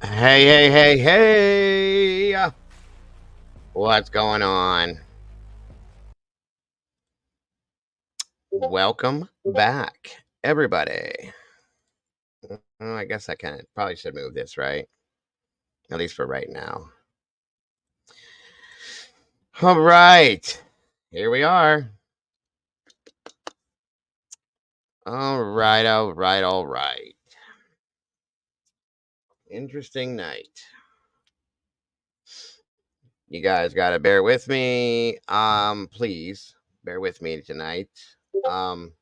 Hey, hey, hey, hey! What's going on? Welcome back, everybody. I guess I kind of probably should move this, right? At least for right now. All right. Here we are. All right, all right, all right. Interesting night. You guys got to bear with me. Please bear with me tonight. Um,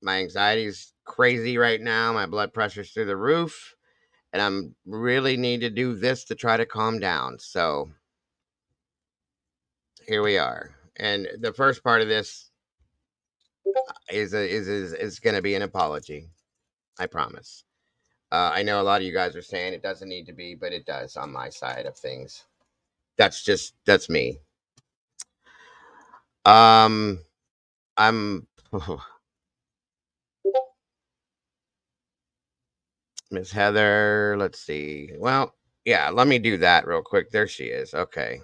my anxiety's crazy right now. My blood pressure's through the roof. And I'm really need to do this to try to calm down. So here we are. And the first part of this is going to be an apology. I promise. I know a lot of you guys are saying it doesn't need to be, but it does on my side of things. That's me. Um, I'm Miss Heather. Let's see. Well, yeah. Let me do that real quick. There she is. Okay.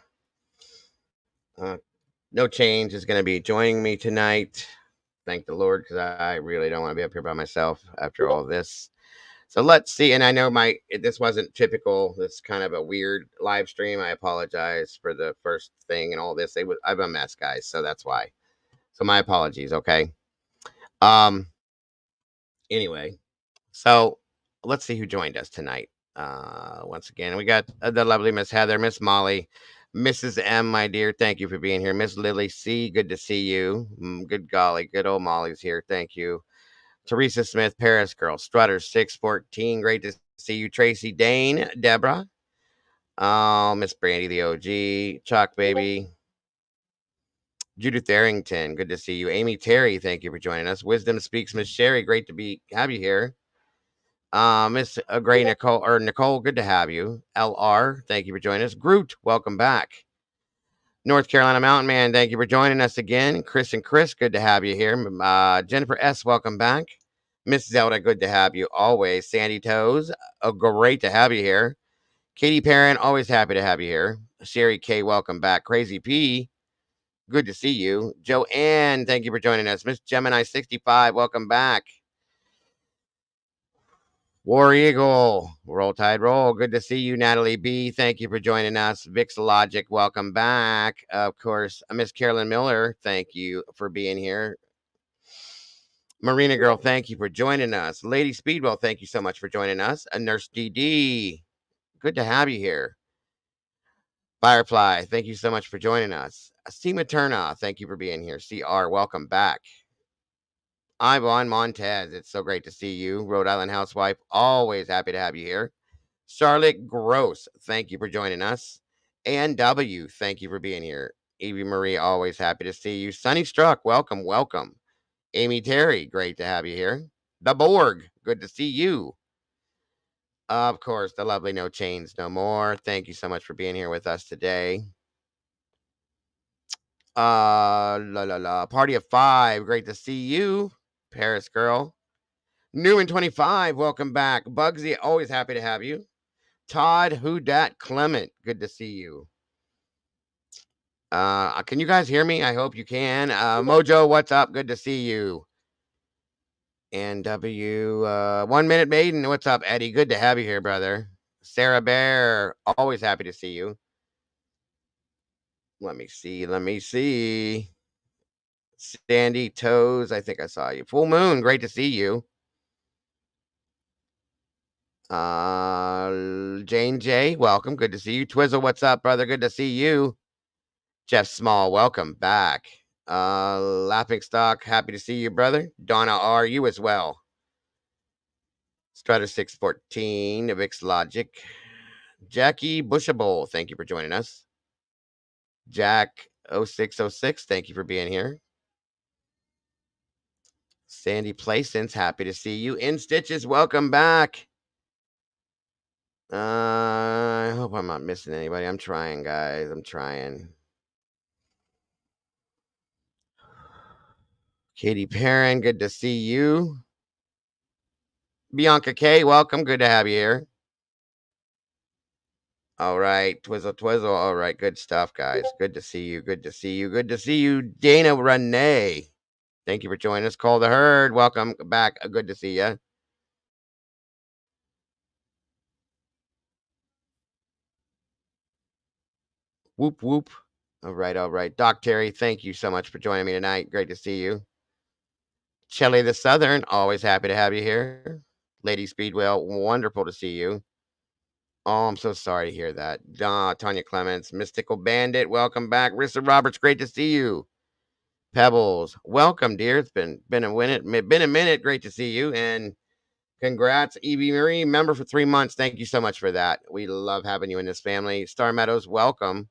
Uh, no change is going to be joining me tonight. Thank the Lord, because I really don't want to be up here by myself after all this. So let's see. And I know this wasn't typical. This kind of a weird live stream. I apologize for the first thing and all this. I'm a mess, guys. So that's why. So my apologies. Okay. Um. Anyway, so let's see who joined us tonight. Once again, we got the lovely Miss Heather, Miss Molly, Mrs. M, my dear. Thank you for being here. Miss Lily C, good to see you. Good golly, good old Molly's here. Thank you. Teresa Smith, Paris Girl, Strutter 614. Great to see you. Tracy Dane, Deborah. Oh, Miss Brandy, the OG. Chuck, baby. Judith Arrington, good to see you. Amy Terry, thank you for joining us. Wisdom Speaks, Miss Sherry, great to have you here. Miss Gray Nicole, good to have you. LR, thank you for joining us. Groot, welcome back. North Carolina Mountain Man, thank you for joining us again. Chris and Chris, good to have you here. Jennifer S, welcome back. Miss Zelda, good to have you always. Sandy Toes, great to have you here. Katie Perrin, always happy to have you here. Sherry K, welcome back. Crazy P, good to see you. Joanne, thank you for joining us. Miss Gemini 65, welcome back. War Eagle, Roll Tide Roll. Good to see you, Natalie B. Thank you for joining us. Vix Logic, welcome back. Of course, Miss Carolyn Miller, thank you for being here. Marina Girl, thank you for joining us. Lady Speedwell, thank you so much for joining us. A Nurse DD, good to have you here. Firefly, thank you so much for joining us. Seema Turna, thank you for being here. CR, welcome back. Ivon Montez, it's so great to see you. Rhode Island housewife, always happy to have you here. Charlotte Gross, thank you for joining us. And W, thank you for being here. Evie Marie, always happy to see you. Sunny Struck, welcome, welcome. Amy Terry, great to have you here. The Borg, good to see you. Of course, the lovely No Chains No More. Thank you so much for being here with us today. La la la. Party of Five, great to see you. Paris Girl. Newman 25, welcome back. Bugsy, always happy to have you. Todd Who Dat Clement, good to see you. Can you guys hear me? I hope you can. Mojo, what's up? Good to see you. And W, 1 Minute Maiden, what's up, Eddie? Good to have you here, brother. Sarah Bear, always happy to see you. Let me see. Let me see. Sandy Toes, I think I saw you. Full Moon, great to see you. Jane J, welcome. Good to see you. Twizzle, what's up, brother? Good to see you. Jeff Small, welcome back. Laughing Stock, happy to see you, brother. Donna R, you as well. Strutter 614, Vix Logic. Jackie Bushable, thank you for joining us. Jack 0606, thank you for being here. Sandy Plaisance, happy to see you. In Stitches, welcome back. I hope I'm not missing anybody. I'm trying, guys. I'm trying. Katie Perrin, good to see you. Bianca K, welcome. Good to have you here. All right, Twizzle Twizzle. All right, good stuff, guys. Good to see you. Good to see you. Good to see you, Dana Renee. Thank you for joining us. Call the herd. Welcome back. Good to see you. Whoop whoop. All right, all right. Doc Terry, thank you so much for joining me tonight. Great to see you. Shelly the Southern, always happy to have you here. Lady Speedwell, wonderful to see you. Oh, I'm so sorry to hear that. Tanya Clements, Mystical Bandit, welcome back. Rissa Roberts, great to see you. Pebbles, welcome, dear. It's been a minute. Been a minute. Great to see you. And congrats, Evie Marie, member for 3 months. Thank you so much for that. We love having you in this family. Star Meadows, welcome.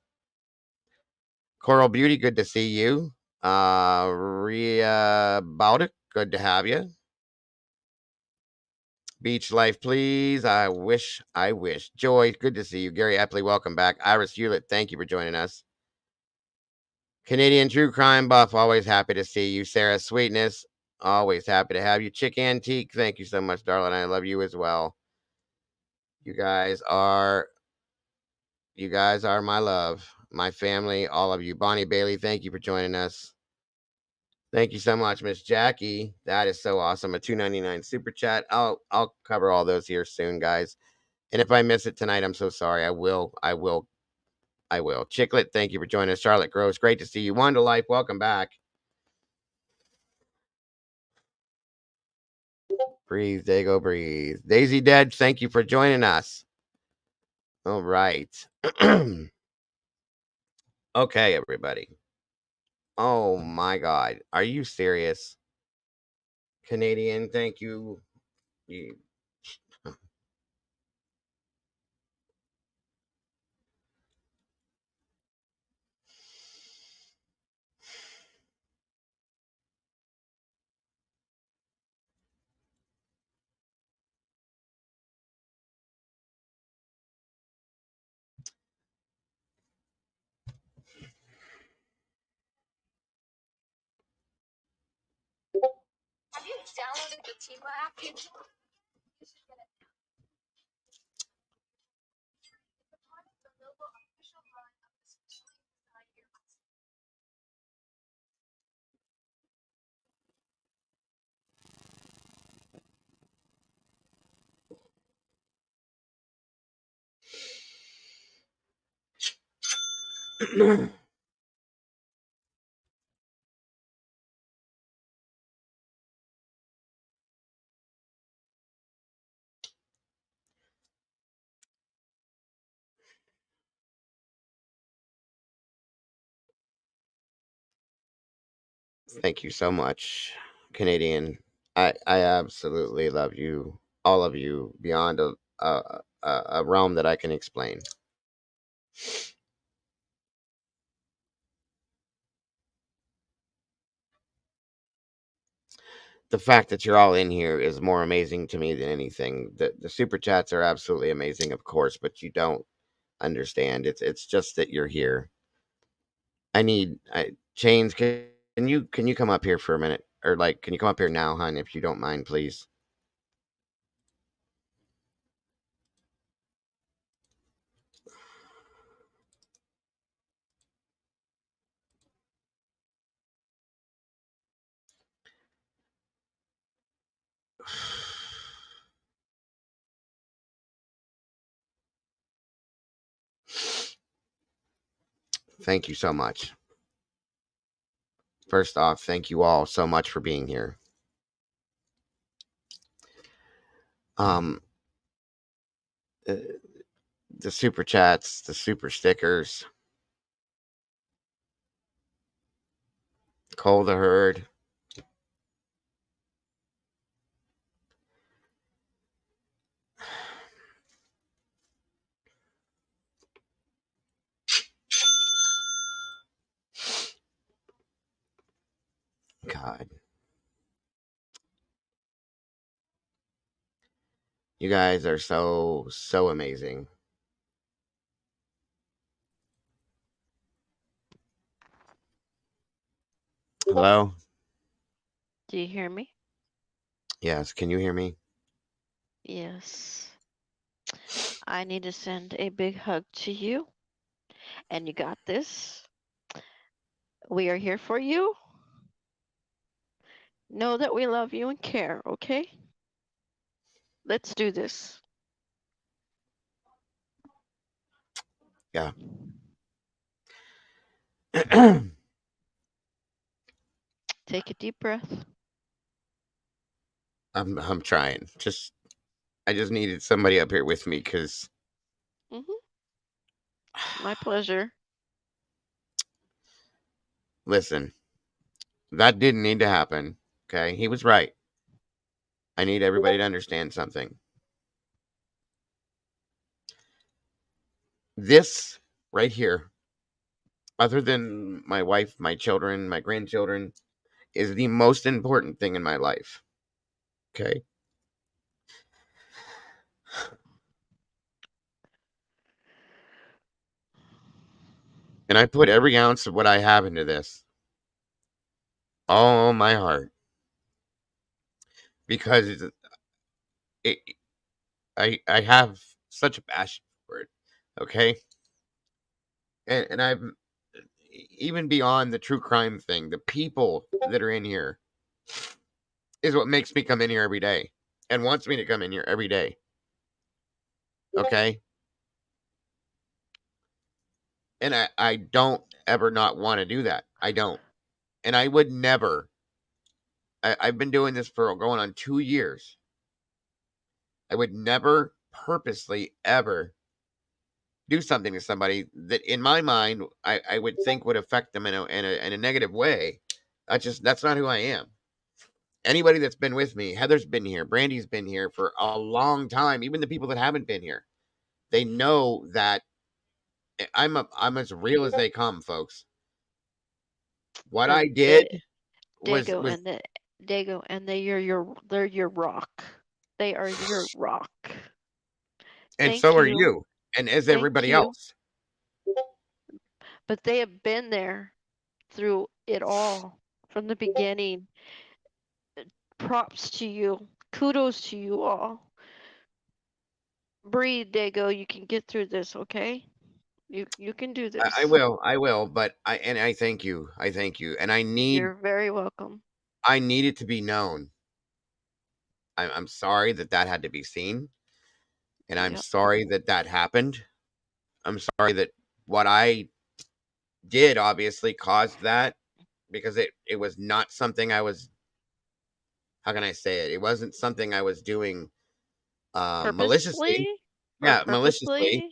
Coral Beauty, good to see you. Ria Baudic, good to have you. Beach Life, please. I wish. Joy, good to see you. Gary Epley, welcome back. Iris Hewlett, thank you for joining us. Canadian True Crime Buff, always happy to see you. Sarah Sweetness, always happy to have you. Chick Antique, thank you so much, darling. I love you as well. You guys are you guys are my love, my family, all of you. Bonnie Bailey, thank you for joining us. Thank you so much, Miss Jackie. That is so awesome. A 2.99 super chat. I'll cover all those here soon, guys. And if I miss it tonight, I'm so sorry. I will. Chicklet, thank you for joining us. Charlotte Gross, great to see you. Wanda Life, welcome back. Breathe, Dago, breathe. Daisy Dead, thank you for joining us. All right. Okay, everybody. Oh my God. Are you serious? Canadian, thank you. You Thank you so much, Canadian. I absolutely love you, all of you, beyond a realm that I can explain. The fact that you're all in here is more amazing to me than anything. The super chats are absolutely amazing, of course, but you don't understand. It's just that you're here. Chains. Can you come up here for a minute, or like can you come up here now, hon, if you don't mind, please? Thank you so much. First off, thank you all so much for being here. Um, uh, the super chats, the super stickers, Cole the herd. God, you guys are so amazing. Hello. Do you hear me? Yes, can you hear me? Yes. I need to send a big hug to you, and you got this. We are here for you. Know that we love you and care, okay? Let's do this. Yeah. Take a deep breath. I'm trying. I just needed somebody up here with me because Hmm. My pleasure. listen, that didn't need to happen. Okay, he was right. I need everybody to understand something. This right here, other than my wife, my children, my grandchildren, is the most important thing in my life. Okay, and I put every ounce of what I have into this, all my heart, because it, I have such a passion for it. Okay, and I've even beyond the true crime thing, the people that are in here is what makes me come in here every day and wants me to come in here every day. Okay, and I don't ever not want to do that. I don't, and I would never. I've been doing this for going on 2 years. I would never purposely ever do something to somebody that, in my mind, I would think would affect them in a negative way. That's not who I am. Anybody that's been with me, Heather's been here, Brandy's been here for a long time. Even the people that haven't been here, they know that I'm as real as they come, folks. What I And did Dago was, and the Dago and they're your rock. They are your rock. and so Thank are you. you, and as Thank everybody you. else. But they have been there through it all from the beginning. Props to you. Kudos to you all. Breathe, Dago. You can get through this, okay? You can do this. I will, but I thank you, and You're very welcome. I need it to be known. I'm sorry that that had to be seen, and I'm Yep. sorry that that happened. I'm sorry that what I did obviously caused that because it was not something I was. How can I say it? It wasn't something I was doing maliciously. Purposefully or Yeah, maliciously. purposely?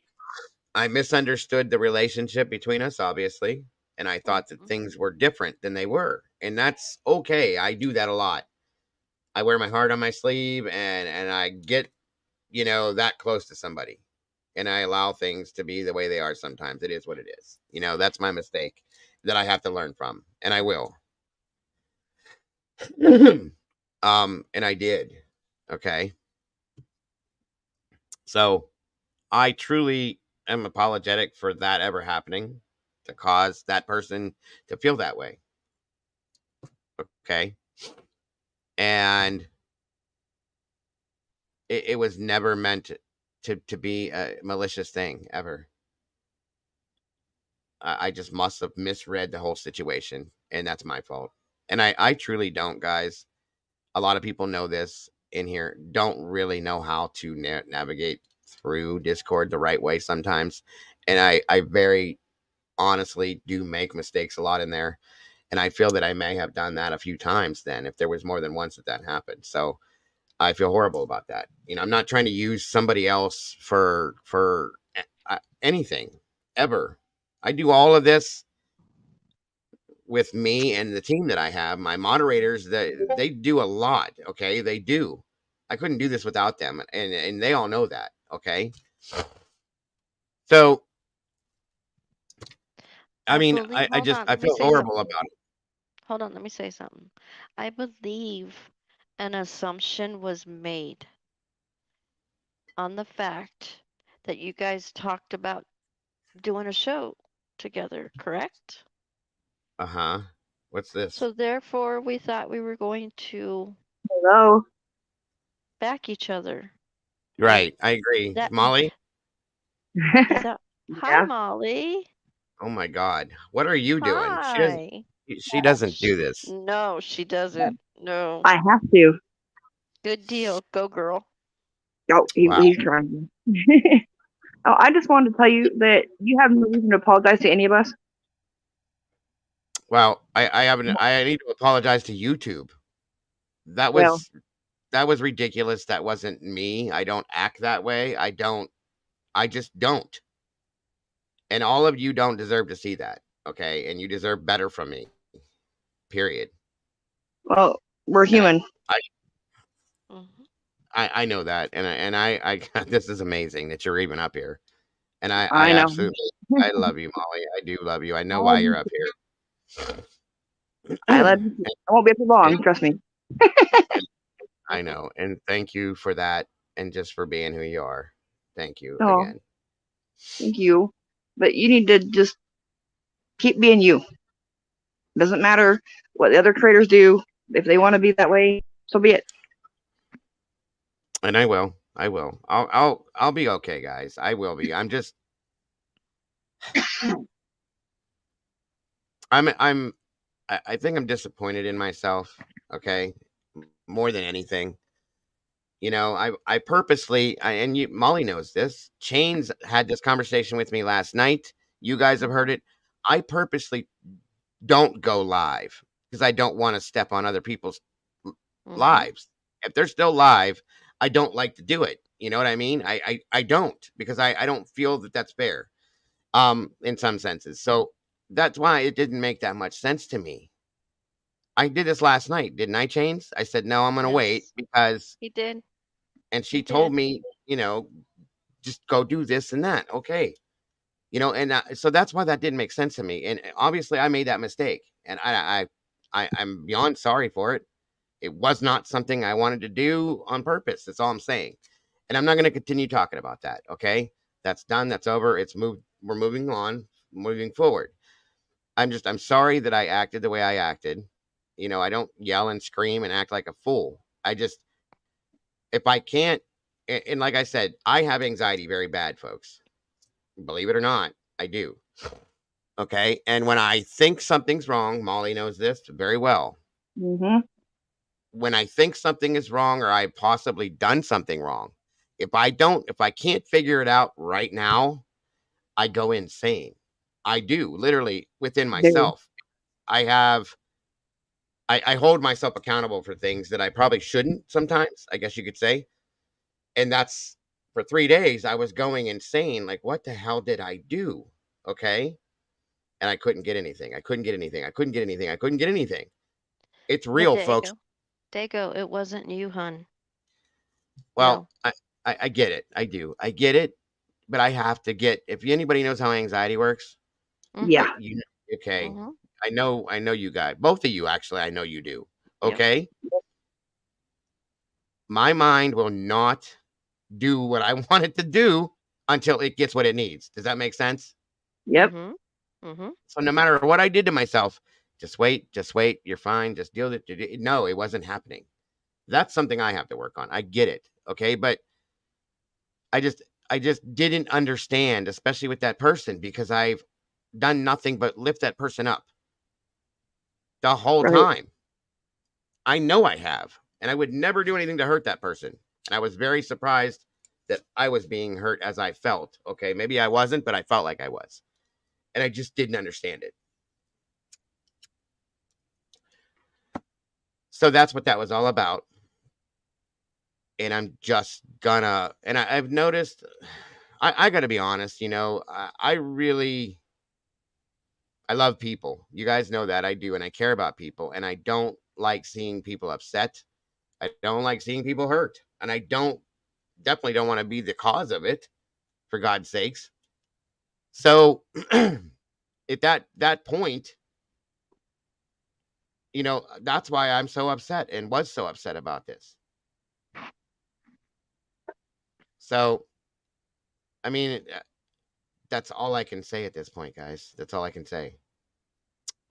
I misunderstood the relationship between us, obviously, and I thought that Mm-hmm. things were different than they were, and that's okay. I do that a lot. I wear my heart on my sleeve, and I get that close to somebody, and I allow things to be the way they are. Sometimes it is what it is. That's my mistake that I have to learn from, and I will. And I did. Okay, so I truly am apologetic for that ever happening to cause that person to feel that way. Okay. And it was never meant to be a malicious thing ever. I just must have misread the whole situation, and that's my fault. And I truly don't, guys. A lot of people know this in here, don't really know how to navigate through Discord the right way sometimes. And I very honestly do make mistakes a lot in there. And I feel that I may have done that a few times then if there was more than once that that happened. So I feel horrible about that. I'm not trying to use somebody else for anything ever. I do all of this with me and the team that I have. My moderators, they do a lot. Okay, they do. I couldn't do this without them, and they all know that. Okay, so I I mean, believe, I hold just on, I let me feel say horrible something. about it. Hold on, let me say something. I believe an assumption was made on the fact that you guys talked about doing a show together, correct? Uh huh. What's this? So therefore, we thought we were going to Hello. back each other. And Right. I agree. that Molly? is that Hi Yeah, Molly. Oh my God. What are you doing? Hi. She doesn't Sh- do this. No, she doesn't. No. I have to. Good deal. Go girl. Oh, Wow. he's trying. Oh, I just wanted to tell you that you have no reason to apologize to any of us. Well, I haven't I need to apologize to YouTube. That Well, was that was ridiculous. That wasn't me. I don't act that way. I just don't. And all of you don't deserve to see that. Okay? And you deserve better from me. Period. well, we're And human. Hmm. I know that. And I this is amazing that you're even up here. And I I know. absolutely I love you, Molly. I do love you. I I know love why you're you. up I here. love you. I won't be up for long. Trust me. And I know, and thank you for that, and just for being who you are. Thank you Oh, again. thank you. But you need to just keep being you. Doesn't matter what the other creators do. If they want to be that way, so be it. And I will. I will. I'll be okay, guys. I will be. I'm I think I'm disappointed in myself, okay? More than anything. You know, I purposely and you Molly knows this. Chains had this conversation with me last night. You guys have heard Hmm. it. I purposely don't go live because I don't want to step on other people's Hmm. lives. If they're still live, I don't like to do it. You know what I mean? I don't because I don't feel that that's fair. In some senses. So that's why it didn't make that much sense to me. I did this last night, didn't I, Chains? I said no, I'm gonna wait Yes. because He did. and He she told did. me, just go do this and that. Okay. And so that's why that didn't make sense to me. And obviously I made that mistake. And I'm beyond sorry for it. It was not something I wanted to do on purpose. That's all I'm saying. And I'm not going to continue talking about that. Okay. That's done. That's over. It's moved. We're moving on, moving forward. I'm sorry that I acted the way I acted. I don't yell and scream and act like a fool. If I can't, and like I said, I have anxiety very bad, folks. Believe it or not, I do. Okay. And when I think something's wrong, Molly knows this very well. Hmm. When I think something is wrong or I've possibly done something wrong, if I can't figure it out right now, I go insane. I do literally within Very. myself. I have, I hold myself accountable for things that I probably shouldn't sometimes, I guess you could say. And that's for 3 days, I was going insane. Like, what the hell did I do? Okay. And I couldn't get anything. I couldn't get anything. I couldn't get anything. I couldn't get anything. It's But real, folks. Dago, it wasn't you, hun. Well, No. I get it. I do. I get it. But I have to get, if anybody knows how anxiety works, Yeah. Mm-hmm. okay. Mm-hmm. I know you guys, both of you actually, I know you do. Yep. Okay. My mind will not do what I want it to do until it gets what it needs. Does that make sense? Yep. Mm-hmm. Mm-hmm. So no matter what I did to myself, just wait, you're fine, just deal with it. No, it wasn't happening. That's something I have to work on. I get it. Okay. But I just I just didn't understand, especially with that person, because I've done nothing but lift that person up the whole Right. time. I know I have, and I would never do anything to hurt that person. And I was very surprised that I was being hurt as I felt. Okay, maybe I wasn't, but I felt like I was. And I just didn't understand it. So that's what that was all about. And I'm just gonna, and I've noticed, I got to be honest, I really, I love people. You guys know that I do, and I care about people, and I don't like seeing people upset. I don't like seeing people hurt, and I don't definitely don't want to be the cause of it, for God's sakes. So at that point, that's why I'm so upset and was so upset about this. So I mean, that's all I can say at this point, guys. That's all I can say.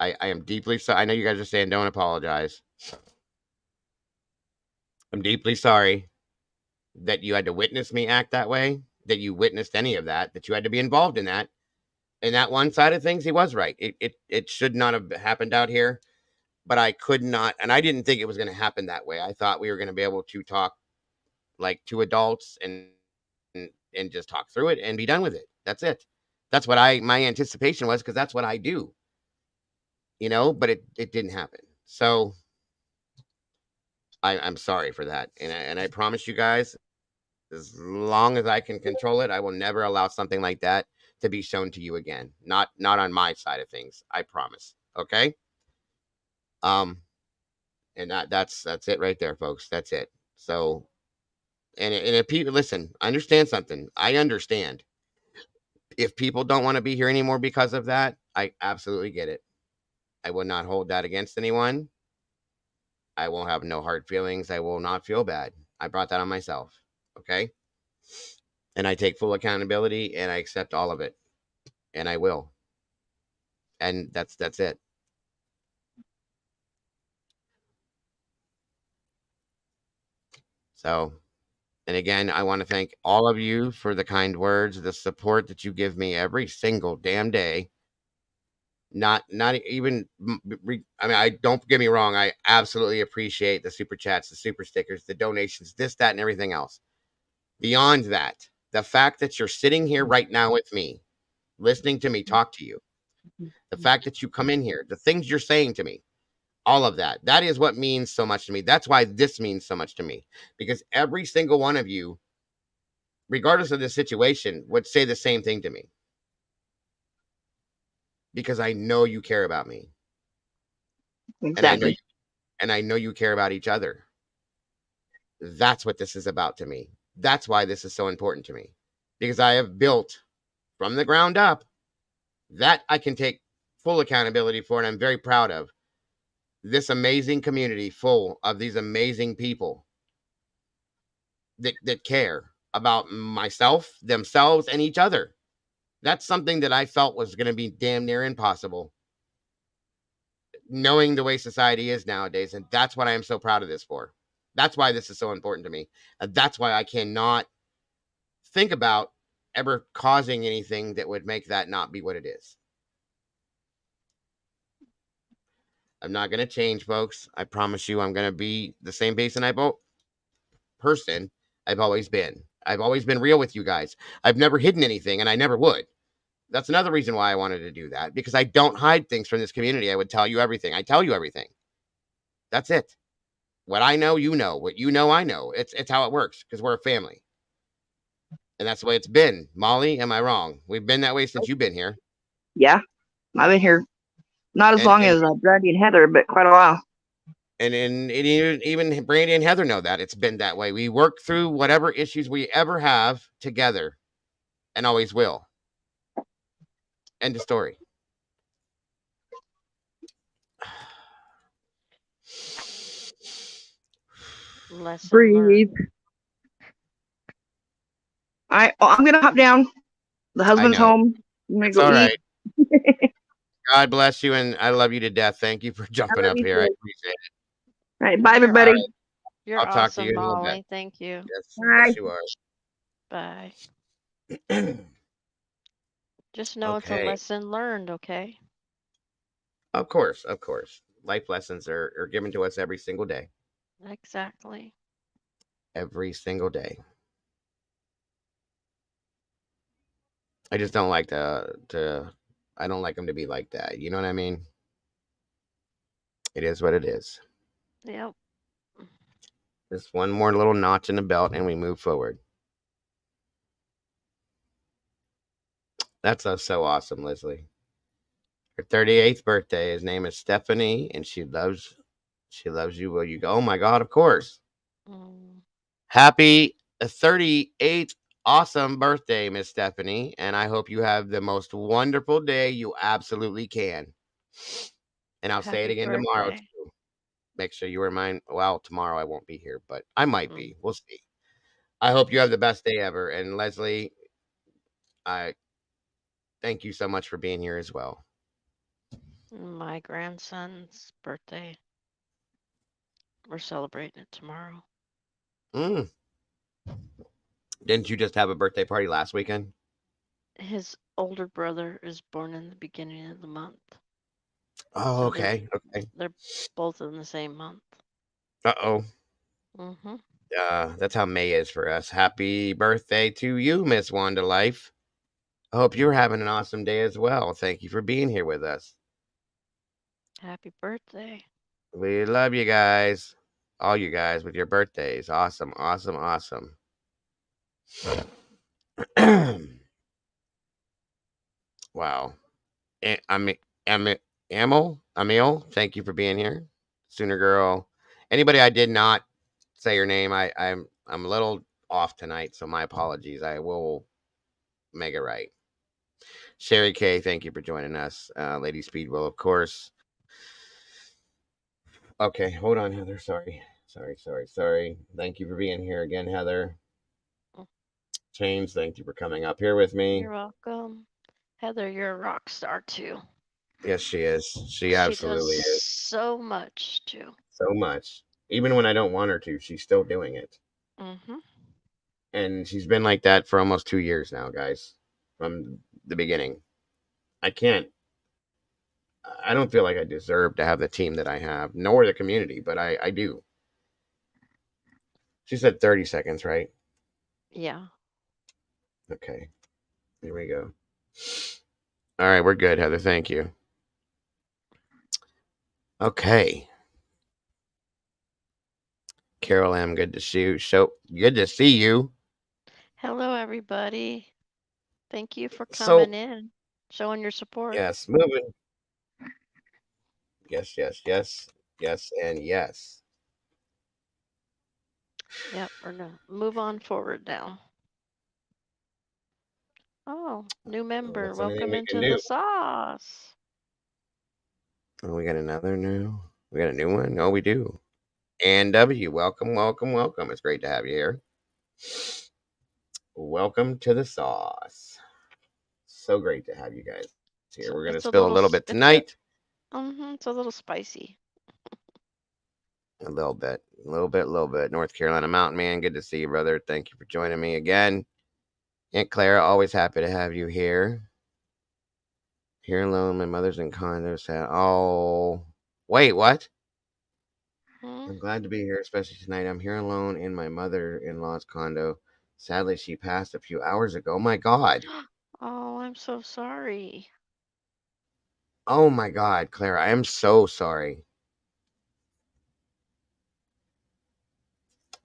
I am deeply sorry. I know you guys are saying don't apologize. I'm deeply sorry. that you had to witness me act that way, that you witnessed any of that, that you had to be involved in that. And that one side of things, he was right. It should not have happened out here, but I could not, and I didn't think it was going to happen that way. I thought we were going to be able to talk like two adults and just talk through it and be done with it. That's it. That's what my anticipation was, because that's what I do, but it didn't happen. So I'm sorry for that, and I promise you guys, as long as I can control it, I will never allow something like that to be shown to you again. Not on my side of things. I promise. Okay. Um, and that's it right there, folks. That's it. So, and if people listen, I understand something. I understand if people don't want to be here anymore because of that. I absolutely get it. I will not hold that against anyone. I won't have no hard feelings. I will not feel bad. I brought that on myself. Okay. And I take full accountability and I accept all of it. And I will. And that's it. So, and again, I want to thank all of you for the kind words, the support that you give me every single damn day. Not even I mean, I don't get me wrong, I absolutely appreciate the super chats, the super stickers, the donations, this, that, and everything else. Beyond that, the fact that you're sitting here right now with me, listening to me talk to you, the fact that you come in here, the things you're saying to me, all of that, that is what means so much to me. That's why this means so much to me, because every single one of you, regardless of the situation, would say the same thing to me, because I know you care about me, and I know you, Exactly. and I know you care about each other. That's what this is about to me. That's why this is so important to me, because I have built from the ground up, that I can take full accountability for, and I'm very proud of this amazing community full of these amazing people that care about myself, themselves, and each other. That's something that I felt was going to be damn near impossible, knowing the way society is nowadays. And that's what I am so proud of this for. That's why this is so important to me. And that's why I cannot think about ever causing anything that would make that not be what it is. I'm not going to change, folks. I promise you, I'm going to be the same person I've always been. I've always been real with you guys. I've never hidden anything, and I never would. That's another reason why I wanted to do that, because I don't hide things from this community. I would tell you everything. I tell you everything. That's it. What I know, you know. What you know, I know. It's how it works, because we're a family, and that's the way it's been. Molly, am I wrong? We've been that way since you've been here, Yeah, I've been here not as and long and as Brandy and Heather, but quite a while. and even Brandy and Heather know that it's been that way. We work through whatever issues we ever have together, and always will. End of story. Lesson Breathe. learned. All right, well, I'm gonna hop down. The I husband's know. home. I'm gonna It's go all eat. right. God bless you, and I love you to death. Thank you for I jumping love up you here. I too. appreciate it. All right, bye You're All everybody. right. you're I'll talk to you awesome, in a little bit. Molly. Thank you. Bye. Yes, you Bye. are. Just know it's a Okay. lesson learned, okay? Of course. Of course. Life lessons are given to us every single day. Exactly. Every single day. I just don't like I don't like them to be like that. You know what I mean? It is what it is. Yep. Just one more little notch in the belt and we move forward. That's so awesome, Leslie. Her 38th birthday. His name is Stephanie, and she loves you. Will you go? Oh my God, of course. Mm, Happy 38th awesome birthday, Miss Stephanie, and I hope you have the most wonderful day you absolutely can. And I'll say it happy again tomorrow birthday. too. Make sure you remind. Well, tomorrow I won't be here, but I might Mm, be. We'll see. I hope you have the best day ever. And Leslie, I thank you so much for being here as well. my grandson's birthday. We're celebrating it tomorrow. Mm, Didn't you just have a birthday party last weekend? His older brother is born in the beginning of the month. Oh, So okay. Okay. they're both in the same month. Uh-oh. Mhm. That's how May is for us. Happy birthday to you, Miss Wanda Life. I hope you're having an awesome day as well. Thank you for being here with us. Happy birthday. We love you guys. All you guys with your birthdays. Awesome, awesome, awesome. Wow. I mean, Emil, thank you for being here. Sooner Girl. Anybody I did not say your name, I'm a little off tonight, so my apologies. I will make it right. Sherry K, thank you for joining us. Lady Speedwell, of course. Okay, hold on, Heather. Sorry. Thank you for being here again, Heather. Mm. James, thank you for coming up here with me. You're welcome. Heather, you're a rock star too. Yes, she is. She She does absolutely is. so much too. So much. Even when I don't want her to, she's still doing it. Mhm. And she's been like that for almost 2 years now, guys, from the beginning. I can't, I don't feel like I deserve to have the team that I have, nor the community, but I do. She said 30 seconds, right? Yeah. Okay, here we go. All right, we're good, Heather. Thank you. Okay. Carol M, good to see you. Good to see you. Hello, everybody. Thank you for So, coming in, showing your support. yes, moving. Yes, and yes. Yep, we're gonna move on forward now. Oh, new member. That's the only thing Welcome we can into do. the sauce. Oh, we got another new. We got a new one. No, we do. And W, welcome. It's great to have you here. Welcome to the sauce. So great to have you guys here. We're gonna It's a spill a little, little bit it's a, tonight. it's a little spicy. A little bit. North Carolina Mountain Man, good to see you, brother. Thank you for joining me again. Aunt Clara, always happy to have you here. Here alone, my mother's in condo. Sad. Oh, wait, what? Hmm? I'm glad to be here, especially tonight. I'm here alone in my mother-in-law's condo. Sadly, she passed a few hours ago. Oh my God. Oh, I'm so sorry. Oh my God, Clara, I am so sorry.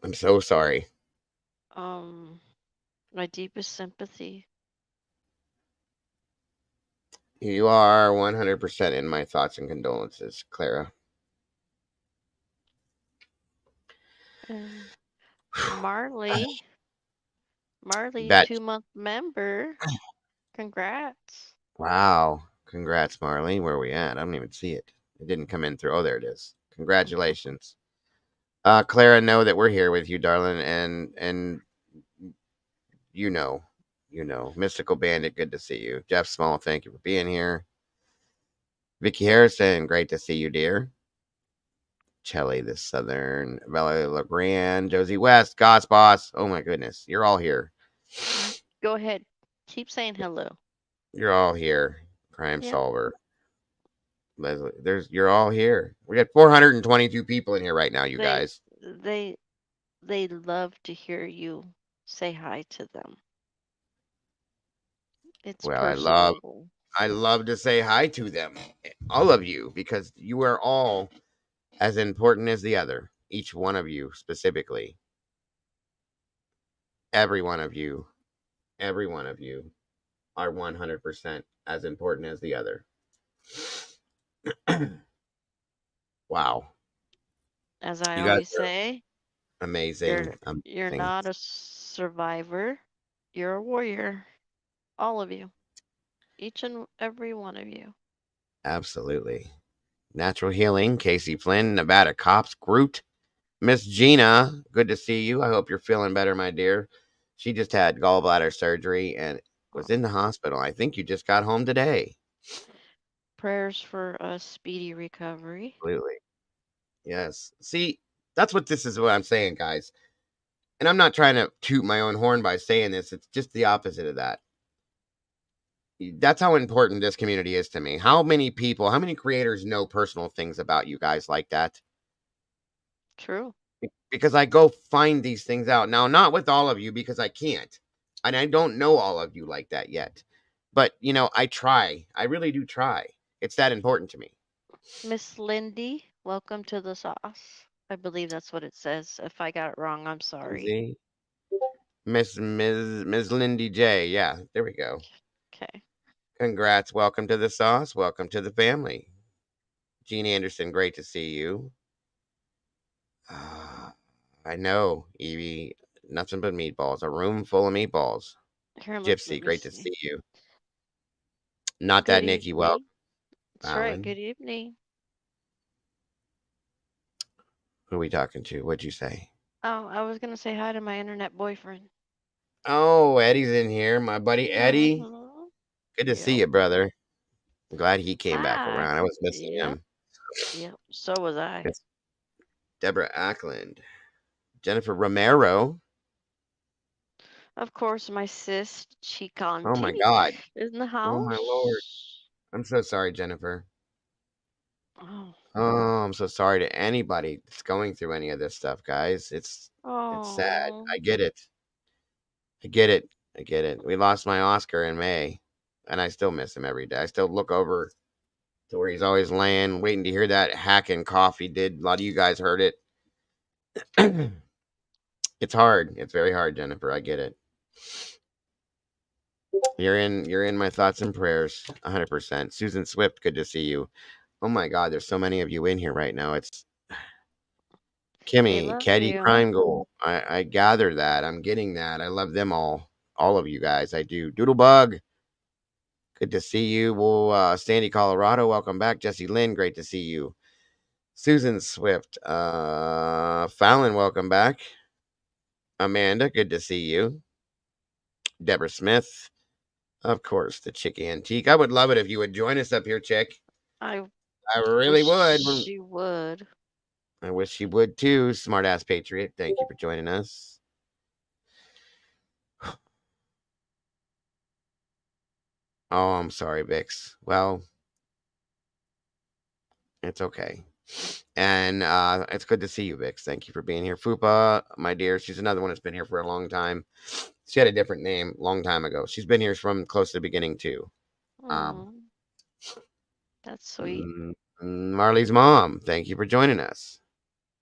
I'm so sorry. Um, my deepest sympathy. You are 100% in my thoughts and condolences, Clara. And Marley, That 2-month member. Congrats. Wow. Congrats, Marley. Where are we at? I don't even see it. It didn't come in through. Oh, there it is. Congratulations. Clara, know that we're here with you, darling, and you know, Mystical Bandit, good to see you. Jeff Small, thank you for being here. Vicky Harrison, great to see you, dear. Chelly the Southern, Valerie LeGrand, Josie West, Goss Boss. Oh my goodness, you're all here. Go ahead. Keep saying hello. You're all here. Crime Yep. Solver. Leslie, you're all here. We got 422 people in here right now, you They guys. they they love to hear you say hi to them. It's Well, personable. I love to say hi to them, all of you, because you are all as important as the other. Each one of you specifically, every one of you, every one of you are 100% as important as the other. Wow, As I you guys always are say, amazing, you're amazing. not a survivor. You're a warrior. All of you. Each and every one of you. Absolutely. Natural Healing, Casey Flynn, Nevada Cops, Groot, Miss Gina, good to see you. I hope you're feeling better, my dear. She just had gallbladder surgery and was in the hospital. I think you just got home today. Prayers for a speedy recovery. Absolutely. Yes. See, that's what this is what I'm saying, guys. and I'm not trying to toot my own horn by saying this, it's just the opposite of that. That's how important this community is to me. How many people, how many creators know personal things about you guys like that? True. Because I go find these things out. Now, not with all of you because I can't. And I don't know all of you like that yet. But, I try. I really do try. It's that important to me. Miss Lindy, welcome to the sauce. I believe that's what it says. If I got it wrong, I'm sorry. Lindsay, Ms. Lindy J. Yeah, there we go. Okay. Congrats. Welcome to the sauce. Welcome to the family. Gene Anderson, great to see you. Uh, I know, Evie. Nothing but meatballs. A room full of meatballs. Here, let Gypsy, me great to see. see you. Not Good that Nikki. Well, evening. That's right. Fallon. Good evening. Who are we talking to? What'd you say? Oh, I was gonna say hi to my internet boyfriend. Oh, Eddie's in here. My buddy Eddie. Mm-hmm. Good to see Yep. you, brother. I'm glad he came back Hi. around. I was missing Yep. him. Yep. So was I. It's Deborah Ackland. Jennifer Romero. Of course, my sis Oh my Chicanti God. is in the Oh my Lord. house. I'm so sorry, Jennifer. Oh. Oh, I'm so sorry to anybody that's going through any of this stuff, guys. It's sad. Oh. I get it. I get it. I get it. We lost my Oscar in May, and I still miss him every day. I still look over to where he's always laying, waiting to hear that hacking cough he did. A lot of you guys heard it. It's hard. It's very hard, Jennifer. I get it. You're in my thoughts and prayers 100%. Susan Swift, good to see you. Oh my God, there's so many of you in here right now. It's They Kimmy, love Caddy, you. Crime Goal. I gather that. I'm getting that. I love them all of you guys. I do. Doodlebug, good to see you. Well, Sandy, Colorado, welcome back. Jesse Lynn, great to see you. Susan Swift, Fallon, welcome back. Amanda, good to see you. Deborah Smith, of course, the Chick Antique. I would love it if you would join us up here, Chick. I I really would. wish you would. I wish you would too, smart ass patriot. Thank you for joining us. Oh, I'm sorry, Vix. Well, it's okay. And it's good to see you, Vix. Thank you for being here. Fupa, my dear, she's another one that's been here for a long time. She had a different name long time ago. She's been here from close to the beginning too. Um, Mm, that's sweet. Marley's mom, thank you for joining us.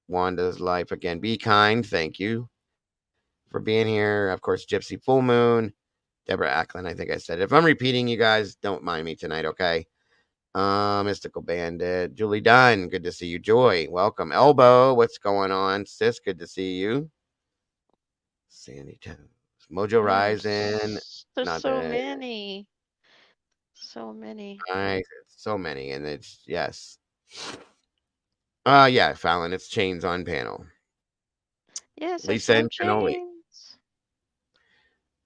Wanda's life again. Be kind, thank you for being here. Of course, Gypsy Full Moon, Deborah Ackland. I think I said it. If I'm repeating you guys, don't mind me tonight, okay? Mystical Bandit, Julie Dunn, good to see you. Joy, welcome. Elbow, what's going on? Sis, good to see you. Sandy Toes, Mojo Rising, There's not so that. many. So many. Nice, so many, and it's yes. Yeah, Fallon, it's chains on panel. Yes, I Lisa saw and Cannoli, chains.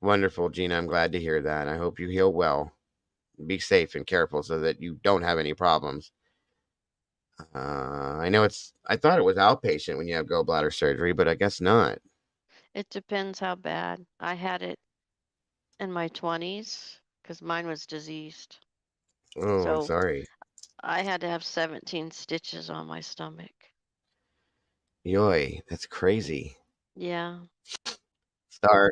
wonderful, Gina. I'm glad to hear that. I hope you heal well. Be safe and careful so that you don't have any problems. I know I thought it was outpatient when you have gallbladder surgery, but I guess not. It depends how bad. I had it in my 20s because mine was diseased. Oh, I'm So sorry. I had to have 17 stitches on my stomach. Yoy, that's crazy. Yeah. Star,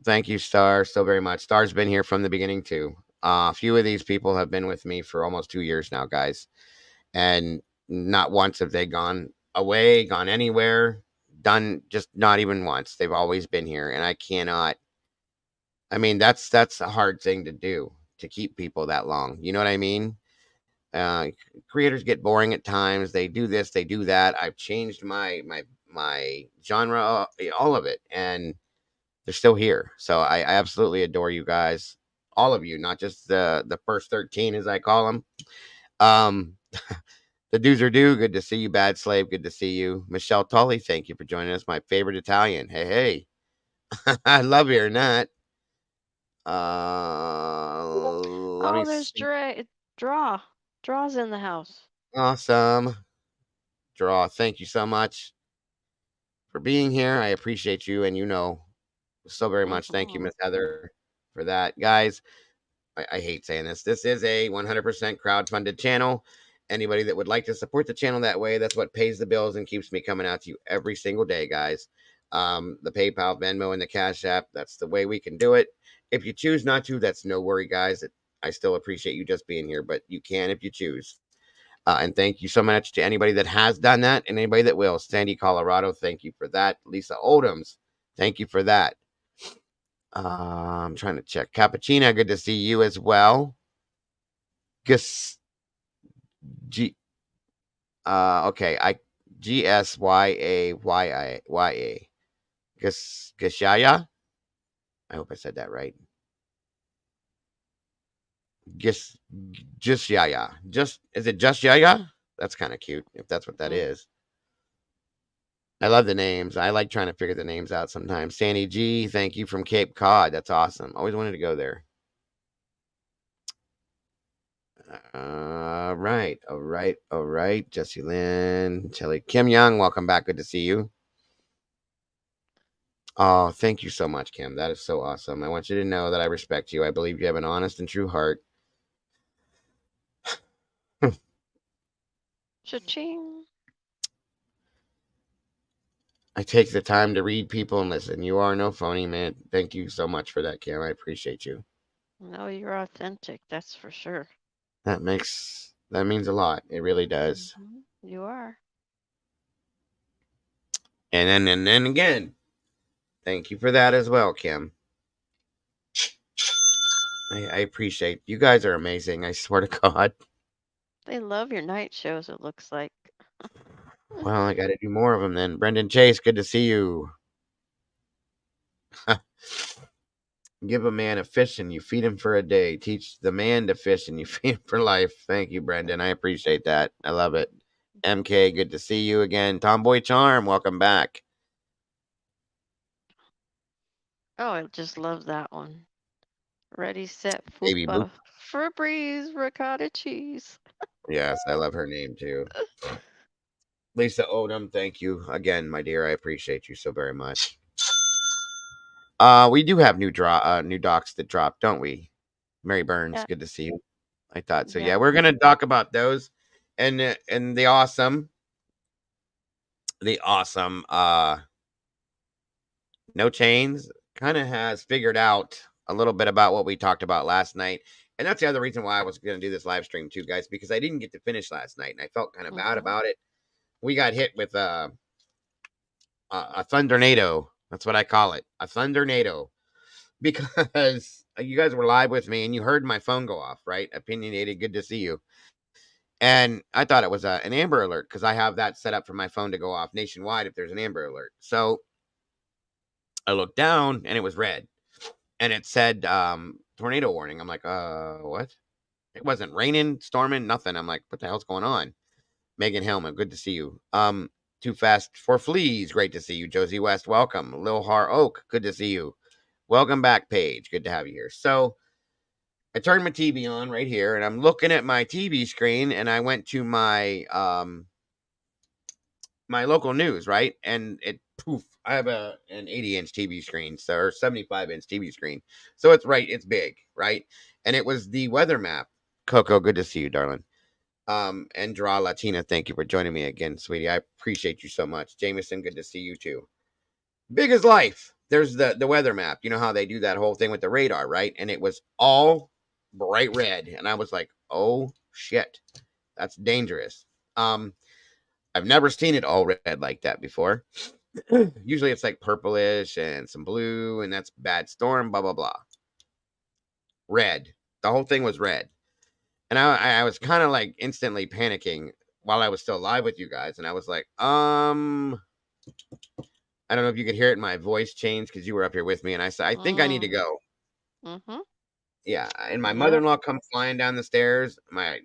thank you, Star, so very much. Star's been here from the beginning too. A few of these people have been with me for almost 2 years now, guys, and not once have they gone away, gone anywhere, done just not even once. They've always been here, and I cannot. I mean, that's a hard thing to do to keep people that long. You know what I mean? Uh, Creators get boring at times. They do this, they do that. I've changed my genre, all of it, and they're still here. So I absolutely adore you guys, all of you, not just the first 13 as I call them. Um, the dudes are due. Good to see you, Bad Slave. Good to see you, Michelle Tully. Thank you for joining us. My favorite Italian. Hey, hey, I love hearing that. Let me Oh, there's see. Draw. Draw's in the house. Awesome. Draw. Thank you so much. for being here. I appreciate you, and so very much. Thank you, Mhm. Miss Heather, for that, guys. I hate saying this. This is a 100% crowd-funded channel. Anybody that would like to support the channel that way, that's what pays the bills and keeps me coming out to you every single day, guys. The PayPal, Venmo, and the Cash App, that's the way we can do it. If you choose not to, that's no worry, guys. I still appreciate you just being here, but you can if you choose. And thank you so much to anybody that has done that and anybody that will. Sandy, Colorado, thank you for that. Lisa Oldhams, thank you for that. I'm trying to check. Cappuccina, good to see you as well. Gus G okay, Gsyaya. Gashaya. I hope I said that right. Gis just Yaya. Just is it just Yaya? That's kind of cute if that's what that Mm. is. I love the names. I like trying to figure the names out sometimes. Sandy G, thank you from Cape Cod. That's awesome. Always wanted to go there. All right. Jesse Lynn, Chelly Kim Young, welcome back. Good to see you. Oh, thank you so much, Kim. That is so awesome. I want you to know that I respect you. I believe you have an honest and true heart. Cha-ching. I take the time to read people and listen. You are no phony, man. Thank you so much for that, Kim. I appreciate you. No, you're authentic. That's for sure. That means a lot. It really does. You are. And then again, thank you for that as well, Kim. I appreciate you guys are amazing. I swear to God. They love your night shows, it looks like. Well, I got to do more of them then. Brendan Chase, good to see you. Give a man a fish and you feed him for a day. Teach the man to fish and you feed him for life. Thank you, Brendan. I appreciate that. I love it. MK, good to see you again. Tomboy Charm, welcome back. Oh, I just love that one. Ready, set, Baby Boop. fupa. Febreze ricotta cheese. Yes, I love her name too. Lisa Odom, thank you again, my dear. I appreciate you so very much. We do have new docs that drop, don't we? Mary Burns, Yeah. good to see you. I thought so. Yeah. Yeah, we're gonna talk about those and the awesome No Chains kind of has figured out a little bit about what we talked about last night. And that's the other reason why I was going to do this live stream too, guys, because I didn't get to finish last night and I felt kind of bad about it. We got hit with a thundernado. That's what I call it, a thundernado, because you guys were live with me and you heard my phone go off, right? Opinionated, good to see you. And I thought it was an Amber Alert because I have that set up for my phone to go off nationwide if there's an Amber Alert. So I looked down and it was red. And it said tornado warning. I'm like, what? It wasn't raining, storming, nothing. I'm like, what the hell's going on? Megan Hellman, good to see you. Too Fast for Fleas, great to see you. Josie West, welcome. Lil Har Oak, good to see you. Welcome back, Paige. Good to have you here. So I turned my TV on right here, and I'm looking at my TV screen, and I went to my local news, right? And it poof, I have an 80-inch TV screen, so or 75-inch TV screen. So it's big, right? And it was the weather map. Coco, good to see you, darling. And Draw Latina, thank you for joining me again, sweetie. I appreciate you so much. Jameson, good to see you too. Big as life. There's the weather map. You know how they do that whole thing with the radar, right? And it was all bright red. And I was like, oh shit. That's dangerous. I've never seen it all red like that before. Usually it's like purplish and some blue, and that's bad storm, blah, blah, blah. Red. The whole thing was red. And I was kind of like instantly panicking while I was still live with you guys. And I was like, I don't know if you could hear it in my voice change because you were up here with me. And I said, I think I need to go. Mm-hmm. Yeah. And my Yep. mother-in-law comes flying down the stairs. My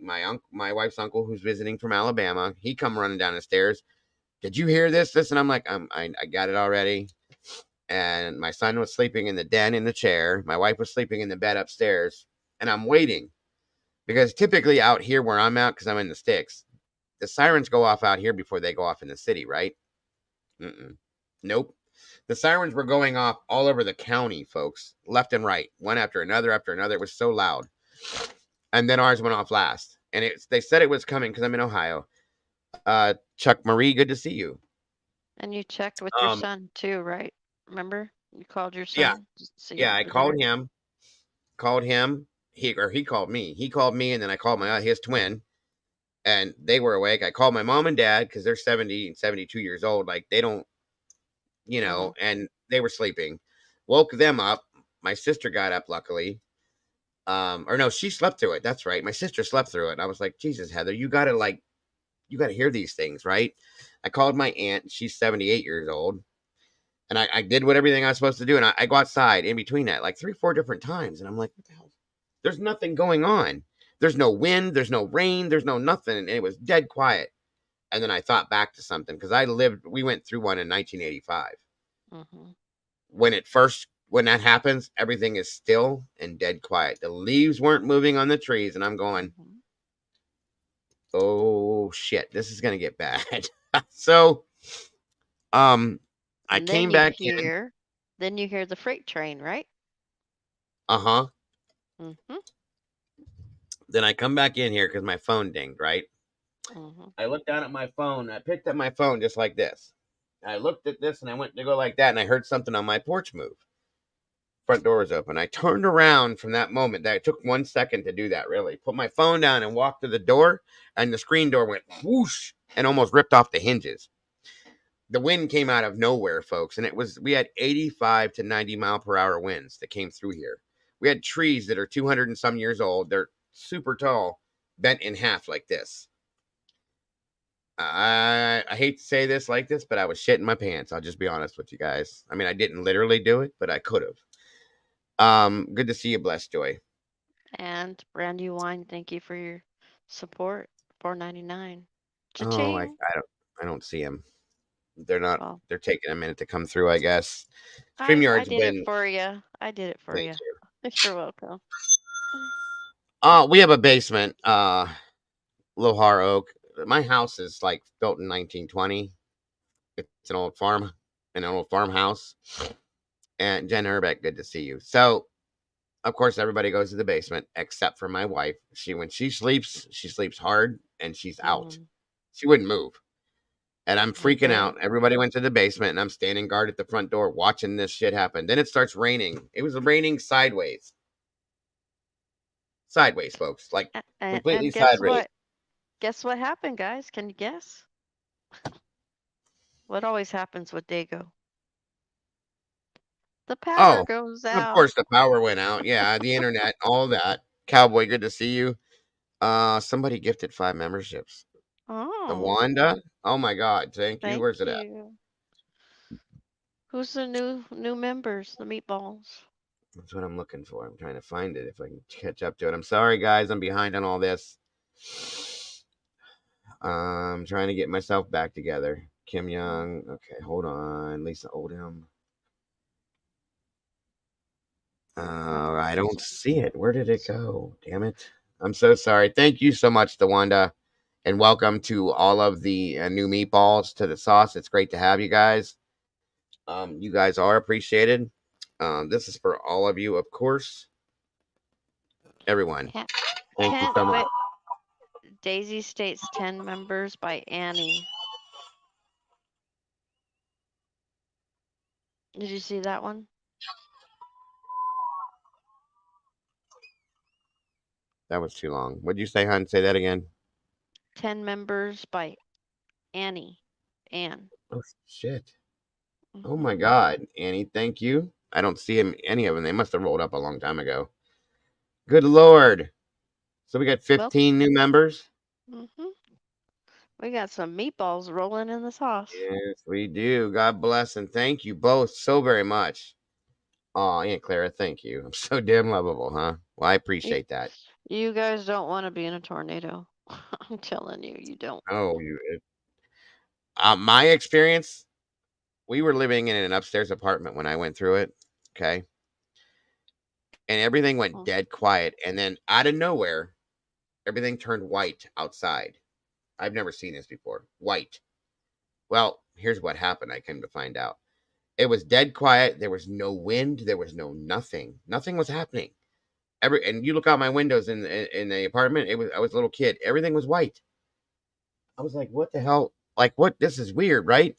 wife's uncle, who's visiting from Alabama, he come running down the stairs. Did you hear this? And I'm like, I got it already. And my son was sleeping in the den in the chair. My wife was sleeping in the bed upstairs. And I'm waiting because typically out here where I'm at, because I'm in the sticks, the sirens go off out here before they go off in the city, right? Mm-mm. Nope. The sirens were going off all over the county, folks, left and right, one after another after another. It was so loud. And then ours went off last. And they said it was coming because I'm in Ohio. Chuck Marie, good to see you. And you checked with your Um, son too, right? Remember? You called your yeah, son to see yeah. if I he heard. called him. He called me. He called me, and then I called his twin, and they were awake. I called my mom and dad because they're 70 and 72 years old. Like they don't, Mm-hmm. and they were sleeping. Woke them up. My sister got up, luckily. Or no, she slept through it. That's right. My sister slept through it. And I was like, Jesus, Heather, you gotta hear these things, right? I called my aunt. She's 78 years old. And I did everything I was supposed to do. And I go outside in between that, like 3, 4 different times. And I'm like, what the hell? There's nothing going on. There's no wind. There's no rain. There's no nothing. And it was dead quiet. And then I thought back to something because we went through one in 1985. Mm-hmm. When that happens, everything is still and dead quiet. The leaves weren't moving on the trees. And I'm going, Mm-hmm. oh shit, this is going to get bad. So, I And came back in. then you hear the freight train, right? Uh huh. Mm-hmm. Then I come back in here because my phone dinged, right? Mm-hmm. I looked down at my phone. I picked up my phone just like this. I looked at this and I went to go like that, and I heard something on my porch move. Front door was open. I turned around from that moment. That it took 1 second to do that, really. Put my phone down and walked to the door, and the screen door went whoosh and almost ripped off the hinges. The wind came out of nowhere, folks, and we had 85 to 90 mile per hour winds that came through here. We had trees that are 200 and some years old. They're super tall, bent in half like this. I hate to say this like this, but I was shitting my pants. I'll just be honest with you guys. I mean, I didn't literally do it, but I could have. Good to see you, Blessed Joy. And brand new wine, thank you for your support. $4.99. Oh, Cha-ching. I don't see him. They're not. Well, They're taking a minute to come through, I guess. I StreamYard's did it been. for you. I did it for Thank you. you. You're welcome. We have a basement. Lohar Oak. My house is like built in 1920. It's an old farmhouse. And Jen Herbeck, good to see you. So, of course, everybody goes to the basement except for my wife. When she sleeps hard and she's out. Mm-hmm. She wouldn't move. And I'm I freaking bet. out. Everybody went to the basement and I'm standing guard at the front door watching this shit happen. Then it starts raining. It was raining sideways. Sideways, folks. Like completely And guess sideways. what? Guess what happened, guys? Can you guess? What always happens with Dago? The power Oh, goes of out. course the power went out. Yeah, the internet, all that. Cowboy, good to see you. Somebody gifted 5 memberships. The Oh, Wanda? Oh my god, thank you. thank Where's it at? you. Who's the new members? The meatballs. That's what I'm looking for. I'm trying to find it if I can catch up to it. I'm sorry, guys. I'm behind on all this. I'm trying to get myself back together. Kim Young. Okay, hold on. Lisa Oldham. I don't see it. Where did it go? Damn it. I'm so sorry. Thank you so much, Dewanda. And welcome to all of the new meatballs to the sauce. It's great to have you guys. You guys are appreciated. This is for all of you, of course. Everyone. Can't Thank you can't so much. wait. Daisy states 10 members by Annie. Did you see that one? That was too long. What'd you say, hon? Say that again. 10 members by Annie. Anne. Oh shit. Oh Mm-hmm. my god. Annie, thank you. I don't see any of them. They must have rolled up a long time ago. Good lord. So we got Well, 15 new members? mm-hmm. We got some meatballs rolling in the sauce. Yes, we do. God bless and thank you both so very much. Oh, Aunt Clara, thank you. I'm so damn lovable, huh? Well, I You, appreciate that. you guys don't want to be in a tornado. I'm telling you, you don't. Oh, my experience, we were living in an upstairs apartment when I went through it. Okay. And everything went Mm. dead quiet. And then out of nowhere, everything turned white outside. I've never seen this before. White. Well, here's what happened. I came to find out. It was dead quiet. There was no wind. There was no nothing. Nothing was happening. And you look out my windows in the apartment. I was a little kid. Everything was white. I was like, what the hell? Like, what? This is weird, right?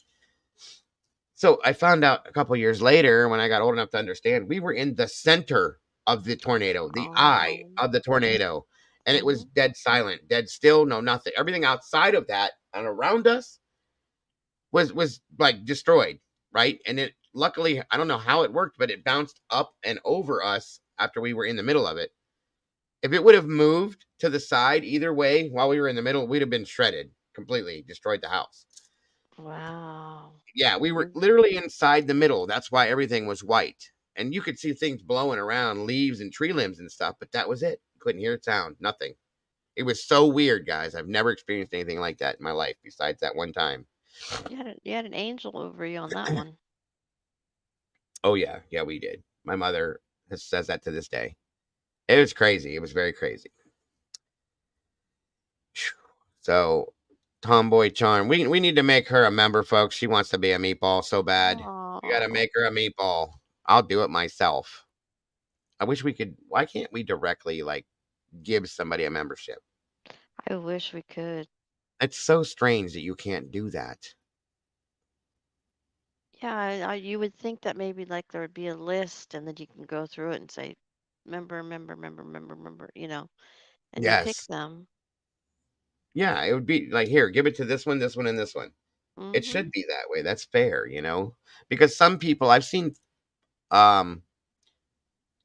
So I found out a couple years later when I got old enough to understand we were in the center of the tornado, the eye Oh. of the tornado, and it was Mhm. dead silent, dead still, no nothing. Everything outside of that and around us was like destroyed, right? And it luckily, I don't know how it worked, but it bounced up and over us after we were in the middle of it. If it would have moved to the side either way while we were in the middle, we'd have been shredded, completely destroyed the house. Wow. Yeah, we were Mm. literally inside the middle. That's why everything was white. And you could see things blowing around, leaves and tree limbs and stuff, but that was it. Couldn't hear a sound, nothing. It was so weird, guys. I've never experienced anything like that in my life besides that one time. You had an angel over you on that one. Oh yeah, yeah, we did. My mother says that to this day. It was crazy. It was very crazy. So, Tomboy Charm, we need to make her a member, folks. She wants to be a meatball so bad. We got to Oh, make her a meatball. I'll do it myself. I wish we could. Why can't we directly like give somebody a membership? I wish we could. It's so strange that you can't do that. Yeah, you would think that maybe like there would be a list and then you can go through it and say, member, and you pick Yes. them. Yeah, it would be like here, give it to this one, and this one. It Mm-hmm. should be that way. That's fair. Because some people I've seen um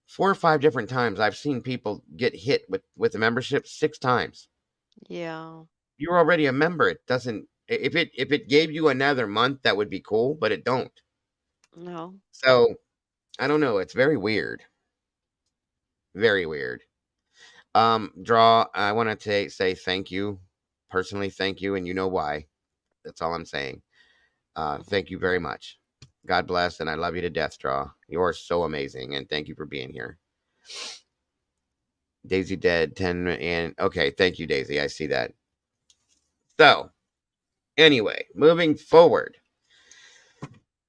4 or 5 different times I've seen people get hit with the membership 6 times. Yeah. You're already a member. It doesn't if it gave you another month, that would be cool, but it don't. No. So I don't know. It's very weird. Very weird. Draw, I want to say thank you. Personally, thank you, and you know why. That's all I'm saying. Thank you very much. God bless, and I love you to death, Draw. You are so amazing, and thank you for being here. Daisy dead 10 and okay, thank you, Daisy. I see that. So anyway, moving forward.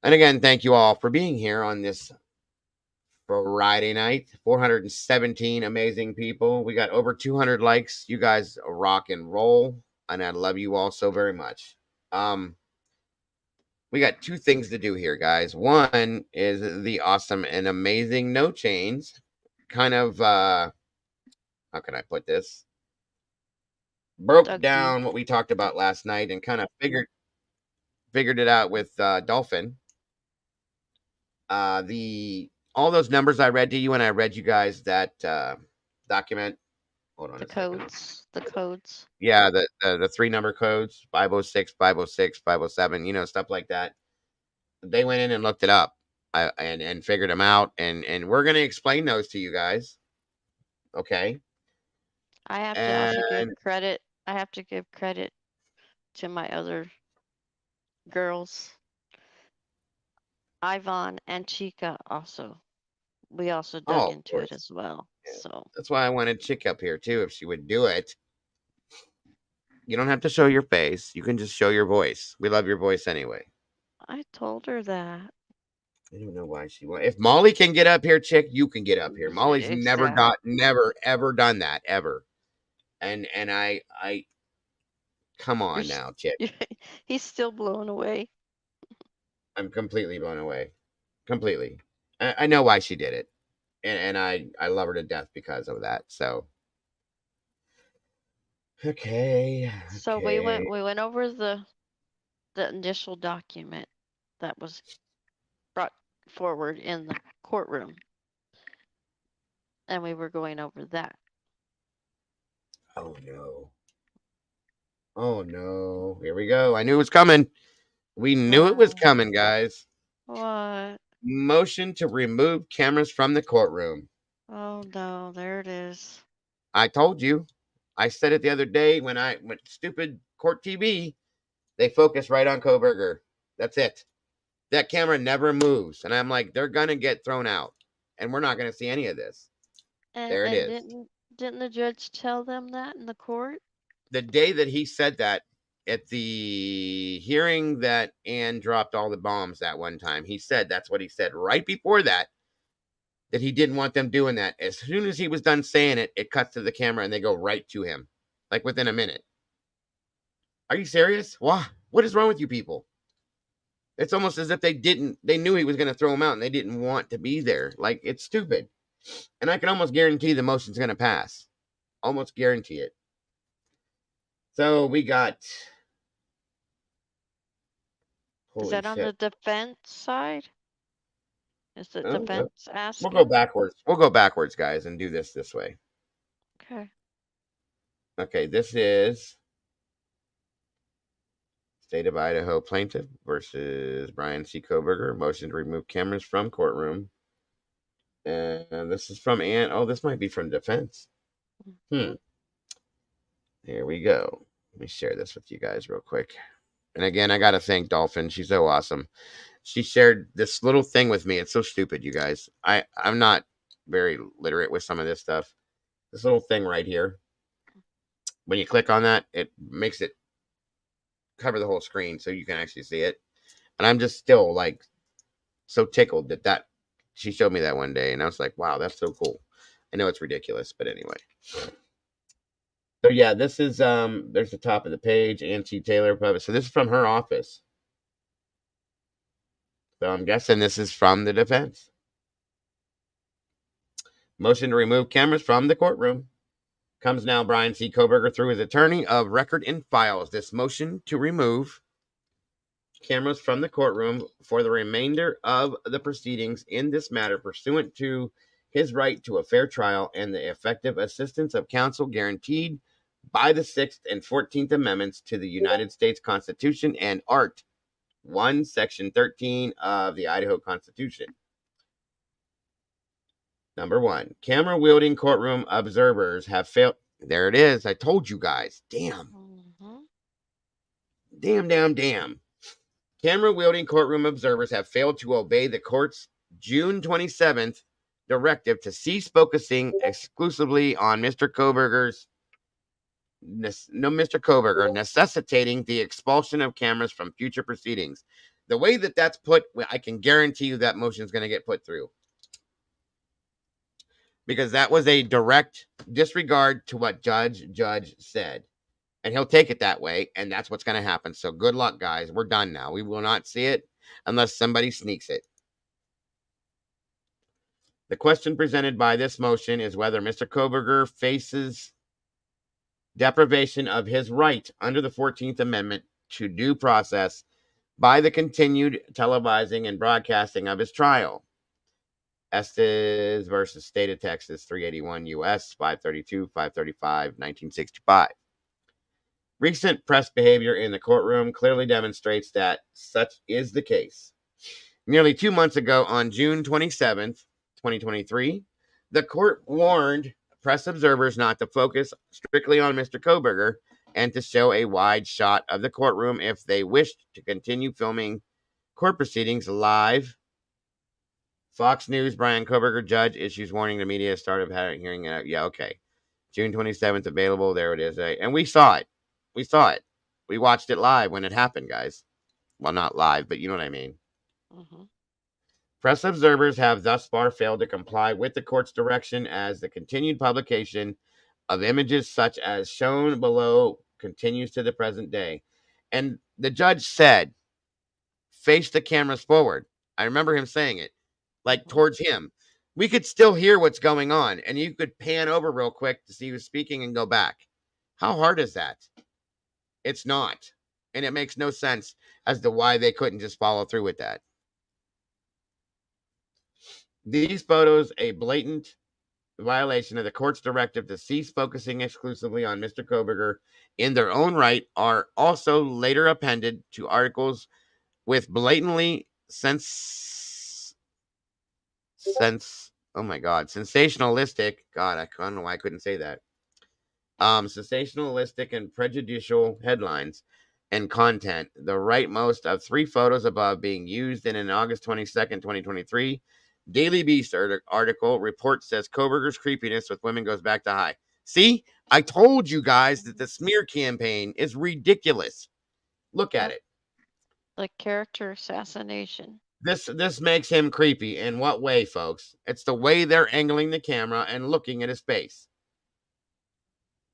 And again, thank you all for being here on this Friday night. 417 amazing people. We got over 200 likes. You guys rock and roll, and I love you all so very much. Um, we got 2 things to do here, guys. One is the awesome and amazing No Chains. Kind of how can I put this? Broke Dug deep. down what we talked about last night and kind of figured it out with Dolphin. The all those numbers I read to you, and I read you guys that document. Hold on The a second. codes. The codes. Yeah, the 3 number codes 506, 506, 507. Stuff like that. They went in and looked it up, and figured them out, and we're gonna explain those to you guys. Okay, I have to also give and credit. I have to give credit to my other girls, Ivan and Chica also. We also dug oh, of into it course, as well. yeah. So That's why I wanted Chick up here too. If she would do it, you don't have to show your face. You can just show your voice. We love your voice anyway. I told her that. I don't know why she won't. If Molly can get up here, Chick, you can get up here. Molly's Exact. never ever done that ever. And I come You're, on s- now, Chick. he's still blown away. I'm completely blown away. Completely. I know why she did it, and I love her to death because of that. So okay, So okay. we went over the initial document that was brought forward in the courtroom, and we were going over that. Oh no. Oh no. Here we go. I knew it was coming. We knew it was Wow. coming, guys. What? Motion to remove cameras from the courtroom. Oh no, there it is. I told you. I said it the other day when I went stupid court TV. They focus right on Kohberger. That's it. That camera never moves. And I'm like, they're going to get thrown out. And we're not going to see any of this. There it And is. didn't the judge tell them that in the court? The day that he said that, at the hearing that Ann dropped all the bombs that one time, he said that's what he said right before that he didn't want them doing that. As soon as he was done saying it, it cuts to the camera and they go right to him, like within a minute. Are you serious? Why? What is wrong with you people? It's almost as if they knew he was going to throw him out and they didn't want to be there. Like, it's stupid. And I can almost guarantee the motion's going to pass. Almost guarantee it. So we got. Is that on the defense side? Is the defense asking? We'll go backwards. We'll go backwards, guys, and do this way. Okay. Okay, this is State of Idaho plaintiff versus Brian C. Kohberger. Motion to remove cameras from courtroom. And this is from Ann. Oh, this might be from defense. Here we go. Let me share this with you guys real quick. And again, I got to thank Dolphin. She's so awesome. She shared this little thing with me. It's so stupid, you guys. I'm not very literate with some of this stuff. This little thing right here. When you click on that, it makes it cover the whole screen so you can actually see it. And I'm just still like so tickled that she showed me that one day. And I was like, wow, that's so cool. I know it's ridiculous, but anyway. So yeah, this is there's the top of the page, Ann C. Taylor. So this is from her office. So I'm guessing this is from the defense. Motion to remove cameras from the courtroom. Comes now Brian C. Kohberger through his attorney of record and files this motion to remove cameras from the courtroom for the remainder of the proceedings in this matter pursuant to his right to a fair trial and the effective assistance of counsel guaranteed by the 6th and 14th Amendments to the United States Constitution and Art. 1, Section 13 of the Idaho Constitution. Number 1, camera-wielding courtroom observers have failed. There it is. I told you guys. Damn. Damn. Camera-wielding courtroom observers have failed to obey the court's June 27th directive to cease focusing exclusively on Mr. Kohberger, necessitating the expulsion of cameras from future proceedings. The way that that's put, I can guarantee you that motion is going to get put through. Because that was a direct disregard to what Judge said. And he'll take it that way, and that's what's going to happen. So good luck, guys. We're done now. We will not see it unless somebody sneaks it. The question presented by this motion is whether Mr. Kohberger faces deprivation of his right under the 14th Amendment to due process by the continued televising and broadcasting of his trial. Estes versus State of Texas, 381 U.S., 532, 535, 1965. Recent press behavior in the courtroom clearly demonstrates that such is the case. Nearly 2 months ago, on June 27th, 2023, the court warned press observers not to focus strictly on Mr. Kohberger and to show a wide shot of the courtroom if they wished to continue filming court proceedings live. Fox News, Brian Kohberger, judge, issues warning to media, start of hearing it. Yeah, okay. June 27th, available. There it is. And we saw it. We watched it live when it happened, guys. Well, not live, but you know what I mean. Press observers have thus far failed to comply with the court's direction as the continued publication of images such as shown below continues to the present day. And the judge said, face the cameras forward. I remember him saying it, like towards him. We could still hear what's going on, and you could pan over real quick to see who's speaking and go back. How hard is that? It's not. And it makes no sense as to why they couldn't just follow through with that. These photos, a blatant violation of the court's directive to cease focusing exclusively on Mr. Kohberger in their own right, are also later appended to articles with blatantly sensationalistic. God, I don't know why I couldn't say that. Sensationalistic and prejudicial headlines and content. The rightmost of 3 photos above being used in an August 22nd, 2023 Daily Beast article report says Kohberger's creepiness with women goes back to high. See, I told you guys that the smear campaign is ridiculous. Look at Yep. it. Like character assassination. This makes him creepy. In what way, folks? It's the way they're angling the camera and looking at his face.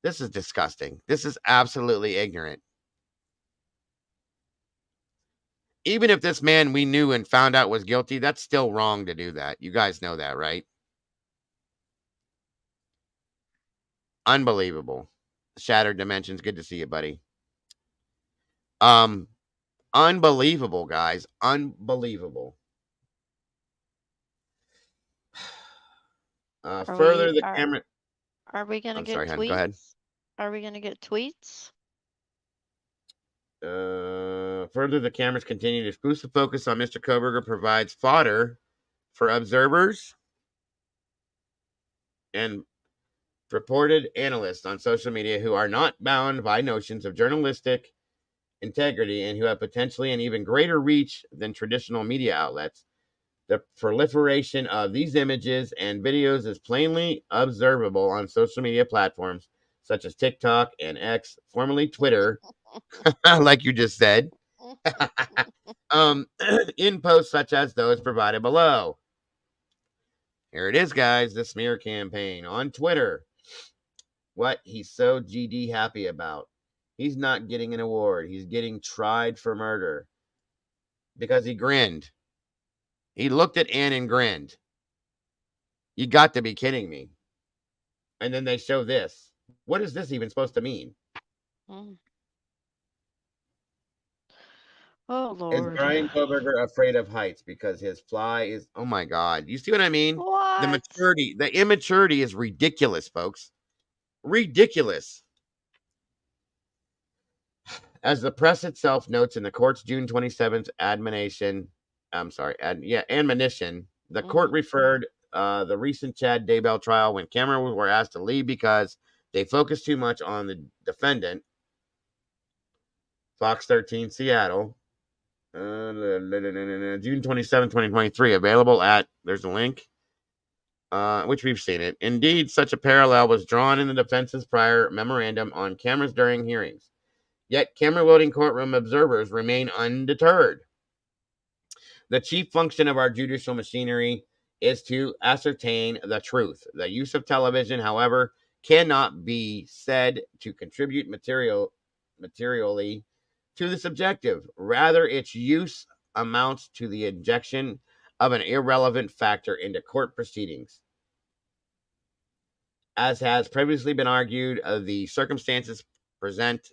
This is disgusting. This is absolutely ignorant. Even if this man we knew and found out was guilty, that's still wrong to do that. You guys know that, right? Unbelievable. Shattered Dimensions, good to see you, buddy. Um, Unbelievable, guys. Unbelievable. Further, the camera. Are we gonna I'm get sorry, hon. Go ahead. tweets? Are we gonna get tweets? Further, the cameras continue to exclusive focus on Mr. Kohberger provides fodder for observers and reported analysts on social media who are not bound by notions of journalistic integrity and who have potentially an even greater reach than traditional media outlets. The proliferation of these images and videos is plainly observable on social media platforms such as TikTok and X, formerly Twitter, like you just said, in posts such as those provided below. Here it is, guys, the smear campaign on Twitter. What he's so GD happy about. He's not getting an award. He's getting tried for murder because he grinned. He looked at Ann and grinned. You got to be kidding me. And then they show this. What is this even supposed to mean? Mm. Oh Is Lord. Brian Kohberger afraid of heights because his fly is? Oh my God! You see what I mean? The What? maturity, the immaturity is ridiculous, folks. Ridiculous. As the press itself notes in the court's June 27th admonition, the court referred the recent Chad Daybell trial when cameras were asked to leave because they focused too much on the defendant. Fox 13 Seattle, June 27, 2023, available at, there's a link, which we've seen it. Indeed, such a parallel was drawn in the defense's prior memorandum on cameras during hearings. Yet camera-loading courtroom observers remain undeterred. The chief function of our judicial machinery is to ascertain the truth. The use of television, however, cannot be said to contribute materially to this objective. Rather, its use amounts to the injection of an irrelevant factor into court proceedings. As has previously been argued, the circumstances present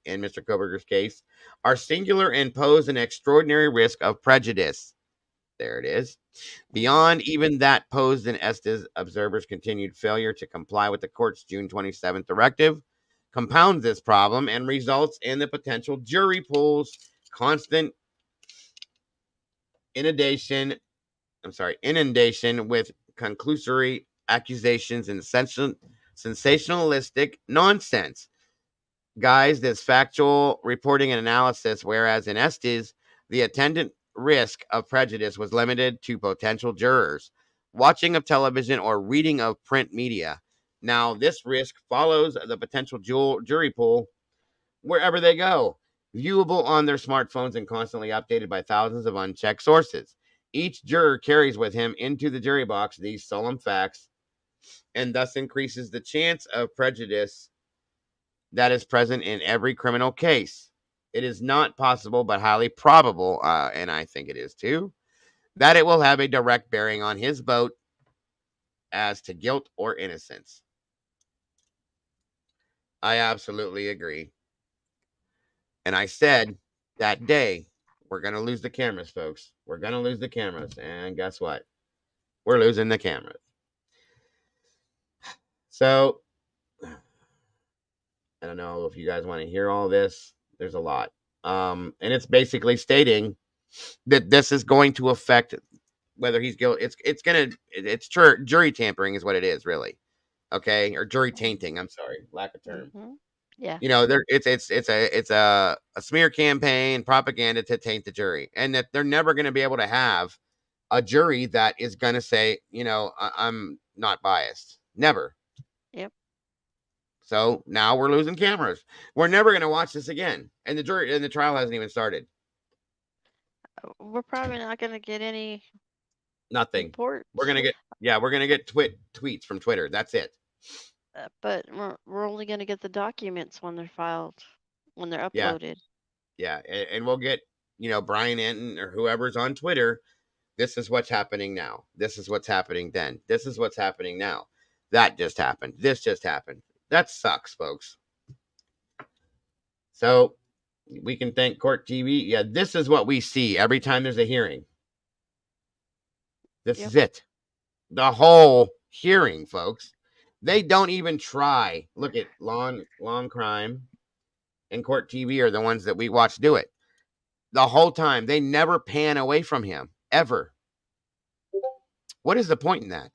in Mr. Kohberger's case are singular and pose an extraordinary risk of prejudice. There it is. Beyond even that posed in Estes, observers' continued failure to comply with the court's June 27th directive compounds this problem and results in the potential jury pool's constant inundation with conclusory accusations and sensationalistic nonsense. Guys, this factual reporting and analysis, whereas in Estes, the attendant risk of prejudice was limited to potential jurors, watching of television or reading of print media. Now, this risk follows the potential jury pool wherever they go, viewable on their smartphones and constantly updated by thousands of unchecked sources. Each juror carries with him into the jury box these solemn facts and thus increases the chance of prejudice that is present in every criminal case. It is not possible, but highly probable, and I think it is too, that it will have a direct bearing on his vote as to guilt or innocence. I absolutely agree. And I said that day, we're going to lose the cameras, folks. We're going to lose the cameras. And guess what? We're losing the cameras. So, I don't know if you guys want to hear all this. There's a lot. And it's basically stating that this is going to affect whether he's guilty. It's jury tampering is what it is, really. Okay, or jury tainting. I'm sorry, lack of term. Yeah. You know, it's a smear campaign, propaganda to taint the jury, and that they're never going to be able to have a jury that is going to say, I'm not biased. Never. Yep. So now we're losing cameras. We're never going to watch this again. And the trial hasn't even started. We're probably not going to get any Nothing. We're reports, going to get tweets from Twitter. That's it. but we're only going to get the documents when they're filed, when they're Yeah. uploaded. Yeah. And we'll get, Brian Anton or whoever's on Twitter. This is what's happening now. This is what's happening then. This is what's happening now. That just happened. This just happened. That sucks, folks. So we can thank Court TV. Yeah, this is what we see every time there's a hearing. This is it. The whole hearing, folks. They don't even try. Look at Long Crime and Court TV are the ones that we watch do it. The whole time. They never pan away from him. Ever. What is the point in that?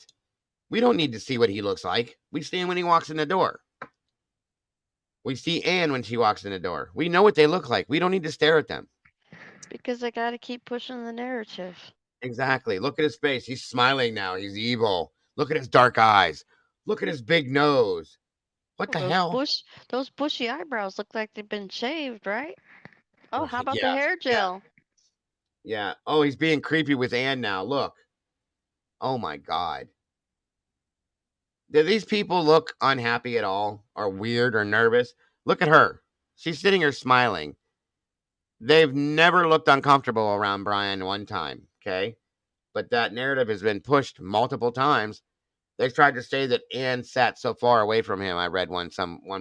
We don't need to see what he looks like. We see him when he walks in the door. We see Anne when she walks in the door. We know what they look like. We don't need to stare at them. Because they got to keep pushing the narrative. Exactly. Look at his face. He's smiling now. He's evil. Look at his dark eyes. Look at his big nose. What the hell? Those bushy eyebrows look like they've been shaved, right? Oh, how about the Yeah, hair gel? Yeah. Oh, he's being creepy with Anne now. Look. Oh my God. Do these people look unhappy at all or weird or nervous? Look at her. She's sitting here smiling. They've never looked uncomfortable around Brian one time, okay? But that narrative has been pushed multiple times. They've tried to say that Anne sat so far away from him. I read one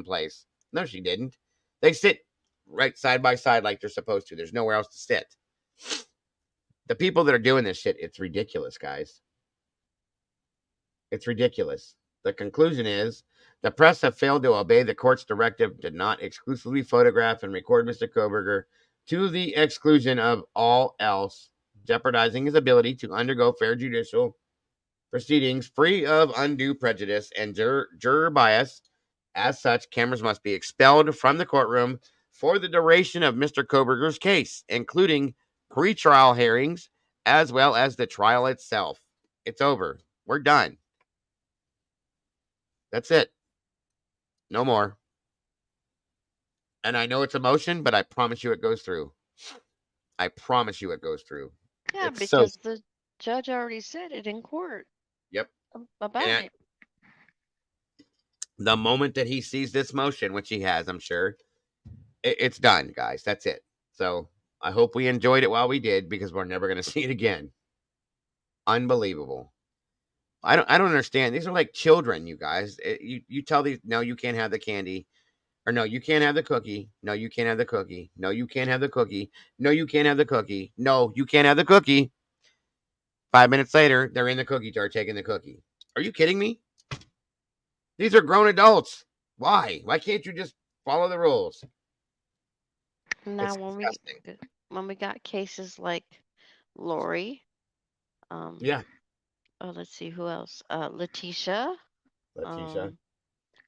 place. No, she didn't. They sit right side by side like they're supposed to. There's nowhere else to sit. The people that are doing this shit, it's ridiculous, guys. It's ridiculous. The conclusion is the press have failed to obey the court's directive to not exclusively photograph and record Mr. Kohberger to the exclusion of all else, jeopardizing his ability to undergo fair judicial proceedings free of undue prejudice and juror bias. As such, cameras must be expelled from the courtroom for the duration of Mr. Kohberger's case, including pretrial hearings as well as the trial itself. It's over. We're done. That's it. No more. And I know it's emotion, but I promise you it goes through. I promise you it goes through. Yeah, It's because the judge already said it in court. Yep. About it. The moment that he sees this motion, which he has, I'm sure, it's done, guys. That's it. So I hope we enjoyed it while we did, because we're never going to see it again. Unbelievable. I don't understand. These are like children, you guys. You tell these, no, you can't have the candy. Or no, you can't have the cookie. No, you can't have the cookie. No, you can't have the cookie. No, you can't have the cookie. No, you can't have the cookie. 5 minutes later, they're in the cookie jar taking the cookie. Are you kidding me? These are grown adults. Why? Why can't you just follow the rules? Now, when we got cases like Lori, yeah. Oh, let's see who else. Letitia.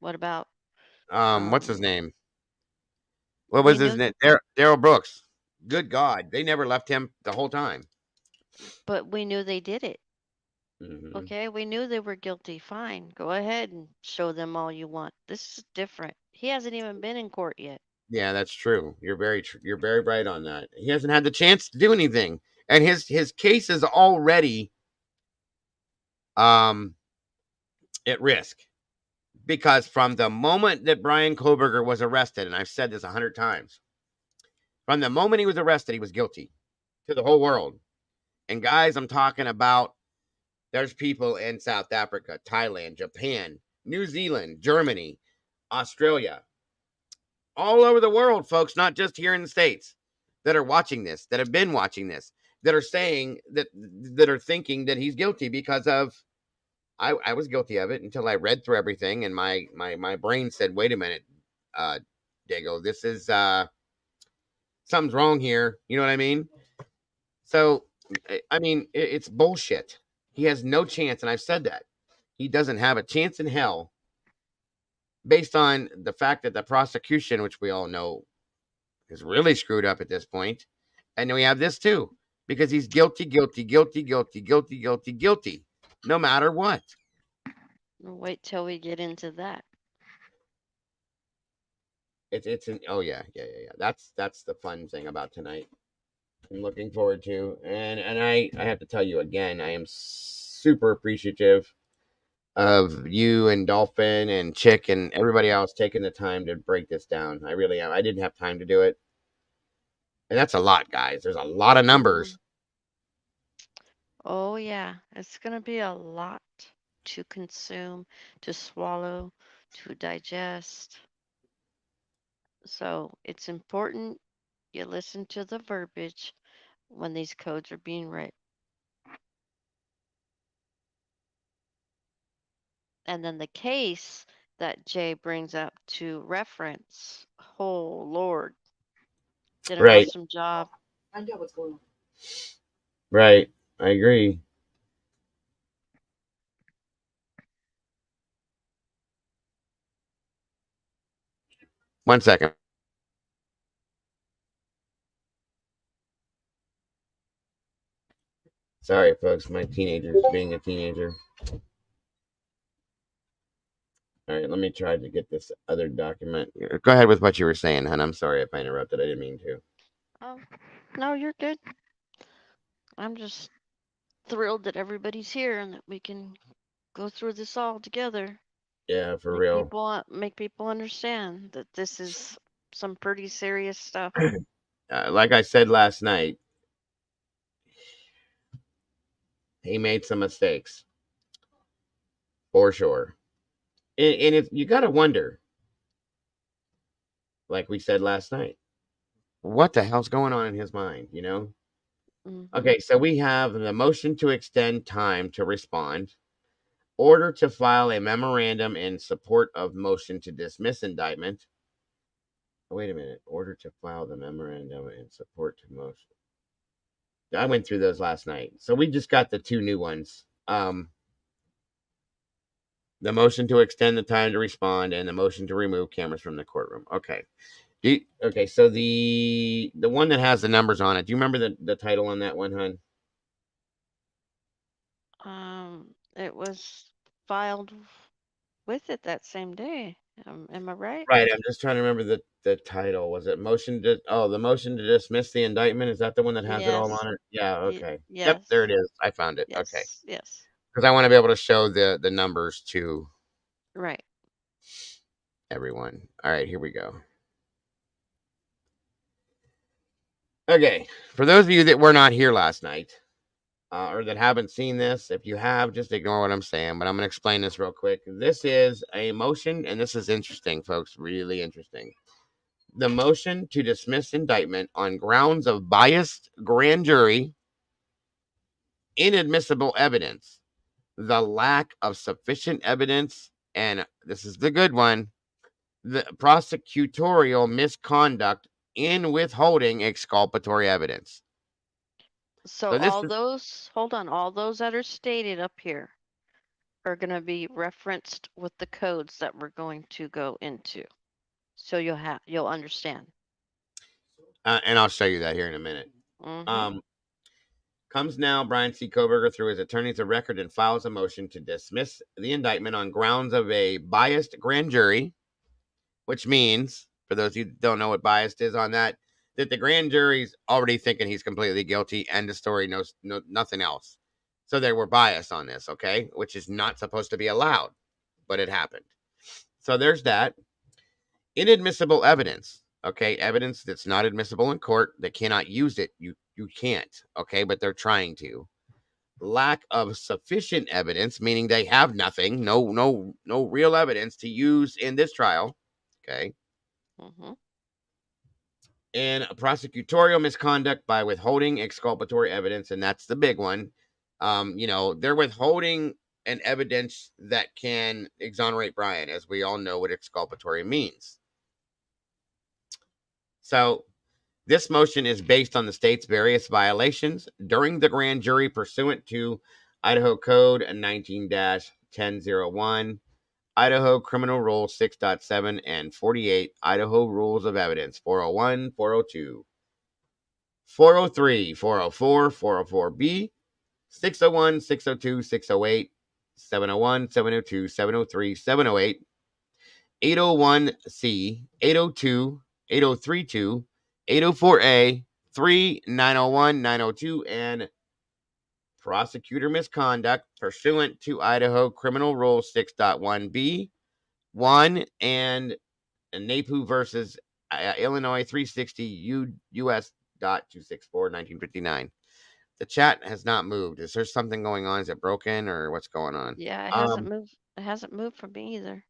What about? What's his name? What was his name? Daryl Brooks. Good God, they never left him the whole time. But we knew they did it. Mm-hmm. Okay, we knew they were guilty. Fine, go ahead and show them all you want. This is different. He hasn't even been in court yet. Yeah, that's true. You're very right on that. He hasn't had the chance to do anything, and his case is already at risk, because from the moment that Brian Kohberger was arrested, and I've said this 100 times, from the moment he was arrested, he was guilty to the whole world. And guys, I'm talking about, there's people in South Africa, Thailand, Japan, New Zealand, Germany, Australia, all over the world, folks, not just here in the States, that are watching this, that have been watching this, that are saying that are thinking that he's guilty because of, I was guilty of it until I read through everything, and my brain said, wait a minute, Dago, this is something's wrong here. You know what I mean? So, I mean, it's bullshit. He has no chance, and I've said that. He doesn't have a chance in hell, based on the fact that the prosecution, which we all know is really screwed up at this point. And then we have this too, because he's guilty, no matter what. Wait till we get into that. It's an oh yeah. That's the fun thing about tonight. I'm looking forward to, and I have to tell you again, I am super appreciative of you and Dolphin and Chick and everybody else taking the time to break this down. I really am. I didn't have time to do it, and that's a lot, guys. There's a lot of numbers. Mm. Oh, yeah. It's going to be a lot to consume, to swallow, to digest. So it's important you listen to the verbiage when these codes are being read. And then the case that Jay brings up to reference, oh Lord, did an Right, awesome job. Find out what's going on. right. I agree. One second. Sorry, folks. My teenager's being a teenager. All right, let me try to get this other document. Go ahead with what you were saying, hon. I'm sorry if I interrupted. I didn't mean to. Oh, no, you're good. I'm just thrilled that everybody's here and that we can go through this all together. Yeah, for real. Make people understand that this is some pretty serious stuff. Like I said last night, he made some mistakes for sure. And if you got to wonder, like we said last night, what the hell's going on in his mind, you know? Hmm. Okay, so we have the motion to extend time to respond, order to file a memorandum in support of motion to dismiss indictment. Wait a minute, order to file the memorandum in support to motion. I went through those last night. So we just got the two new ones. The motion to extend the time to respond and the motion to remove cameras from the courtroom. Okay. Okay, so the one that has the numbers on it. Do you remember the title on that one, hon? It was filed with it that same day. Am I right? Right. I'm just trying to remember the title. Was it motion to the motion to dismiss the indictment? Is that the one that has it all Yes. on it? Yeah. Okay. Yep. There Yes. it is. I found it. Okay. Yes. Yes. Because I want to be able to show the numbers to Right. everyone. All right. Here we go. Okay. For those of you that were not here last night, or that haven't seen this, if you have, just ignore what I'm saying. But I'm going to explain this real quick. This is a motion, and this is interesting, folks. Really interesting. The motion to dismiss indictment on grounds of biased grand jury, inadmissible evidence, the lack of sufficient evidence, and this is the good one, the prosecutorial misconduct in withholding exculpatory evidence. So So this all is those, hold on, all those that are stated up here are going to be referenced with the codes that we're going to go into. So you'll understand. and I'll show you that here in a minute. Mm-hmm. Um, Comes now Brian C. Kohberger through his attorneys of record and files a motion to dismiss the indictment on grounds of a biased grand jury, which means, for those who don't know what biased is on that, that the grand jury's already thinking he's completely guilty, and the story knows nothing else. So they were biased on this, okay? Which is not supposed to be allowed, but it happened. So there's that. Inadmissible evidence, okay? Evidence that's not admissible in court. They cannot use it. You can't, okay? But they're trying to. Lack of sufficient evidence, meaning they have nothing, no real evidence to use in this trial, okay? Mm-hmm. And prosecutorial misconduct by withholding exculpatory evidence, and that's the big one. They're withholding an evidence that can exonerate Brian, as we all know what exculpatory means. So this motion is based on the state's various violations during the grand jury pursuant to Idaho Code 19-1001, Idaho Criminal Rule 6.7, and 48 Idaho Rules of Evidence 401, 402, 403, 404, 404B, 601, 602, 608, 701, 702, 703, 708, 801C, 802, 8032, 804A, 3, 901, 902, and prosecutor misconduct pursuant to Idaho Criminal Rule 6.1b, 1, and NAPU versus Illinois 360 US .264, 1959. The chat has not moved. Is there something going on? Is it broken or what's going on? Yeah, it hasn't moved. It hasn't moved for me either.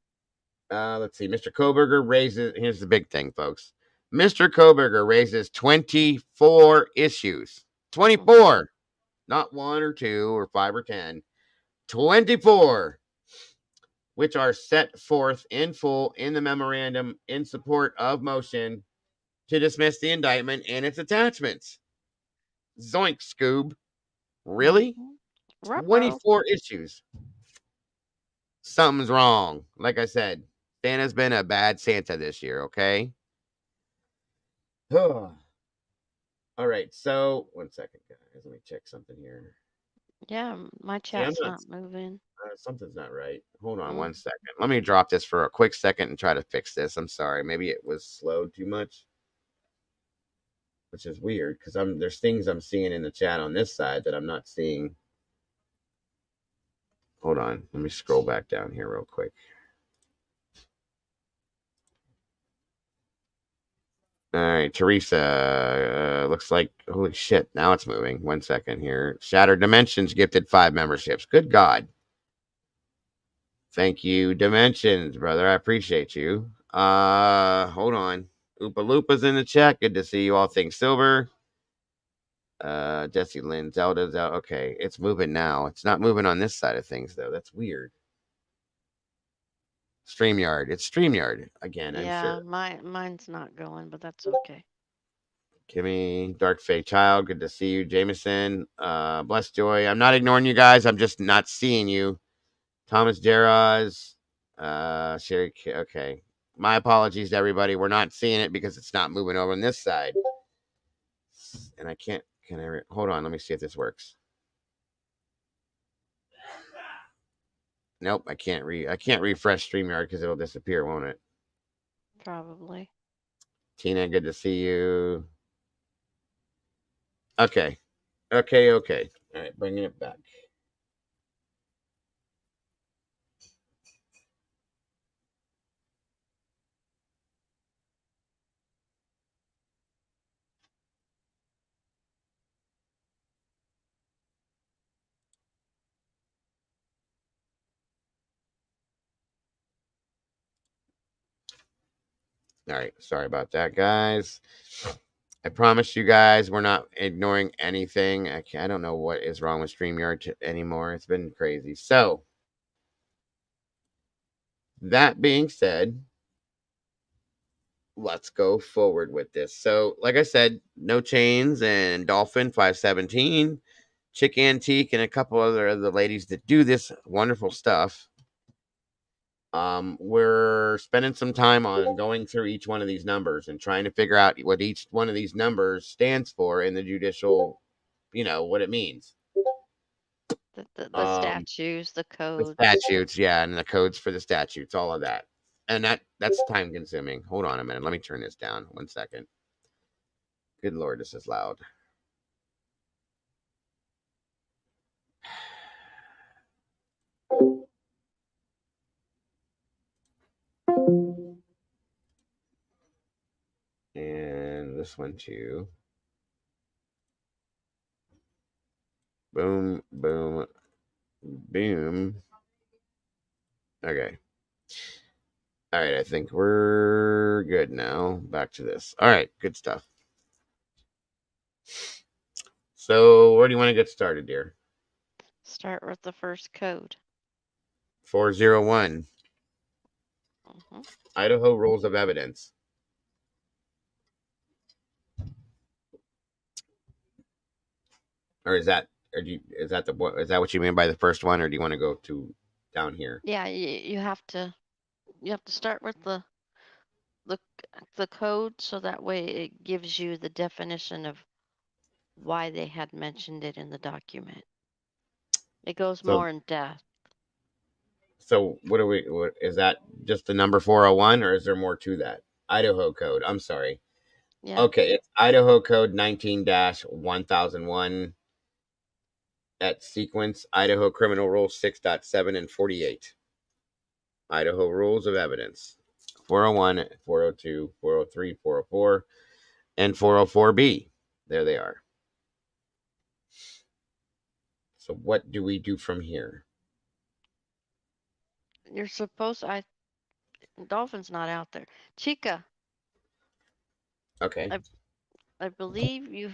Let's see. Mr. Kohberger raises. Here's the big thing, folks. Mr. Kohberger raises 24 issues. 24, not 1 or 2 or 5 or 10. 24, which are set forth in full in the memorandum in support of motion to dismiss the indictment and its attachments. Zoink, Scoob. Really? Ruh-roh. 24 issues. Something's wrong. Like I said, Santa's been a bad Santa this year, okay? All right, so 1 second, guys. Let me check something here. Yeah, my chat's not moving. Something's not right. Hold on 1 second. Let me drop this for a quick second and try to fix this. I'm sorry. Maybe it was slowed too much, which is weird because there's things I'm seeing in the chat on this side that I'm not seeing. Hold on. Let me scroll back down here real quick. All right, Teresa. Looks like, holy shit, now it's moving. 1 second here. Shattered Dimensions gifted 5 memberships. Good God. Thank you, Dimensions, brother. I appreciate you. Hold on. Oopa Loopa's in the chat. Good to see you all. Things Silver. Jesse Lynn, Zelda's out. Okay, it's moving now. It's not moving on this side of things, though. That's weird. StreamYard. It's StreamYard again, yeah, I'm sure. mine's not going, but that's okay. Kimmy, Dark Fae Child, good to see you. Jameson, Blessed Joy. I'm not ignoring you guys. I'm just not seeing you. Thomas Jaraz, Sherry. Okay. My apologies to everybody. We're not seeing it because it's not moving over on this side. And I can't, hold on. Let me see if this works. Nope, I can't refresh StreamYard because it'll disappear, won't it? Probably. Tina, good to see you. Okay. All right, bringing it back. All right, sorry about that, guys. I promise you guys we're not ignoring anything. I don't know what is wrong with StreamYard anymore. It's been crazy. So, that being said, let's go forward with this. So, like I said, No Chains and Dolphin 517, Chick Antique, and a couple other the ladies that do this wonderful stuff. We're spending some time on going through each one of these numbers and trying to figure out what each one of these numbers stands for in the judicial, what it means. The statutes, the codes. The statutes, yeah, and the codes for the statutes, all of that. And that's time consuming. Hold on a minute. Let me turn this down 1 second. Good Lord, this is loud. And this one too. Boom, boom, boom. Okay. All right, I think we're good now. Back to this. All right, good stuff. So, where do you want to get started, dear? Start with the first code. 401. Idaho Rules of Evidence. Or is that what you mean by the first one, or do you want to go to down here? Yeah, you have to start with the code, so that way it gives you the definition of why they had mentioned it in the document. It goes more in depth. So what is that just the number 401, or is there more to that? Idaho code. I'm sorry. Yeah. Okay, it's Idaho code 19-1001 at sequence Idaho Criminal Rule 6.7 and 48. Idaho Rules of Evidence 401, 402, 403, 404, and 404B. There they are. So, what do we do from here? You're supposed. Dolphin's not out there. Chica, Okay. I I believe you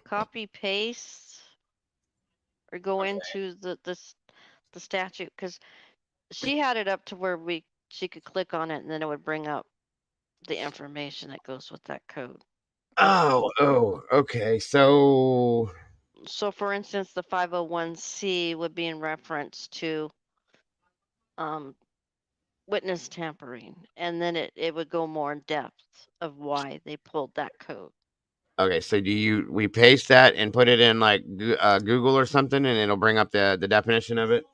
copy paste or go Okay. into the statute because she had it up to where she could click on it and then it would bring up the information that goes with that code. Okay. So, for instance, the 501c would be in reference to um, witness tampering, and then it would go more in depth of why they pulled that code Okay, so we paste that and put it in like Google or something, and it'll bring up the definition of it?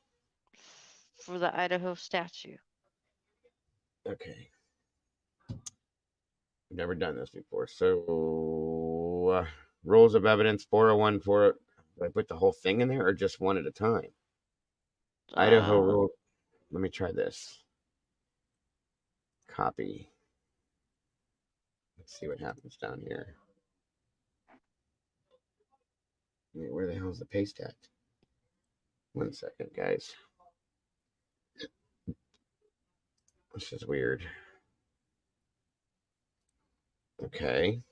for the Idaho statute. Okay. I've never done this before. So, rules of evidence 401, 4. Do I put the whole thing in there or just one at a time? Idaho Uh, rule. Let me try this. Copy. Let's see what happens down here. Wait, where the hell is the paste at? 1 second, guys. This is weird. Okay.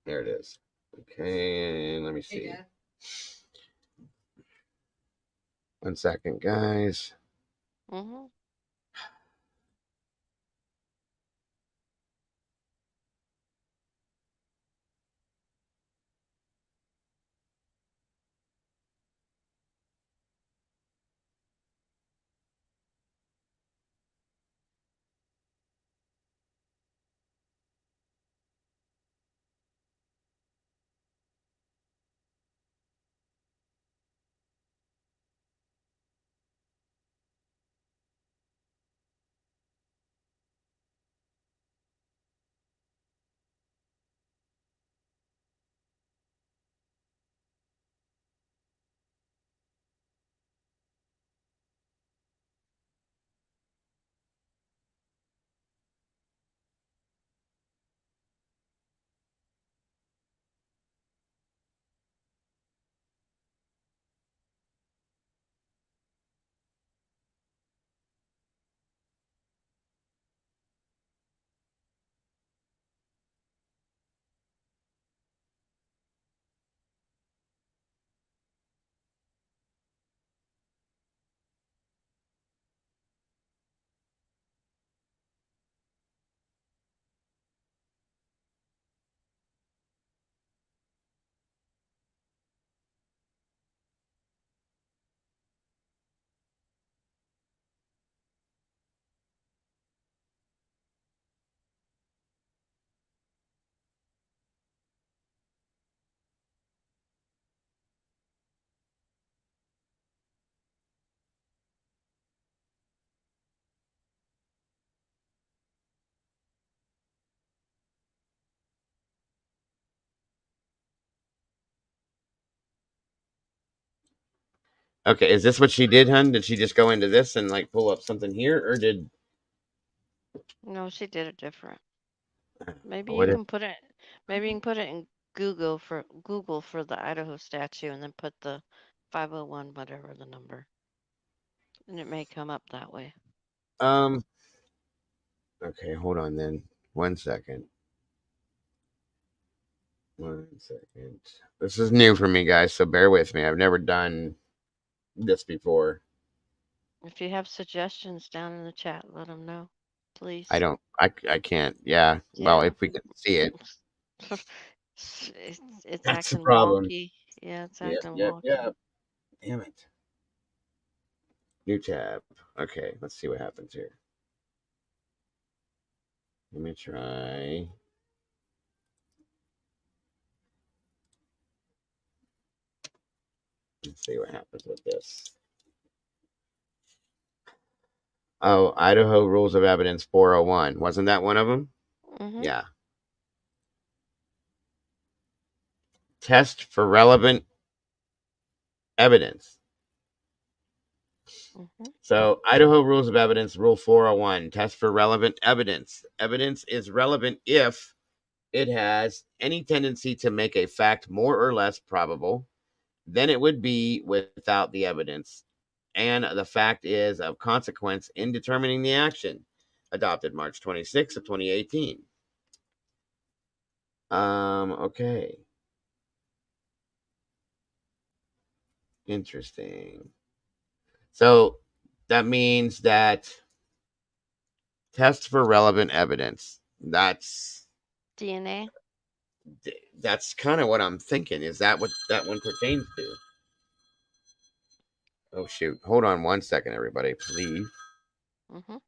There it is. Okay, let me see. 1 second, guys. mm-hmm. Okay, is this what she did, hun? Did she just go into this and like pull up something here, or did No, she did it different. Maybe you what? can put it. Maybe you can put it in Google for the Idaho statute, and then put the 501 whatever the number, and it may come up that way. Um. Okay, hold on then. 1 second. 1 second. This is new for me, guys, so bear with me. I've never done this before. If you have suggestions down in the chat, let them know, I please. don't. I can't. Yeah. Well, Yeah. if we can see it, It's that's the acting problem. wonky. Yeah, it's Yep. acting Yep. wonky. Yep. Damn it. New tab. Okay. Let's see what happens here. Let me try. Let's see what happens with this. Oh, Idaho Rules of Evidence 401. Wasn't that one of them? Mhm. Yeah. Test for relevant evidence. Mhm. So, Idaho Rules of Evidence, Rule 401, test for relevant evidence. Evidence is relevant if it has any tendency to make a fact more or less probable than it would be without the evidence, and the fact is of consequence in determining the action. Adopted March 26th of 2018. Okay. Interesting. So that means that test for relevant evidence. DNA. That's kind of what I'm thinking. Is that what that one pertains to? Oh shoot. Hold on one second, everybody, please. Mhm.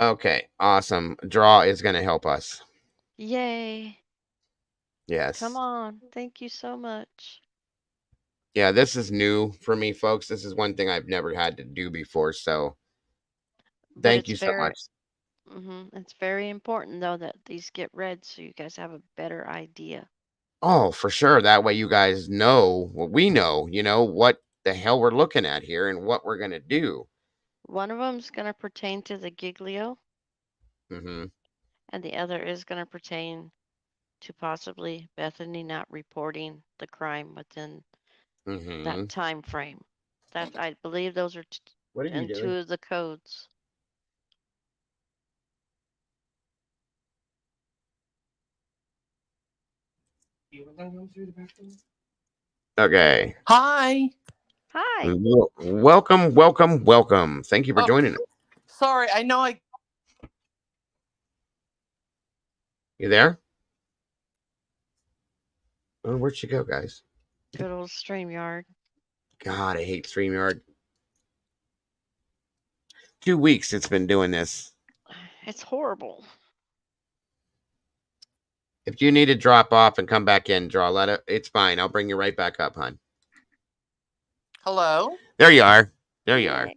Okay, awesome. Draw is going to help us. Yay. Come Yes. on. Thank you so much. Yeah, this is new for me, folks. This is one thing I've never had to do before. So But thank it's you so very much. it's very important though that these get read so you guys have a better idea. Oh, for sure. That way you guys know what we know, what the hell we're looking at here and what we're going to do. One of them's going to pertain to the Giglio, Hmm. and the other is going to pertain to possibly Bethany not reporting the crime within Hmm. that time frame. That I believe those are What are you in two doing? of the codes. Okay. Hi. Hi. Welcome, welcome, welcome. Thank you for Oh, joining us. sorry. I know I. You there? Oh, where'd she go, guys? Good old StreamYard. God, I hate StreamYard. 2 weeks it's been doing this. It's horrible. If you need to drop off and come back in, draw, it's fine. I'll bring you right back up, hon. Hello. There you are. There you are. Yay.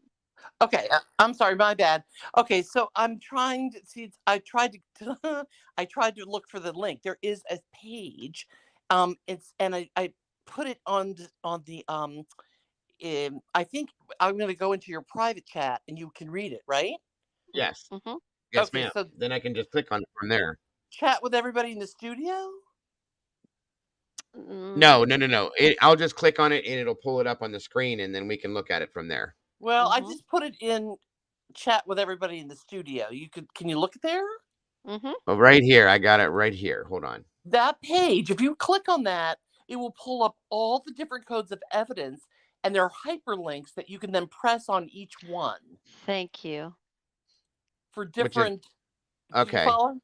Okay. I'm sorry. My bad. Okay. So I'm trying to see. I tried to. I tried to look for the link. There is a page. It's and I put it on the I think I'm going to go into your private chat and you can read it, right? Yes. Mhm. Yes, Okay. ma'am. So Then I can just click on it from there. chat with everybody in the studio. No, Mm, no, no, no. I'll just click on it and it'll pull it up on the screen and then we can look at it from there. Well, I mhm. just put it in chat with everybody in the studio. You could. Can you look there? Mhm. Oh, right here. I got it right here. Hold on. That page, if you click on that, it will pull up all the different codes of evidence, and there are hyperlinks that you can then press on each one Thank you. for Which is different. Do you okay. follow?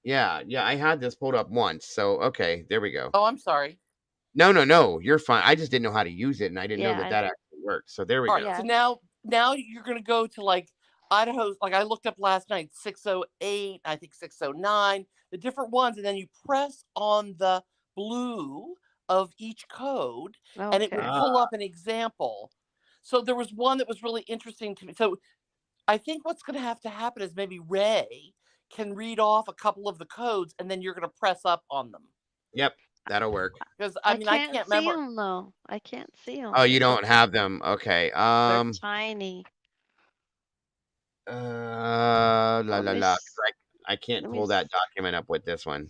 Yeah, yeah. I had this pulled up once. So, okay. There we go. Oh, I'm sorry. No, no, no. You're fine. I just didn't know how to use it and I didn't know Yeah, that actually worked. So, there we All right, go. so yeah. now you're going to go to like Idaho. Like I looked up last night, 608, I think 609, the different ones, and then you press on the blue of each code, and it would Okay. Ah, pull up an example. So there was one that was really interesting to me. So I think what's going to happen is maybe Ray can read off a couple of the codes, and then you're going to press up on them. yep. That'll work. Because I I mean, I can't can't see remember. them though. I can't see Oh, them. you don't have them. Okay. They're tiny. La Let la me la. s- I can't let me pull that s- document up with this one.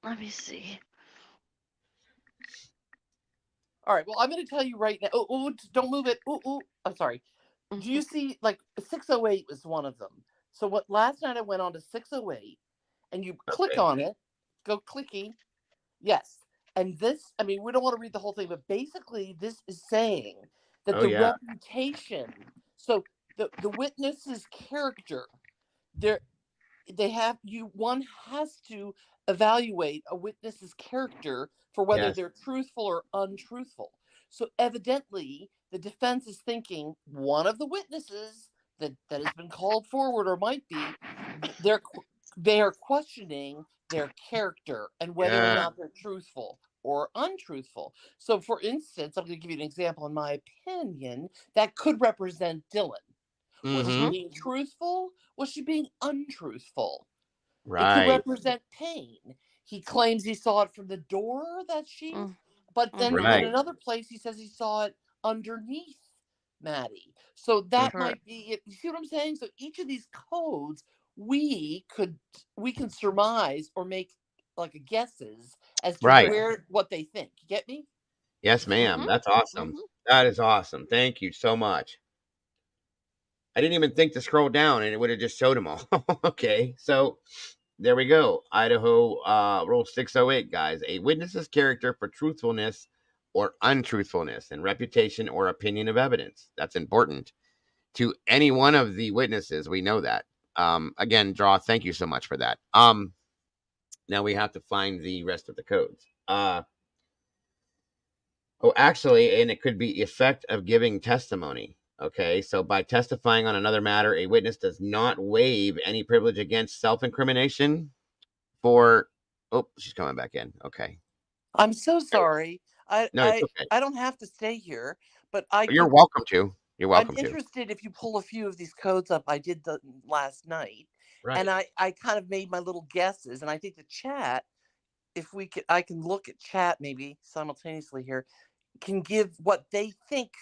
let me see. All right, well, I'm going to tell you right now. Oh, don't move it. I'm sorry. Do you see, like 608 was one of them? So what? Last night I went on to 608, and you click Okay. on it, go clicky, yes. And this, I mean, we don't want to read the whole thing, but basically, this is saying that Oh the yeah. reputation. So the witness's character, there they have you. One has to evaluate a witness's character for whether Yes. they're truthful or untruthful. So evidently, the defense is thinking one of the witnesses that has been called forward or might be, they're they are questioning their character and whether or Yeah. not they're truthful or untruthful. So, for instance, I'm going to give you an example. In my opinion, that could represent Dylan. Was she Mm-hmm. being truthful? Was she being untruthful? It could Right. represent pain. He claims he saw it from the door that she, but then in Right. another place he says he saw it underneath Maddie. So that Correct. might be it. You see what I'm saying? So each of these codes we could we can surmise or make like a guesses as to Right. what they think. You get me? Yes, ma'am. That's awesome. That is awesome. Thank you so much. I didn't even think to scroll down, and it would have just showed them all. Okay, so there we go. Idaho Rule 608, guys. A witness's character for truthfulness or untruthfulness and reputation or opinion of evidence. That's important to any one of the witnesses. We know that. Again, Draw, thank you so much for that. Now we have to find the rest of the codes. Oh, actually, and it could be effect of giving testimony. Okay, so by testifying on another matter, a witness does not waive any privilege against self-incrimination for. Oh, she's coming back in. Okay. I'm so sorry. I No, it's I okay. I don't have to stay here, but I You're could. welcome to. You're I'm welcome to. interested if you pull a few of these codes up. I did the last night, and Right. I kind of made my little guesses, and I think the chat, if we could, I can look at chat maybe simultaneously here, can give what they think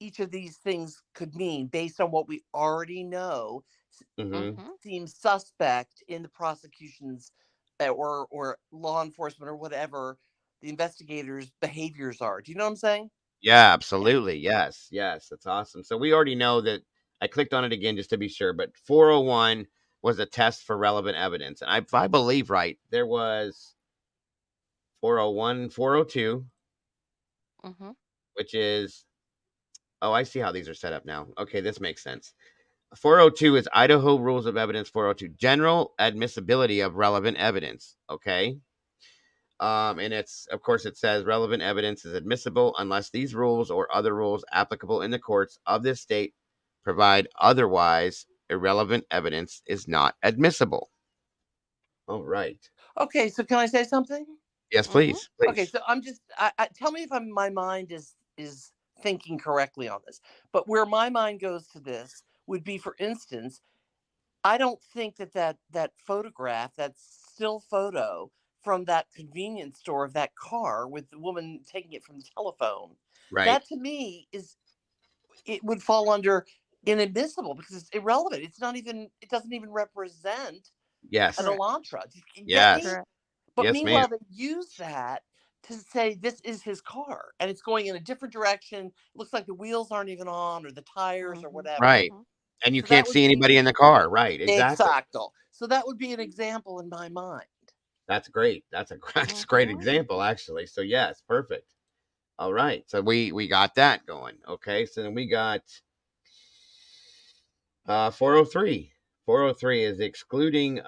each of these things could mean based on what we already know Mm-hmm. seems suspect in the prosecution's or law enforcement or whatever the investigators' behaviors are. Do you know what I'm saying? Yeah, absolutely. Yes. Yes. That's awesome. So we already know that I clicked on it again just to be sure, but 401 was a test for relevant evidence. And if I believe right, there was 401, 402, which is, oh, I see how these are set up now. Okay, this makes sense. 402 is Idaho Rules of Evidence 402, general admissibility of relevant evidence. Okay. And it's, of course, it says relevant evidence is admissible unless these rules or other rules applicable in the courts of this state provide otherwise. Irrelevant evidence is not admissible. All right. Okay, so can I say something? Yes, please. Okay, Please. so I'm just tell me if my mind is thinking correctly on this. But where my mind goes to this would be, for instance, I don't think that photograph, that still photo from that convenience store of that car with the woman taking it from the telephone, Right. that to me is it would fall under inadmissible because it's irrelevant. It's not even it doesn't even represent Yes. an Elantra. You get me? Yes. But Yes, ma'am. meanwhile, they use that to say this is his car and it's going in a different direction. It looks like the wheels aren't even on or the tires or whatever. Right. And you So that can't would see be anybody in the car. Right. Exactly. exactly. So that would be an example in my mind. That's great. That's a great example, actually. So yes, perfect. All right. So we got that going. Okay. So then we got 403. 403 is excluding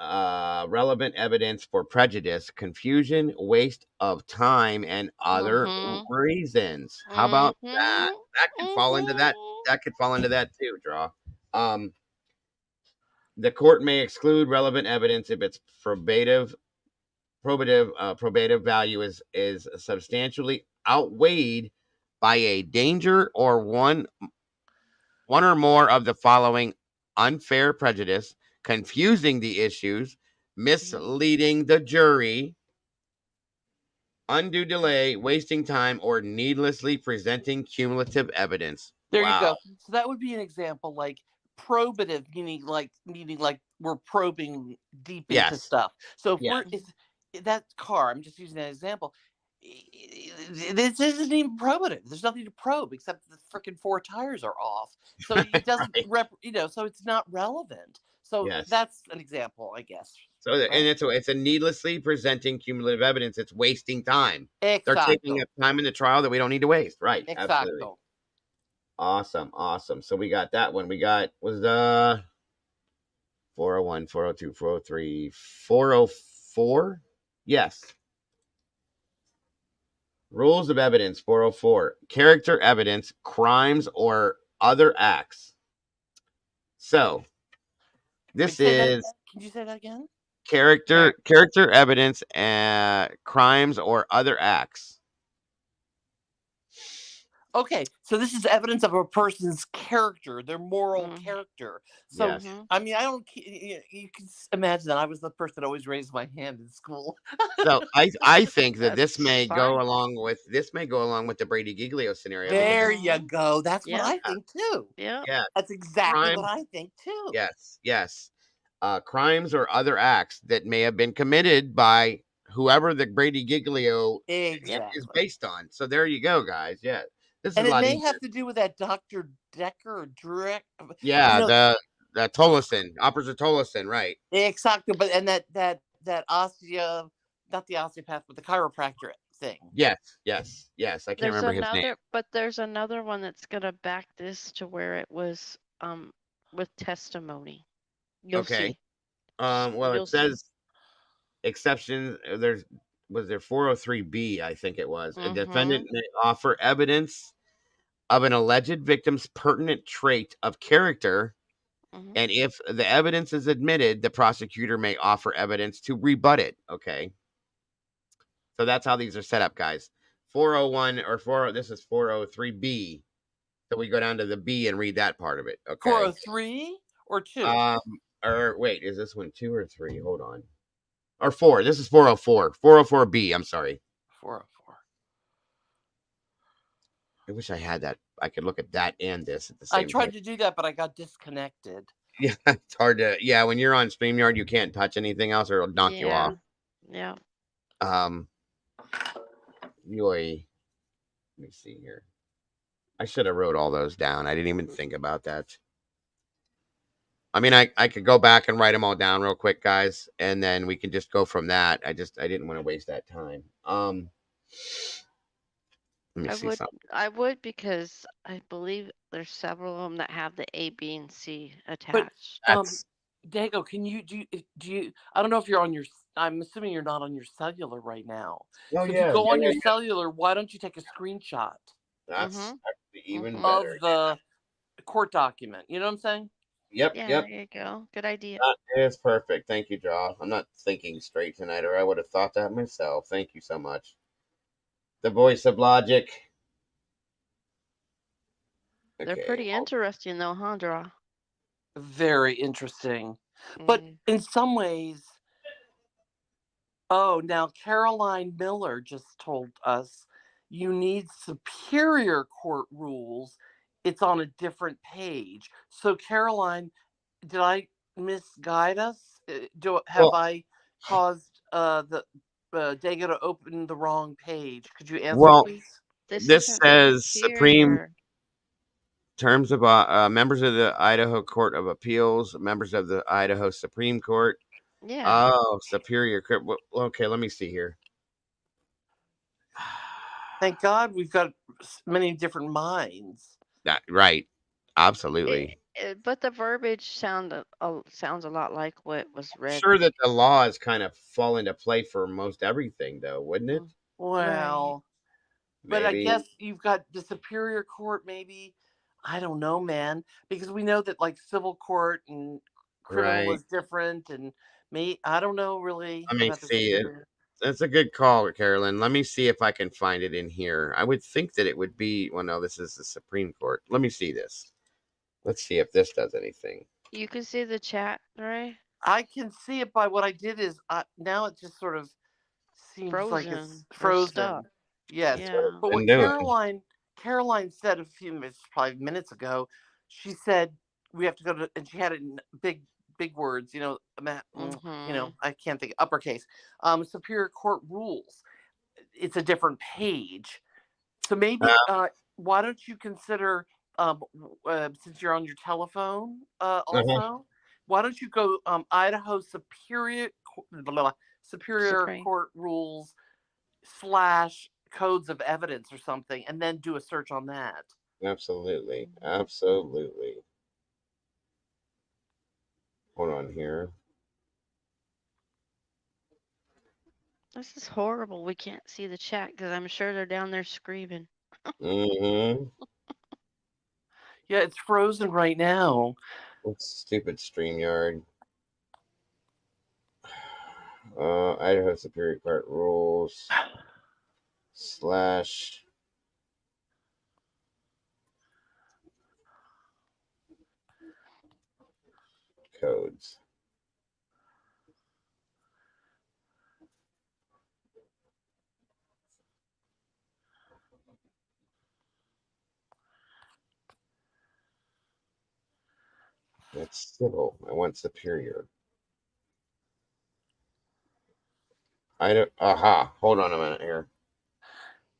relevant evidence for prejudice, confusion, waste of time, and other reasons. How about that? That could fall into that. That could fall into that too, Draw. Um, the court may exclude relevant evidence if its probative value is substantially outweighed by a danger or one or more of the following: unfair prejudice, confusing the issues, misleading the jury, undue delay, wasting time, or needlessly presenting cumulative evidence. There you Wow. go. So that would be an example, like probative, meaning like we're probing deep into Yes. stuff. So if Yes. we're if that car, I'm just using that example. this isn't even probative. There's nothing to probe except the freaking 4 tires are off. So it doesn't, Right. so it's not relevant. So Yes. that's an example, I guess. So, and Right? it's a needlessly presenting cumulative evidence. It's wasting time. They're taking Exacto. up time in the trial that we don't need to waste. Right. Absolutely. Exacto. Awesome. Awesome. So we got that one. We got was the 401, 402, 403, 404. Yes. Rules of evidence 404. Character evidence, crimes, or other acts. So Wait, this say that is again. Can you say that again? character evidence, crimes, or other acts. Okay, so this is evidence of a person's character, their moral Mm. character. So, Yes. Mhm. I mean, I don't. You can imagine that I was the person that always raised my hand in school. So I think that this That's may go fine. along with the Brady Giglio scenario because There you Mhm. go. That's what Yeah. I think too. Yeah. yeah, That's exactly what crime. I think too. Yes, yes. Crimes or other acts that may have been committed by whoever the Brady Giglio Yep. is Exactly. based on. So there you go, guys. Yeah, this is And a it lot may easier. have to do with that Dr. Decker or Drek. You Yeah, know, the Tolleson, Officer Tolleson, right? exactly. But and that not the osteopath, but the chiropractor thing. Yes, yes, yes. I can't There's remember his name. there's another one that's gonna back this to where it was with testimony. You'll Okay. see. Well, it You'll see. says exceptions. There 403B, I think it was. A defendant Mhm. may offer evidence of an alleged victim's pertinent trait of character, Mhm. and if the evidence is admitted, the prosecutor may offer evidence to rebut it. Okay. So that's how these are set up, guys. 401 or 40, this is 403B. So we go down to the B and read that part of it. Okay. 403 or 2? Um, or wait, is this one 2 or 3? Hold on. Or 4. This is 404. 404B. I'm sorry. 404. I wish I had that. I could look at that and this at the I same time. tried to do that, but I got disconnected. Yeah, it's hard to. Yeah, when you're on StreamYard, you can't touch anything else or it'll knock you off. Yeah. Yoy. Let me see here. I should have wrote all those down. I didn't even think about that. I mean, I could go back and write them all down real quick, guys, and then we can just go from that. I didn't want to waste that time. Let me see something. I would because I believe there's several of them that have the A, B, and C But attached. That's Dago, can you do you? I don't know if you're on your. I'm assuming you're not on your cellular right now. oh So if you yeah, go yeah, on your yeah. cellular, why don't you take a screenshot That's Mhm. actually even Mhm. better. of the court document? You know what I'm saying? Yep, Yeah, yep. there you go. Good idea. That is perfect. Thank you, Josh. I'm not thinking straight tonight, or I would have thought that myself. Thank you so much. The voice of logic. They're Okay. pretty interesting though, huh, Draw? Very interesting. But in some ways, oh, now Caroline Miller just told us you need superior court rules. It's on a different page. So Caroline, did I misguide us? Have Well, I caused the Dago to open the wrong page? Could you answer, well, please? This this isn't says Supreme superior. terms of members of the Idaho Court of Appeals, members of the Idaho Supreme Court. Yeah. Oh, Superior Court. Well, okay, let me see here. Thank God we've got many different minds. Right. Absolutely. But the verbiage sounds a lot like what was read. Sure that the law has kind of fall into play for most everything, though, wouldn't it? Well, but I Maybe. guess you've got the Superior Court, maybe. I don't know, man, because we know that like civil court and criminal Right. is different, and I don't know really Let me about the see it. Superior. That's a good call, Carolyn. Let me see if I can find it in here. I would think that it would be. Well, no, this is the Supreme Court. Let me see this. Let's see if this does anything. You can see the chat, right? I can see it by what I did is now it just sort of seems like it's Frozen or stuck. frozen. Yes, Yeah. but what Been doing. Caroline said a few minutes, probably minutes ago, she said we have to go to, and she had it in big words, you know, Mhm. I can't think uppercase. Superior Court rules. it's a different page. So maybe why don't you consider since you're on your telephone Uh-huh. also, why don't you go Idaho Superior Supreme. Court rules / codes of evidence or something, and then do a search on that. Absolutely. Absolutely. Hold on here. This is horrible. We can't see the chat because I'm sure they're down there screaming. Mm-hmm. Yeah, it's frozen right now. What's stupid StreamYard? Idaho Superior Court rules / codes. That's civil. I want superior. I don't. Aha. Hold on a minute here.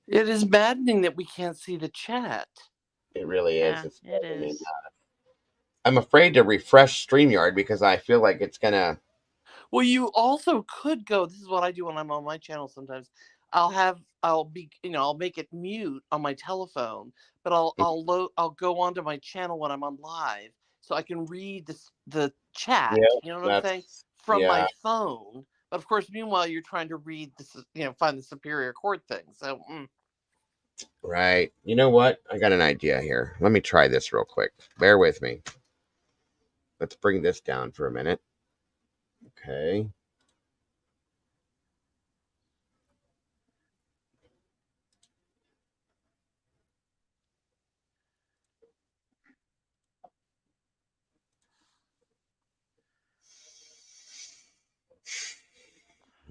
It is maddening that we can't see the chat. It really is. Yeah, It's it driving me is. nuts. I'm afraid to refresh StreamYard because I feel like it's gonna. Well, you also could go. This is what I do when I'm on my channel sometimes. I'll make it mute on my telephone, but I'll go onto my channel when I'm on live, so I can read the chat. Yeah, You know what I'm saying? that's From my yeah. phone. But of course, meanwhile, you're trying to read this, find the Superior Court thing. So Right. You know what? I got an idea here. Let me try this real quick. Bear with me. Let's bring this down for a minute. Okay.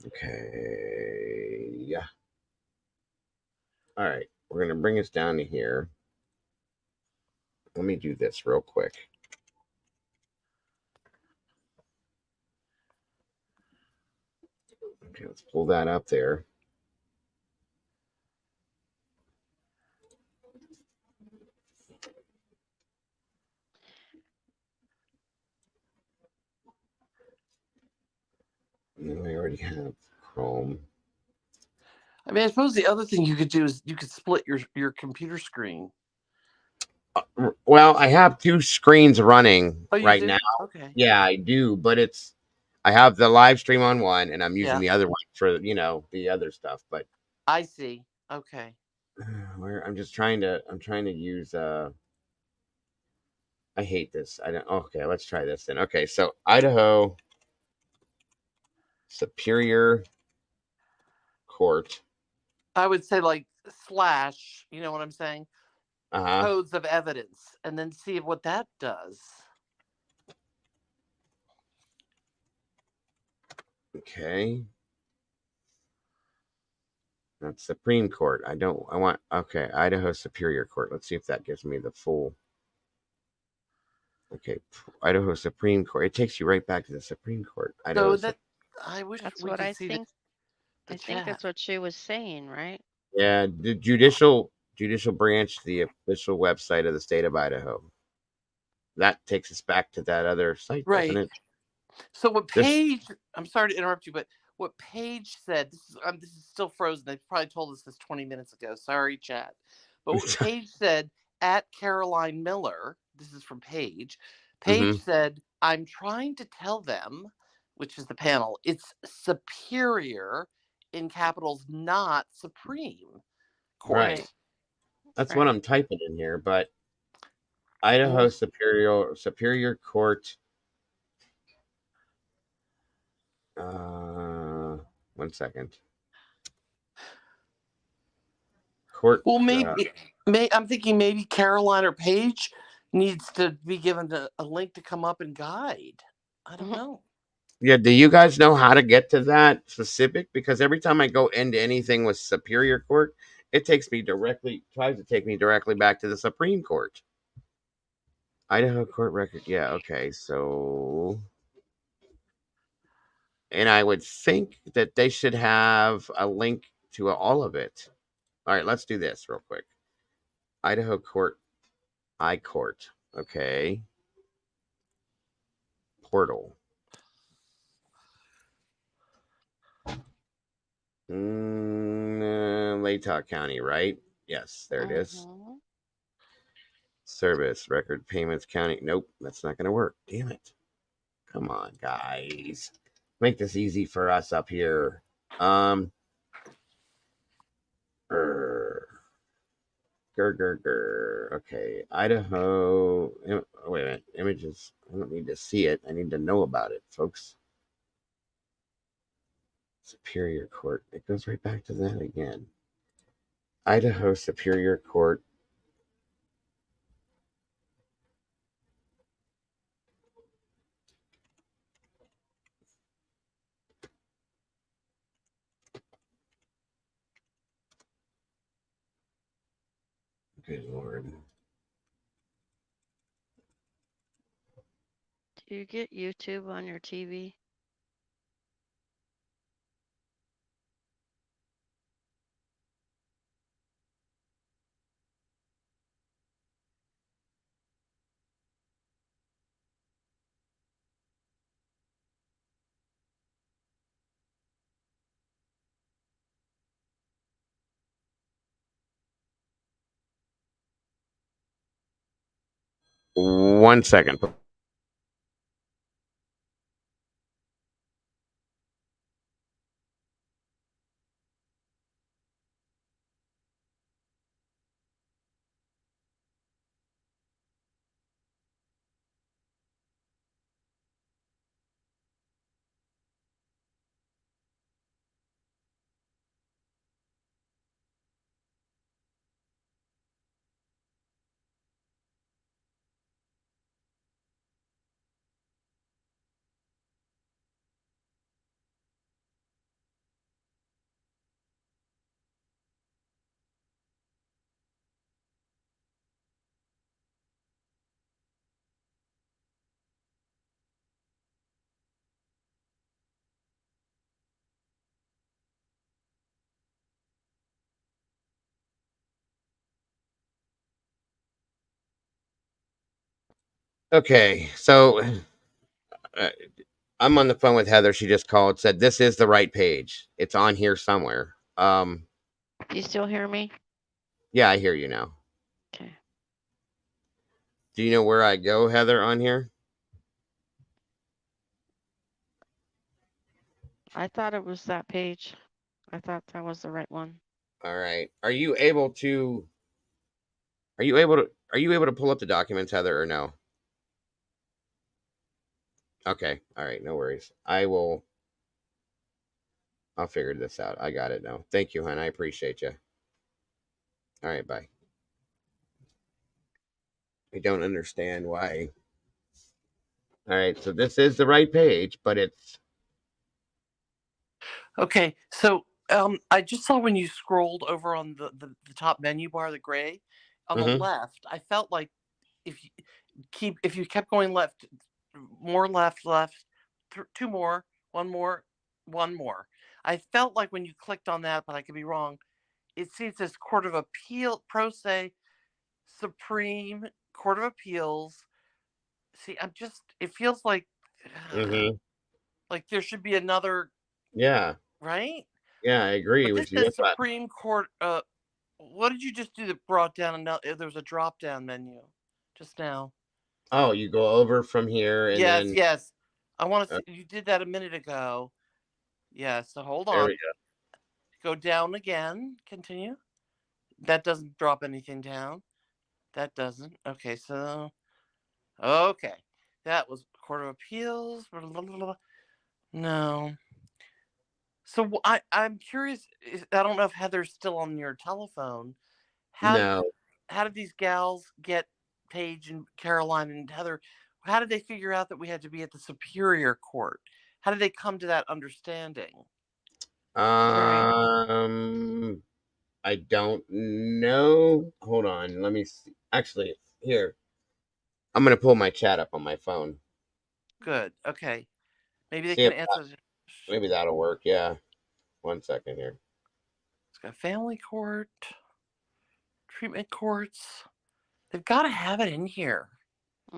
Okay. Yeah. All right. We're going to bring us down to here. Let me do this real quick. Okay, let's pull that up there. No, I already have Chrome. I mean, I suppose the other thing you could do is you could split your computer screen. Well, I have two screens running Oh, you right do? now. Okay. Yeah, I do, but I have the live stream on one, and I'm using Yeah. the other one for the other stuff. But I see. Okay. where I'm trying to use. I hate this. I don't. Okay, let's try this then. Okay, so Idaho Superior Court. I would say like / you know what I'm saying? Uh huh. Codes of evidence, and then see what that does. Okay. That's Supreme Court. I don't. I want. Okay, Idaho Superior Court. Let's see if that gives me the full. Okay, Idaho Supreme Court. It takes you right back to the Supreme Court. So Idaho. that I wish That's we what could I see think. the I think chat. that's what she was saying, right? Yeah, the judicial branch, the official website of the state of Idaho. That takes us back to that other site, doesn't Right. it? So what There's Paige? I'm sorry to interrupt you, but what Paige said. This is still frozen. They probably told us this 20 minutes ago. Sorry, chat. But what Paige said at Caroline Miller. This is from Paige. Paige hmm said, "I'm trying to tell them, which is the panel, it's superior in capitals, not Supreme Court." right. That's what Right. I'm typing in here, but Idaho Mhm. Superior Court. One second. Court. Well, I'm thinking maybe Caroline or Paige needs to be given a link to come up and guide. I don't know. Yeah, do you guys know how to get to that specific? Because every time I go into anything with Superior Court, it tries to take me directly back to the Supreme Court. Idaho Court record. Yeah, okay. So, and I would think that they should have a link to all of it. All right, let's do this real quick. Idaho Court, I Court. Okay. Portal. Latah County, right? Yes, there it is. Mhm. Service, record, payments, county. Nope, that's not going to work. Damn it. Come on, guys. Make this easy for us up here. Grr, grr, grr. Okay, Idaho. Wait a minute. Images. I don't need to see it. I need to know about it, folks. Superior Court. It goes right back to that again. Idaho Superior Court. Good Lord. Do you get YouTube on your TV? One second. Okay, so uh, I'm on the phone with Heather. She just called, said this is the right page. It's on here somewhere. Do you still hear me? Yeah, I hear you now. Okay. Do you know where I go, Heather, on here? I thought it was that page. I thought that was the right one. All right. Are you able to pull up the documents, Heather, or no? Okay. All right, no worries. I'll figure this out. I got it now. Thank you, hon. I appreciate you. All right, bye. I don't understand why. All right, so this is the right page, but it's Okay, so I just saw when you scrolled over on the top menu bar, the gray, on the Mhm. left, I felt like if you kept going left, more left, two more, one more, one more. I felt like when you clicked on that, but I could be wrong. It seems this Court of Appeal, Pro Se, Supreme Court of Appeals. See, it feels Mhm. like there should be another, Yeah. right? Yeah, I agree But this with you. says Supreme Court. What did you just do that brought down another? There was a drop down menu just now. Oh, you go over from here and Yes, then yes. I want to uh, see. You did that a minute ago. Yes. So hold there we on. Go down again. Continue. That doesn't drop anything down. That doesn't. Okay. So okay. That was Court of Appeals. Blah, blah, blah, blah. No. So I'm curious. I don't know if Heather's still on your telephone. go. How No. how did these gals get Paige and Caroline and Heather? How did they figure out that we had to be at the Superior Court? How did they come to that understanding? Right. I don't know. Hold on. Let me see. Actually, here. I'm going to pull my chat up on my phone. Good. Okay. Maybe they See can if answer. maybe that'll work. Yeah. One second here. got family court, treatment courts. They've got to have it in here.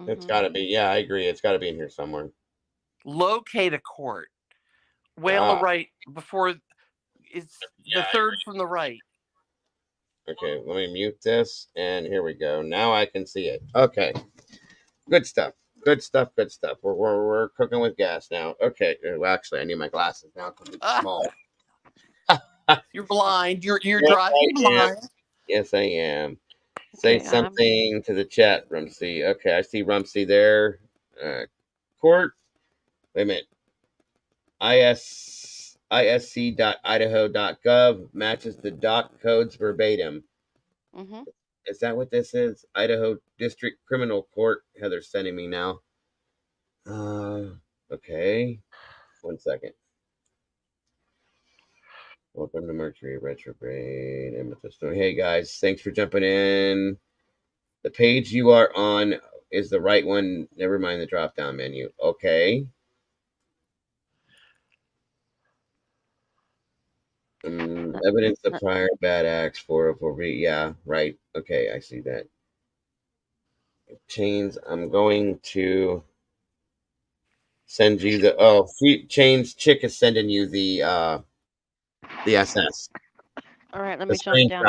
It's Mhm. got to be. Yeah, I agree. It's got to be in here somewhere. Locate a court. Whale right before it's Yeah, the third from the right. okay, let me mute this, and here we go. Now I can see it. Okay, good stuff. Good stuff. Good stuff. We're cooking with gas now. Okay. Well, actually, I need my glasses now because it's small. You're blind. You're Yes, driving I am. blind. Yes, I am. Say Okay, something to the chat, Rumsey. Okay, I see Rumsey there. Court. Wait a minute. isc.idaho.gov matches the doc codes verbatim. Mhm. Is that what this is? Idaho District Criminal Court. Heather's sending me now. Okay. 1 second. Welcome to Mercury Retrograde. Amethyst. Hey guys, thanks for jumping in. The page you are on is the right one. Never mind the drop down menu. Okay. Evidence of prior bad acts, 404B. Yeah, right. Okay, I see that. Chains. I'm going to send you the. Oh, Chains Chick is sending you the SS. All right, let The me jump down.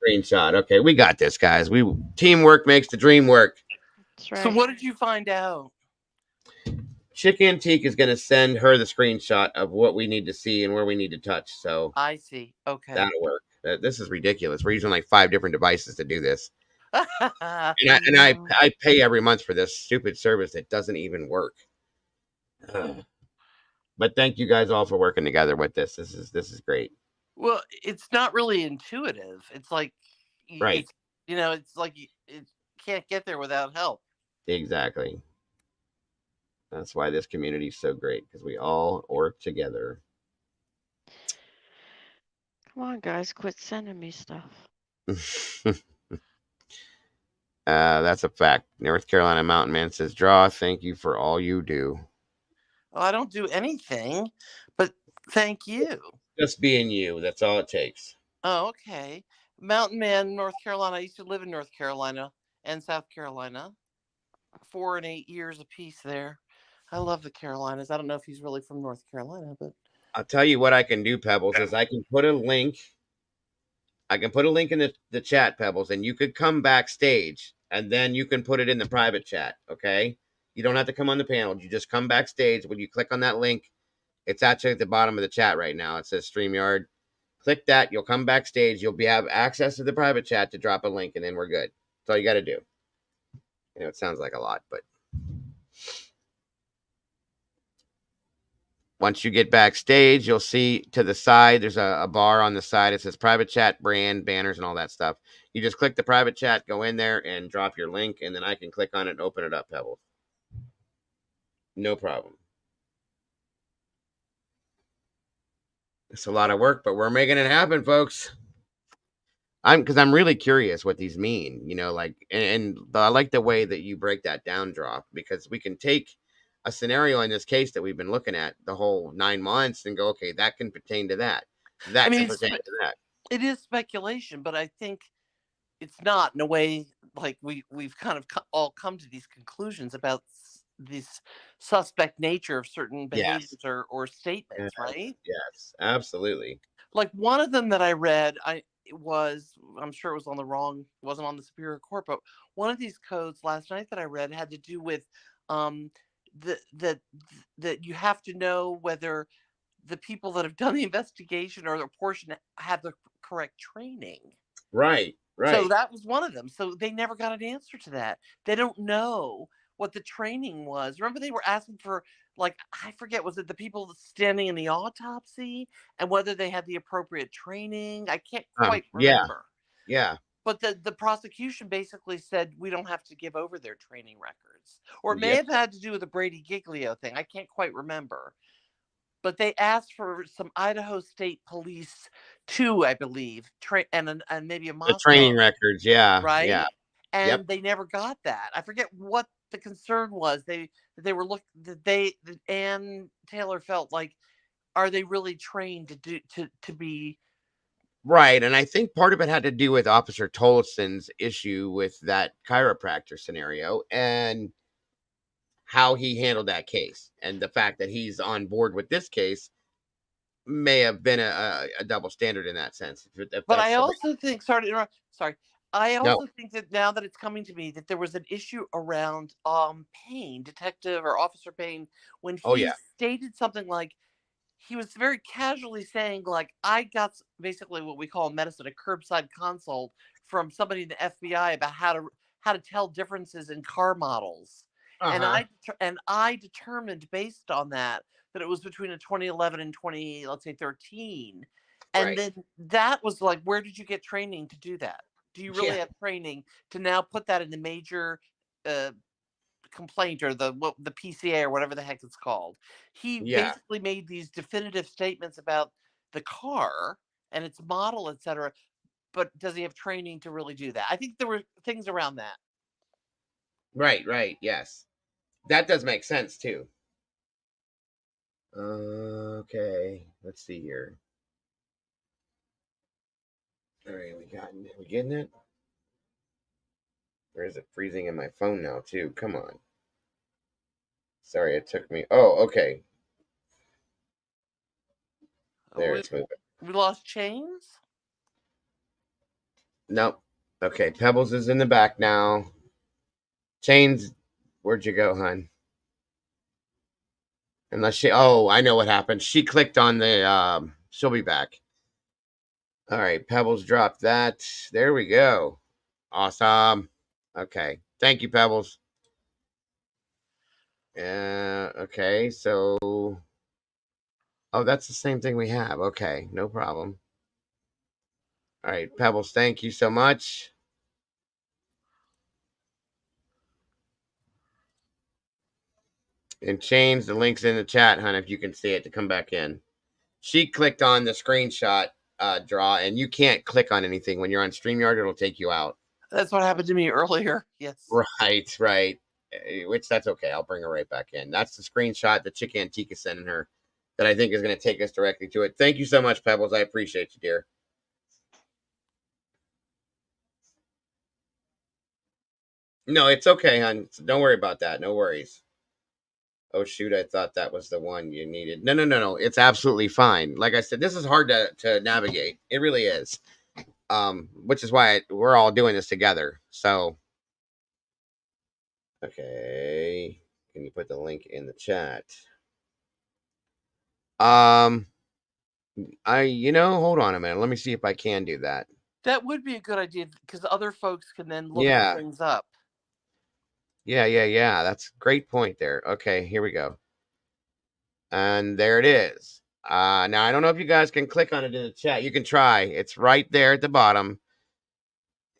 Screenshot. Okay, we got this, guys. We teamwork makes the dream work. That's So right. what did you find out? Chick Antique is going to send her the screenshot of what we need to see and where we need to touch. So I see. Okay. that'll work. This is ridiculous. We're using like 5 different devices to do this, and I know. I pay every month for this stupid service that doesn't even work. But thank you guys all for working together with this. This is great. Well, it's not really intuitive. It's like Right. it's it's like it can't get there without help. Exactly. That's why this community is so great because we all work together. Come on, guys, quit sending me stuff. That's a fact. North Carolina Mountain Man says, "Draw. Thank you for all you do." Well, I don't do anything, but thank you. Just being you. That's all it takes. Oh, okay. Mountain Man, North Carolina. I used to live in North Carolina and South Carolina. 4 and 8 years apiece there. I love the Carolinas. I don't know if he's really from North Carolina, but I'll tell you what I can do, Pebbles, is I can put a link. I can put a link in the chat, Pebbles, and you could come backstage and then you can put it in the private chat. Okay. You don't have to come on the panel. You just come backstage. When you click on that link, it's actually at the bottom of the chat right now. It says StreamYard. Click that. You'll come backstage. You'll have access to the private chat to drop a link, and then we're good. That's all you got to do. It sounds like a lot, but once you get backstage, you'll see to the side, there's a bar on the side. It says private chat, brand, banners, and all that stuff. You just click the private chat, go in there, and drop your link, and then I can click on it and open it up, Pebbles. No problem. It's a lot of work, but we're making it happen, folks. I'm really curious what these mean, and I like the way that you break that down, Drop, because we can take a scenario in this case that we've been looking at the whole 9 months and go, okay, that can pertain to that. I That can mean, pertain to that. it is speculation, but I think it's not in a way like we've kind of all come to these conclusions about this suspect nature of certain Yes. behaviors or statements, Yes. right? Yes. Absolutely. Like one of them that I read, I'm sure it was wasn't on the Superior Court, but one of these codes last night that I read had to do with um that you have to know whether the people that have done the investigation or the portion have the correct training. Right. So Right. that was one of them. So they never got an answer to that. They don't know what the training was. Remember, they were asking for, like, I forget, was it the people standing in the autopsy and whether they had the appropriate training? I can't quite Yeah. remember. Yeah. But the prosecution basically said we don't have to give over their training records. Or it may Yep. have had to do with the Brady Giglio thing. I can't quite remember. But they asked for some Idaho State Police too, I believe, and maybe a The training Moscow, records. Yeah. Yeah. right? Yep. And they never got that. I forget what the concern was. They were that Ann Taylor felt like, are they really trained to be Right, and I think part of it had to do with Officer Tolson's issue with that chiropractor scenario and how he handled that case, and the fact that he's on board with this case may have been a double standard in that sense. If But that's I the also think, sorry to interrupt, sorry. I no, also think that now that it's coming to me that there was an issue around Payne, Detective or Officer Payne, when oh he yeah, stated something like he was very casually saying, like, I got basically what we call in medicine a curbside consult from somebody in the FBI about how to tell differences in car models, uh and huh, I determined based on that that it was between a 2011 and 20, let's say 13, and right, then that was like, where did you get training to do that? Do you yeah, really have training to now put that in the major uh, complaint or the PCA or whatever the heck it's called? He yeah, basically made these definitive statements about the car and its model, etc. But does he have training to really do that? I think there were things around that. right, yes, that does make sense too. Okay, let's see here. All right, we getting it? Or is it freezing in my phone now too? Come on. Sorry, it took me. Oh, okay. There, We, it's moving. we lost Chains. Nope. Okay, Pebbles is in the back now. Chains, where'd you go, hun? Unless she. Oh, I know what happened. She clicked on the. She'll be back. All right, Pebbles dropped that. There we go. Awesome. Okay, thank you, Pebbles. Okay, so. Oh, that's the same thing we have. Okay, no problem. All right, Pebbles, thank you so much. And change the links in the chat, hun, if you can see it to come back in. She clicked on the screenshot draw, and you can't click on anything when you're on StreamYard. It'll take you out. That's what happened to me earlier. Yes. Right. Which that's okay. I'll bring her right back in. That's the screenshot that Chick Antique is sending her that I think is going to take us directly to it. Thank you so much, Pebbles. I appreciate you, dear. No, it's okay, hon. Don't worry about that. No worries. Oh shoot, I thought that was the one you needed. No. It's absolutely fine. Like I said, this is hard to navigate. It really is. Which is why we're all doing this together. So, okay, can you put the link in the chat? Um, hold on a minute. Let me see if I can do that. That would be a good idea because other folks can then look Yeah, things up. yeah. That's a great point there. Okay, here we go. And there it is. Now I don't know if you guys can click on it in the chat. You can try. It's right there at the bottom.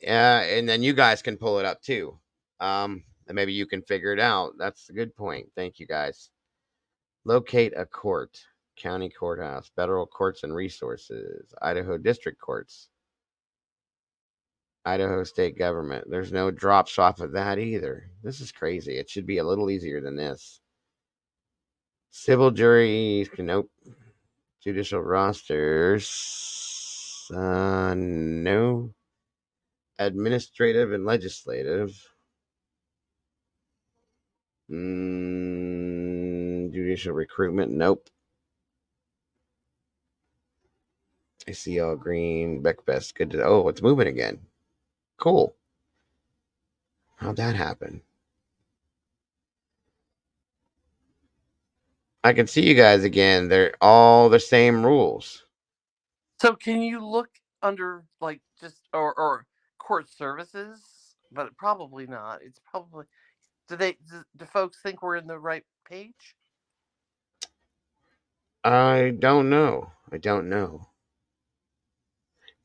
And then you guys can pull it up too. And maybe you can figure it out. That's a good point. Thank you guys. Locate a court, county courthouse, federal courts and resources, Idaho district courts, Idaho state government. There's no drops off of that either. This is crazy. It should be a little easier than this. Civil juries, nope. Judicial rosters, no. Administrative and legislative. Judicial recruitment, nope. I see all green. Beckfest, good to. Oh, it's moving again. Cool. How'd that happen? I can see you guys again. They're all the same rules. So can you look under like just or court services? But probably not. It's probably do folks think we're in the right page? I don't know. Did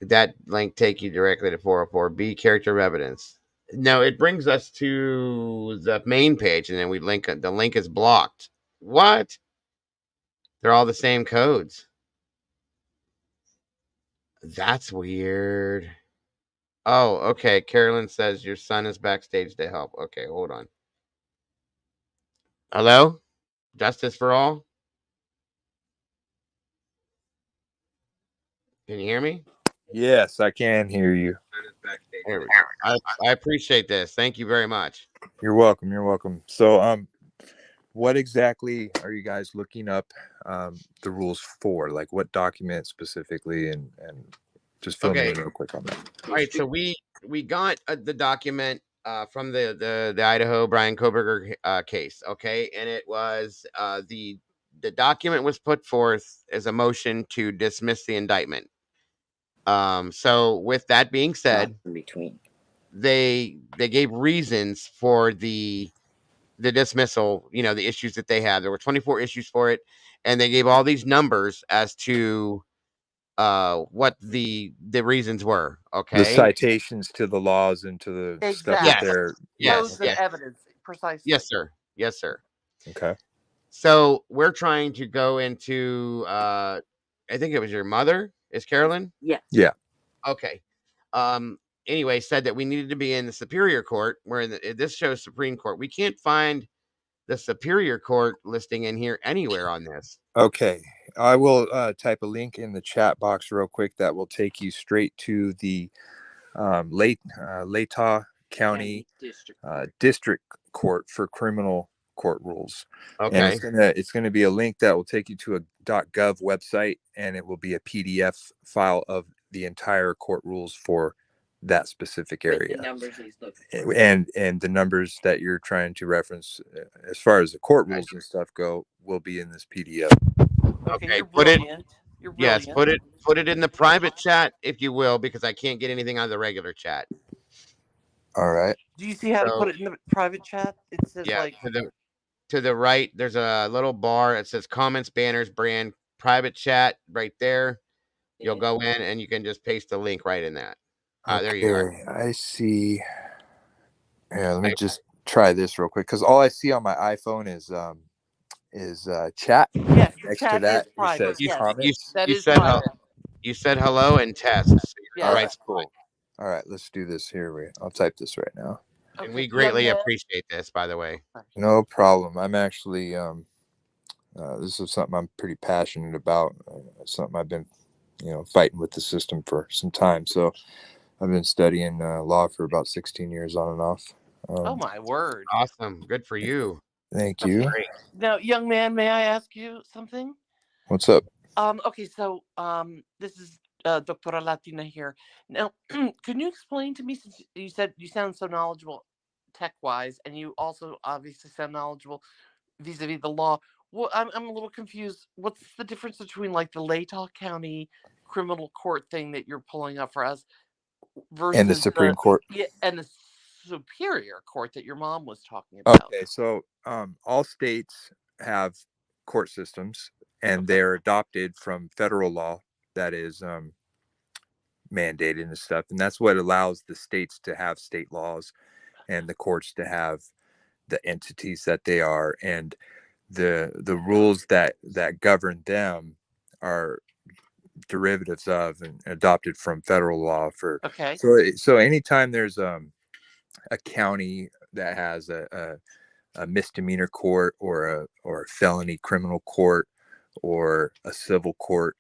that link take you directly to 404B character of evidence? No, it brings us to the main page, and then we link it. The link is blocked. What? They're all the same codes. That's weird. Oh, okay. Carolyn says your son is backstage to help. Okay, hold on. Hello? Justice for all? Can you hear me? Yes, I can hear you. There we go. I appreciate this. Thank you very much. You're welcome. You're welcome. So, what exactly are you guys looking up the rules for? Like, what document specifically? And just fill me Okay. in real quick on that. All right. So we got the document from the Idaho Brian Kohberger case. Okay, and it was the document was put forth as a motion to dismiss the indictment. So with that being said, in between. they gave reasons for the dismissal, you know, the issues that they had. There were 24 issues for it, and they gave all these numbers as to what the reasons were. The Okay. citations to the laws and to the stuff that Yes. they're Yes. Codes and Yes. evidence, precisely. Yes, sir. Yes, sir. Okay. So we're trying to go into I think it was your mother, is Carolyn? Yes. Yeah. Okay. Anyway, said that we needed to be in the Superior Court, where this shows Supreme Court. We can't find the Superior Court listing in here anywhere on this. Okay. I will type a link in the chat box real quick that will take you straight to the Latah County District Court for Criminal Court Rules. And Okay. it's gonna be a link that will take you to a .gov website, and it will be a PDF file of the entire court rules for that specific area. The numbers he's looking for. And the numbers that you're trying to reference as far as the court rules and stuff go will be in this PDF. Okay, you're put it. brilliant. You're Yes, brilliant. put it in the private chat if you will, because I can't get anything out of the regular chat. All right. Do you see how to So- put it in the private chat? It says Yeah, like to the right, there's a little bar that says comments, banners, brand, private chat right there. You'll go in and you can just paste the link right in that. There you are. I see. Yeah, let me just try this real quick, because all I see on my iPhone is chat. yes, the Next to chat that, is private. it says Yes, comments. that you is said private. You said hello and test. So you're in the Yes. right school. All right, let's do this here. I'll type this right now. And Okay, we greatly young man. appreciate this, by the way. No problem. I'm actually this is something I'm pretty passionate about. Something I've been, fighting with the system for some time. So I've been studying law for about 16 years on and off. Oh my word! Awesome. Good for you. Thank you. Great. Now, young man, may I ask you something? What's up? Okay, so this is Doctora Latina here. Now, can you explain to me, since you said you sound so knowledgeable tech-wise, and you also obviously sound knowledgeable vis-a-vis the law. Well, I'm a little confused. What's the difference between like the Latah County criminal court thing that you're pulling up for us versus And the Supreme Court. Yeah, and the Superior Court that your mom was talking about? Okay, so all states have court systems, and Okay. they're adopted from federal law that is mandated and stuff, and that's what allows the states to have state laws and the courts to have the entities that they are, and the rules that govern them are derivatives of and adopted from federal law. For Okay. so anytime there's a county that has a misdemeanor court or a felony criminal court or a civil court,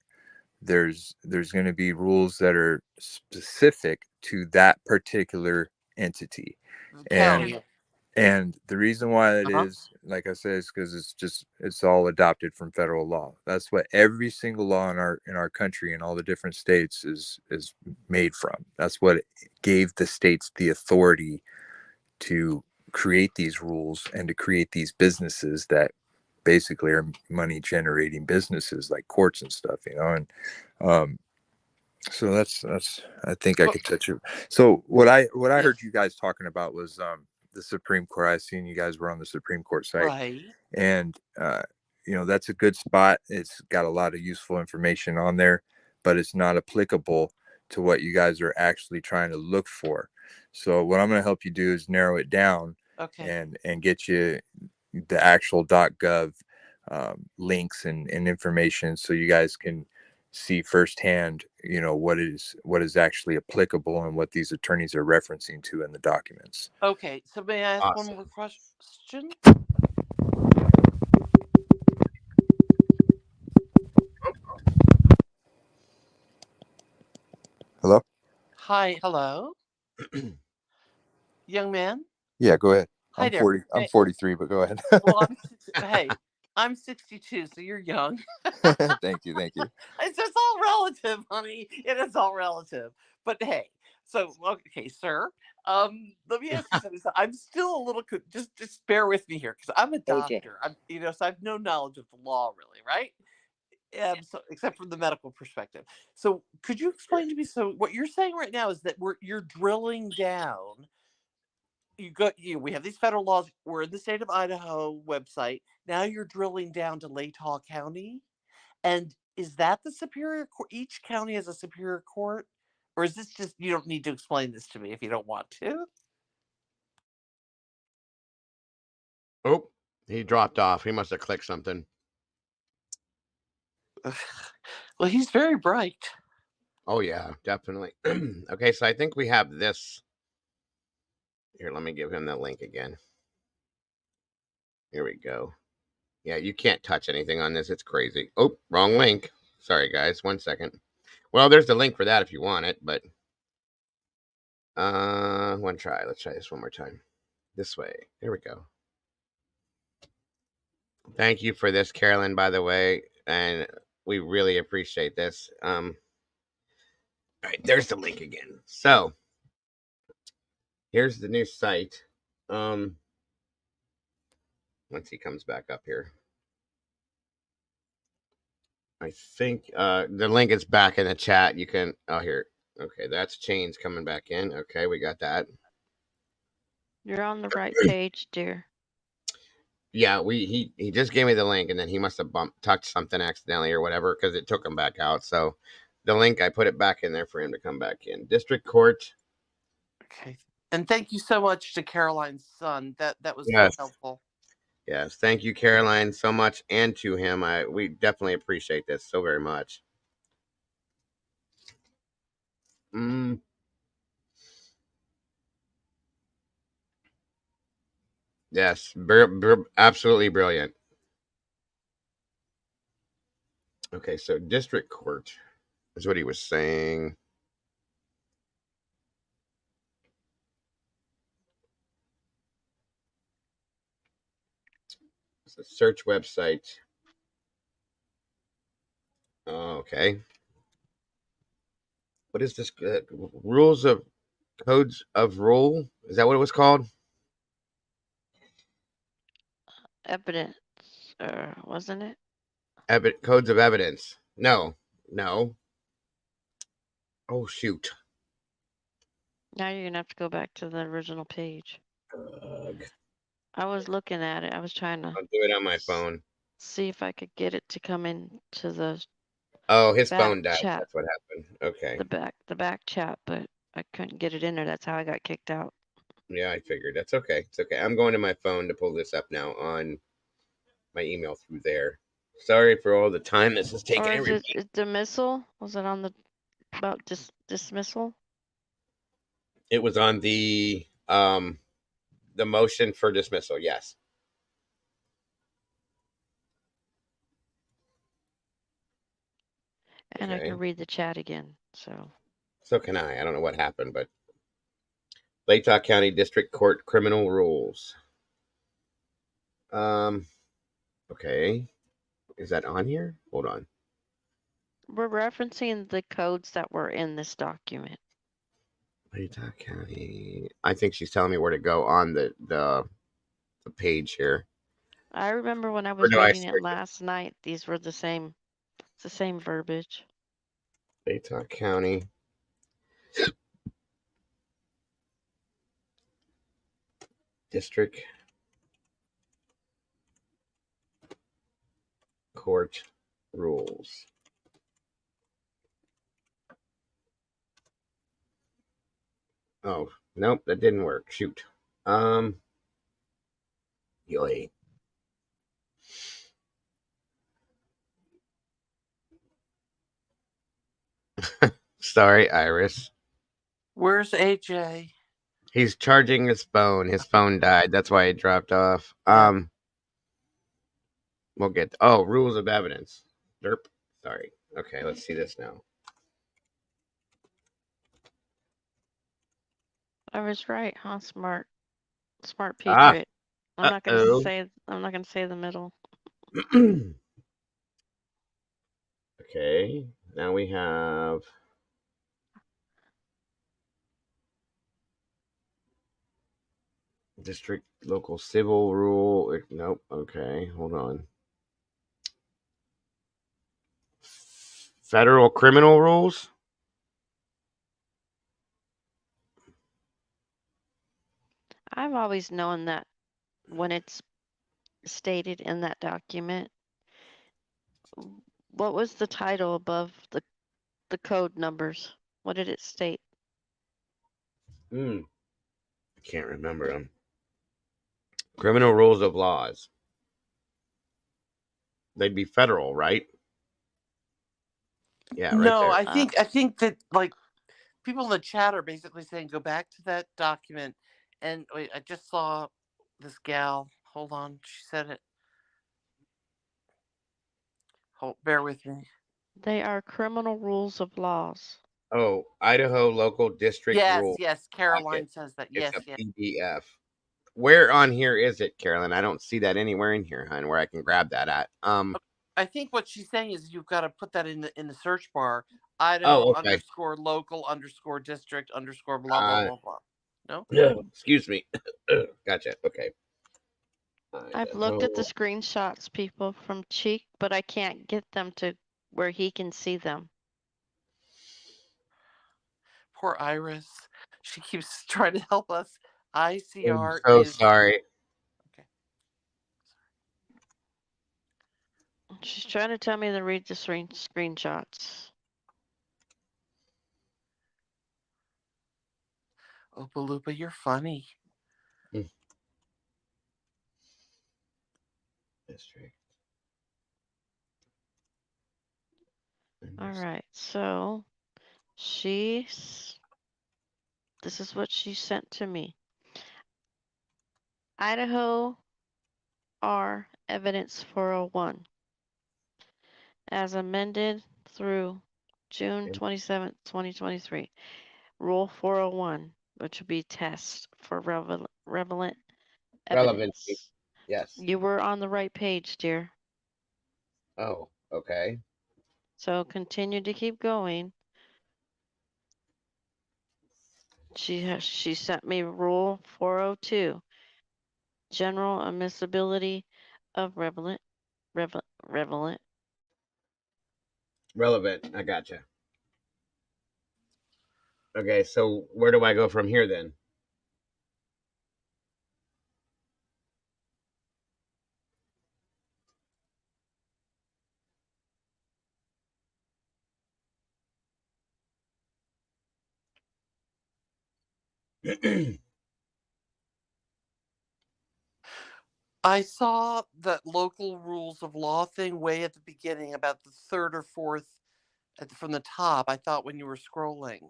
there's going to be rules that are specific to that particular entity. County. And the reason why that Uh-huh. is, like I said, is because it's all adopted from federal law. That's what every single law in our country and all the different states is made from. That's what gave the states the authority to create these rules and to create these businesses that basically are money generating businesses like courts and stuff, and so that's I think I could touch it. So what I heard you guys talking about was the Supreme Court. I seen you guys were on the Supreme Court site, Right. and that's a good spot. It's got a lot of useful information on there, but it's not applicable to what you guys are actually trying to look for. So what I'm going to help you do is narrow it down, Okay. and get you the actual .gov links and information, so you guys can see firsthand, what is actually applicable and what these attorneys are referencing to in the documents. Okay. So may I ask Awesome. one more question? Hello? Hi, hello, young man. Yeah, go ahead. Hi I'm there. 40. I'm Hey, 43, but go ahead. well, hey, I'm 62, so you're young. Thank you. Thank you. It's all relative, honey. It is all relative. But hey, so okay, sir. Let me ask you something. So I'm still a little just bear with me here because I'm a AJ. doctor. So I have no knowledge of the law, really, right? So, except from the medical perspective. So, could you explain to me? So, what you're saying right now is that you're drilling down. We have these federal laws. We're in the state of Idaho website. Now you're drilling down to Latah County. And is that the superior court? Each county has a superior court? Or is this just, you don't need to explain this to me if you don't want to? Oh, he dropped off. He must have clicked something. Well, he's very bright. Oh, yeah, definitely. Okay, so I think we have this. Here, let me give him the link again. Here we go. Yeah, you can't touch anything on this. It's crazy. Oh, wrong link. Sorry, guys. 1 second. Well, there's the link for that if you want it, but one try. Let's try this one more time. This way. There we go. Thank you for this, Carolyn, by the way, and we really appreciate this. All right, there's the link again. So, here's the new site. Once he comes back up here. I think the link is back in the chat. You can here. Okay, that's Chains coming back in. Okay, we got that. You're on the right page, dear. Yeah, he just gave me the link and then he must have touched something accidentally or whatever because it took him back out. So the link, I put it back in there for him to come back in. District Court. Okay. And thank you so much to Caroline's son. That was so Yes. helpful. Yes, thank you, Caroline, so much, and to him. We definitely appreciate this so very much. Yes, absolutely brilliant. Okay, so District Court is what he was saying. It's a search website. Oh, okay. What is this? Rules of Codes of Rule? Is that what it was called? Evidence, wasn't it? Codes of Evidence. No. Oh, shoot. Now you're gonna have to go back to the original page. Ugh. I was looking at it. I was trying to I'll do it on my phone. see if I could get it to come into the Oh, his back phone died. chat. That's what happened. Okay. The back chat, but I couldn't get it in there. That's how I got kicked out. Yeah, I figured. That's okay. It's okay. I'm going to my phone to pull this up now on my email through there. Sorry for all the time this is taking. Or is Everybody. it dismissal? Was it on the about dismissal? It was on the motion for dismissal. Yes. And I Okay. can read the chat again. So can I. I don't know what happened, but Latah County District Court Criminal Rules. Okay. Is that on here? Hold on. We're referencing the codes that were in this document. Latah County. I think she's telling me where to go on the page here. I remember when I was reading it last night, these were the same. It's the same verbiage. Latah County. District Court Rules. Oh, nope, that didn't work. Shoot. Yoy. Sorry, Iris. Where's AJ? He's charging his phone. His phone died. That's why it dropped off. We'll get. Rules of evidence. Derp. Sorry. Okay, let's see this now. I was right, huh? Smart Ah, patriot. I'm not gonna uh-oh. say the middle. Okay, now we have district local civil rule. Nope. Okay, hold on. Federal criminal rules. I've always known that when it's stated in that document, what was the title above the code numbers? What did it state? I can't remember them. Criminal rules of laws. They'd be federal, right? Yeah, right No, there. I think that like people in the chat are basically saying go back to that document. And wait, I just saw this gal. Hold on, she said it. Hold, bear with me. They are criminal rules of laws. Oh, Idaho local district rule. Yes, Caroline says that. It's Yes, a yes. PDF. Where on here is it, Carolyn? I don't see that anywhere in here, hon, where I can grab that at. I think what she's saying is you've got to put that in the search bar. Idaho okay. _ local _ district _ blah blah blah blah. No? Excuse me. Gotcha. Okay. I've looked at the Idaho. screenshots, people, from Cheek, but I can't get them to where he can see them. Poor Iris. She keeps trying to help us. ICR I'm so is sorry. okay. She's trying to tell me to read the screenshots. Oh, Balupa, you're funny. District. All right, so this is what she sent to me. Idaho R Evidence 401 as amended through June 27th, 2023. Rule 401, which would be test for relevant Relevancy. evidence. Yes. You were on the right page, dear. Oh, okay. So continue to keep going. She sent me Rule 402, general admissibility of relevant. Relevant. I gotcha. Okay, so where do I go from here then? I saw that local rules of law thing way at the beginning, about the third or fourth from the top. I thought when you were scrolling.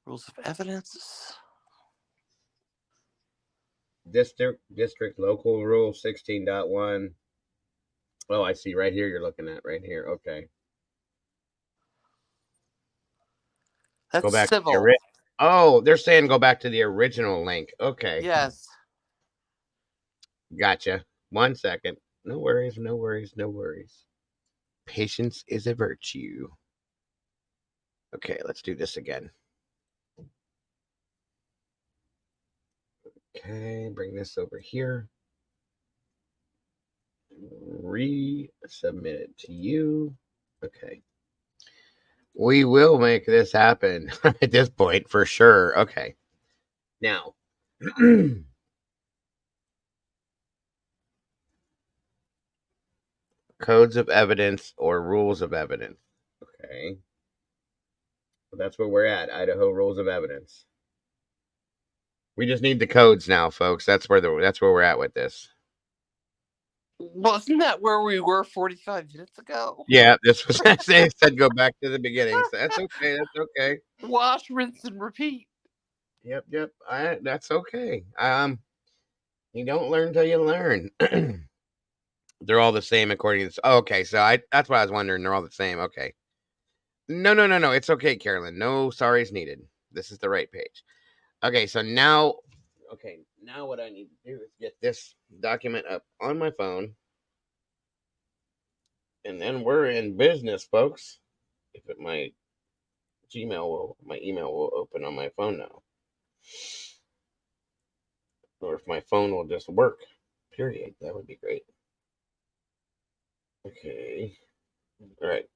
Rules of evidence. District local rule 16.1. Oh, I see. Right here, you're looking at right here. Okay. That's Go back civil. to the Oh, they're saying go back to the original link. Okay. Yes. Gotcha. 1 second. No worries. No worries. No worries. Patience is a virtue. Okay, let's do this again. Okay, bring this over here. Resubmit it to you. Okay. We will make this happen at this point for sure. Okay. Now, codes of evidence or rules of evidence. Okay. So that's where we're at. Idaho rules of evidence. We just need the codes now, folks. That's where we're at with this. Wasn't that where we were 45 minutes ago? Yeah, this was I said go back to the beginning. So that's okay. That's okay. Wash, rinse, and repeat. Yep. That's okay. You don't learn till you learn. They're all the same according to this. Oh, okay, so that's what I was wondering. They're all the same. Okay. No. It's okay, Carolyn. No sorries needed. This is the right page. Okay, so now, now what I need to do is get this document up on my phone, and then we're in business, folks. If it, my email will open on my phone now, or if my phone will just work. Period. That would be great. Okay. All right.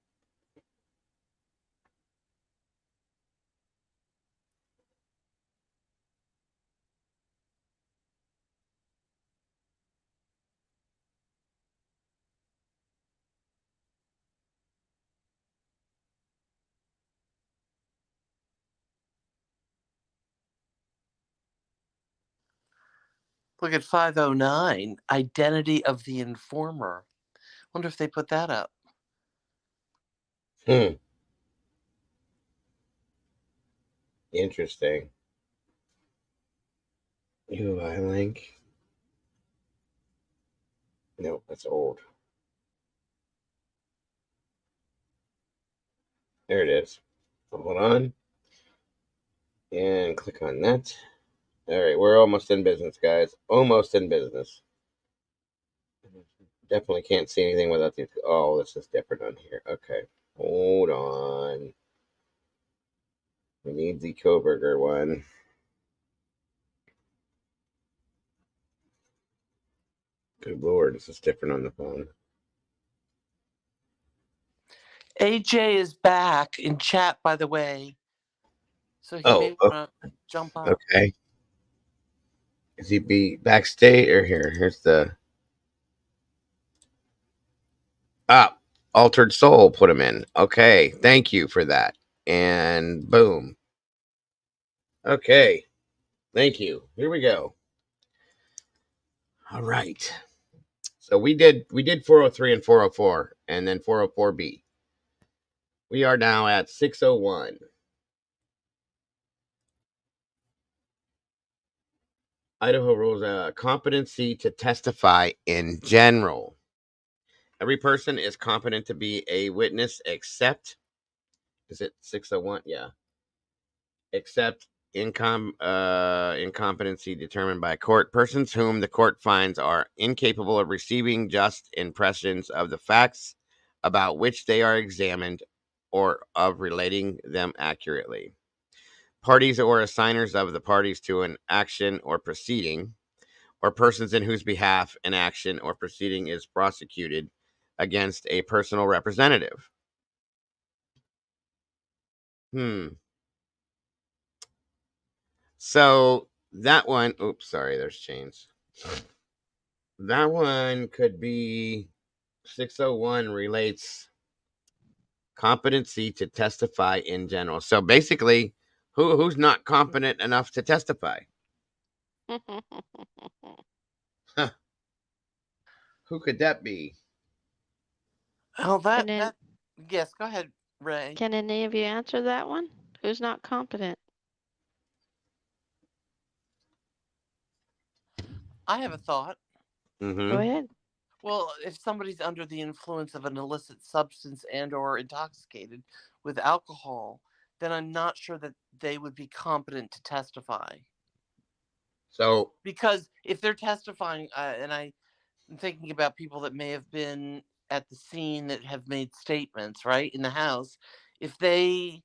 Look at 509, identity of the informer. Wonder if they put that up. Interesting. UI link. No, that's old. There it is. Hold on. And click on that. All right, we're almost in business, guys. Almost in business. Definitely can't see anything without these. Oh, this is different on here. Okay, hold on. We need the Kohberger one. Good lord, this is different on the phone. AJ is back in chat, by the way. So he may want to jump up. Okay. Is he be backstage or here? Here's the Altered Soul put him in. Okay, thank you for that. And boom. Okay. Thank you. Here we go. All right. So we did 403 and 404 and then 404B. We are now at 601. Idaho rules a competency to testify in general. Every person is competent to be a witness except, is it 601? Yeah. Except incompetency determined by court. Persons whom the court finds are incapable of receiving just impressions of the facts about which they are examined or of relating them accurately. Parties or assigners of the parties to an action or proceeding, or persons in whose behalf an action or proceeding is prosecuted against a personal representative. So that one, oops, sorry, there's chains. That one could be 601 relates competency to testify in general. So basically, who's not competent enough to testify? Huh. Who could that be? Oh, that. Yes, go ahead, Ray. Can any of you answer that one? Who's not competent? I have a thought. Mm-hmm. Go ahead. Well, if somebody's under the influence of an illicit substance and or intoxicated with alcohol, then I'm not sure that they would be competent to testify. So, because if they're testifying, and I'm thinking about people that may have been at the scene that have made statements, right, in the house, if they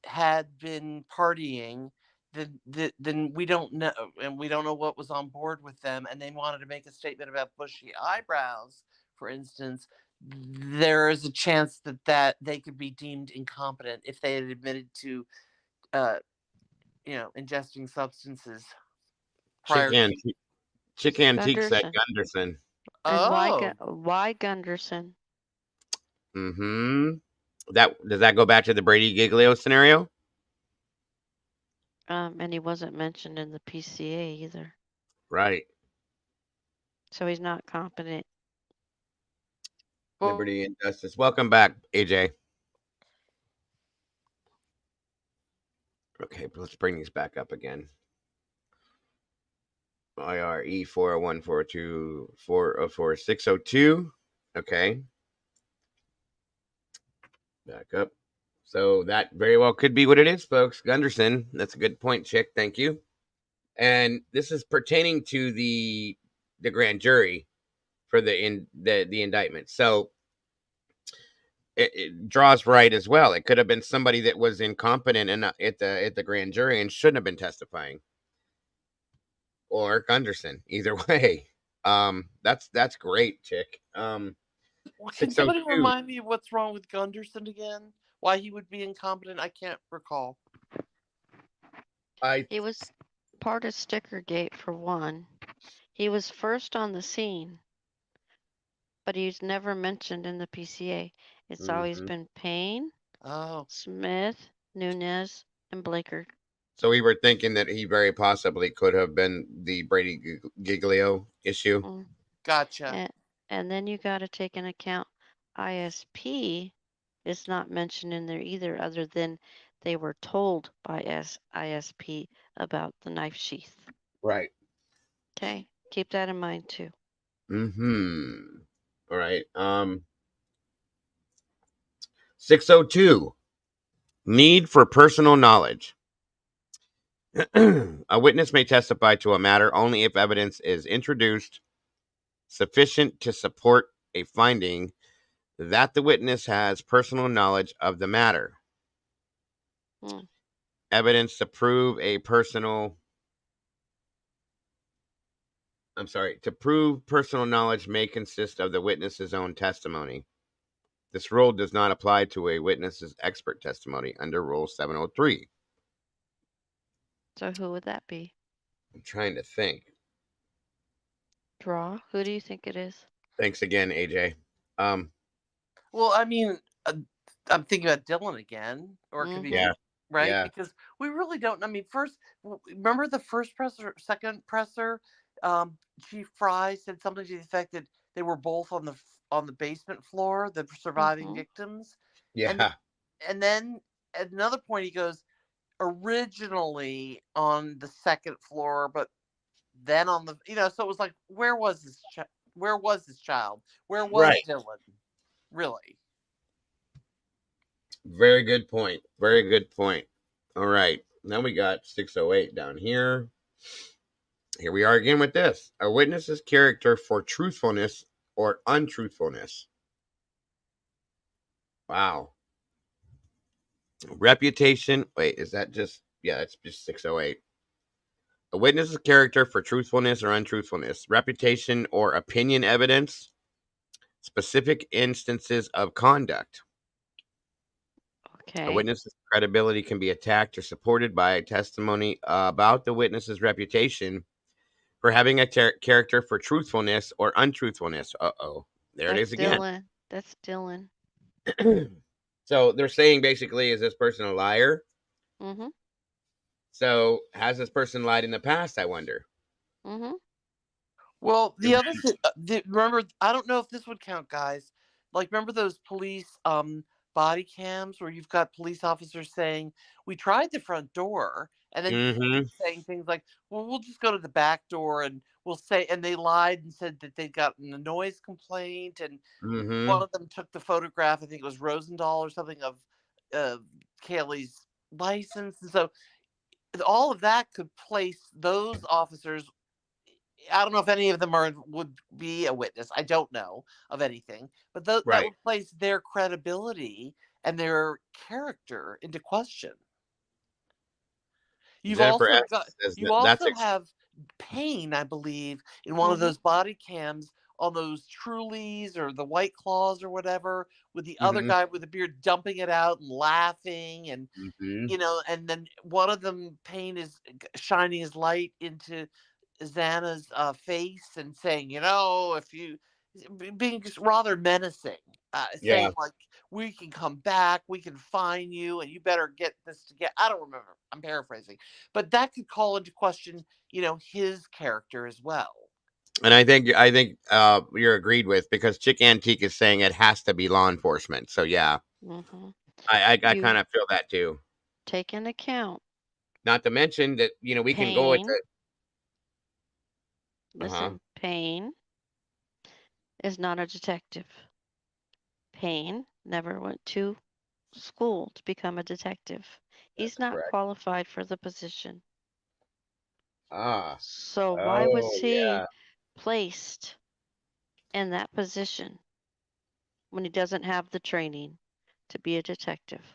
had been partying, then we don't know, and we don't know what was on board with them, and they wanted to make a statement about bushy eyebrows, for instance, there is a chance that they could be deemed incompetent if they had admitted to, ingesting substances prior to. Chick Antique said Gunderson. Gunderson. And Oh. why Gunderson? Mm-hmm. Does that go back to the Brady Giglio scenario? And he wasn't mentioned in the PCA either. Right. So he's not competent. Liberty and Justice. Welcome back, AJ. Okay, let's bring these back up again. IRE 40142 404 602. Okay. Back up. So that very well could be what it is, folks. Gunderson. That's a good point, Chick. Thank you. And this is pertaining to the grand jury for the indictment. So it draws right as well. It could have been somebody that was incompetent at the grand jury and shouldn't have been testifying, or Gunderson. Either way, that's great, Chick. Can Six oh somebody two. remind me what's wrong with Gunderson again? Why he would be incompetent? I can't recall. I He was part of Stickergate for one. He was first on the scene, but he's never mentioned in the PCA. It's always mhm. been Payne, Oh, Smith, Nunez, and Blaker. So we were thinking that he very possibly could have been the Brady Giglio issue. Mm. gotcha. And then you got to take into account ISP is not mentioned in there either, other than they were told by ISP about the knife sheath. Right. Okay, keep that in mind too. Mm-hmm. All right. 602. Need for personal knowledge. A witness may testify to a matter only if evidence is introduced sufficient to support a finding that the witness has personal knowledge of the matter. Mm. Evidence to prove a personal I'm sorry, to prove personal knowledge may consist of the witness's own testimony. This rule does not apply to a witness's expert testimony under Rule 703. So who would that be? I'm trying to think. Draw. Who do you think it is? Thanks again, AJ. Um, Well, I mean, I'm thinking about Dylan again, or it could be Mm-hmm. yeah, me, right? yeah. Because we really don't. I mean, remember the first presser, second presser? Chief Fry said something to the effect that they were both on the basement floor, the surviving Mm-hmm. victims, and Yeah, and then at another point he goes, originally on the second floor, but then on the, so it was like, where was where was this child? Where was right. Dylan? Really? Very good point. Very good point. All right. Now we got 608 down here. Here we are again with this. A witness's character for truthfulness or untruthfulness. Wow. Reputation. Wait, is that just, yeah, it's just 608. A witness's character for truthfulness or untruthfulness. Reputation or opinion evidence. Specific instances of conduct. A Okay. witness's credibility can be attacked or supported by testimony about the witness's reputation for having a character for truthfulness or untruthfulness. Uh-oh. There it That's is again. Dylan. That's Dylan. So they're saying basically, is this person a liar? Mm-hmm. So has this person lied in the past, I wonder? Mm-hmm. Well, the other thing, remember, I don't know if this would count, guys. Like, remember those police body cams where you've got police officers saying, "We tried the front door," and then Mm-hmm. saying things like, "Well, we'll just go to the back door," and we'll say, and they lied and said that they'd gotten a noise complaint, and one Mm-hmm. of them took the photograph. I think it was Rosendahl or something of uh, Kaylee's license, and so all of that could place those officers. I don't know if any of them would be a witness. I don't know of anything, but that Right. would place their credibility and their character into question. You've Jennifer also S. got says you that's also have Payne, I believe, in one of Mm-hmm. those body cams on those Trulies or the White Claws or whatever, with the other mm-hmm. guy with the beard dumping it out and laughing, and Mm-hmm. and then one of them, Payne, is shining his light into Xana's face and saying, if you, being just rather menacing, Yeah. saying like, we can come back, we can find you, and you better get this together. I don't remember. I'm paraphrasing, but that could call into question, his character as well. And I think you're agreed with, because Chick Antique is saying it has to be law enforcement. So yeah, Mm-hmm. I You kind of feel that too. take into account Not to mention that we can go with Payne. it. Uh-huh. Listen, Payne is not a detective. Payne never went to school to become a detective. He's That's not correct. qualified for the position. Ah. So why was Oh, he yeah. placed in that position when he doesn't have the training to be a detective?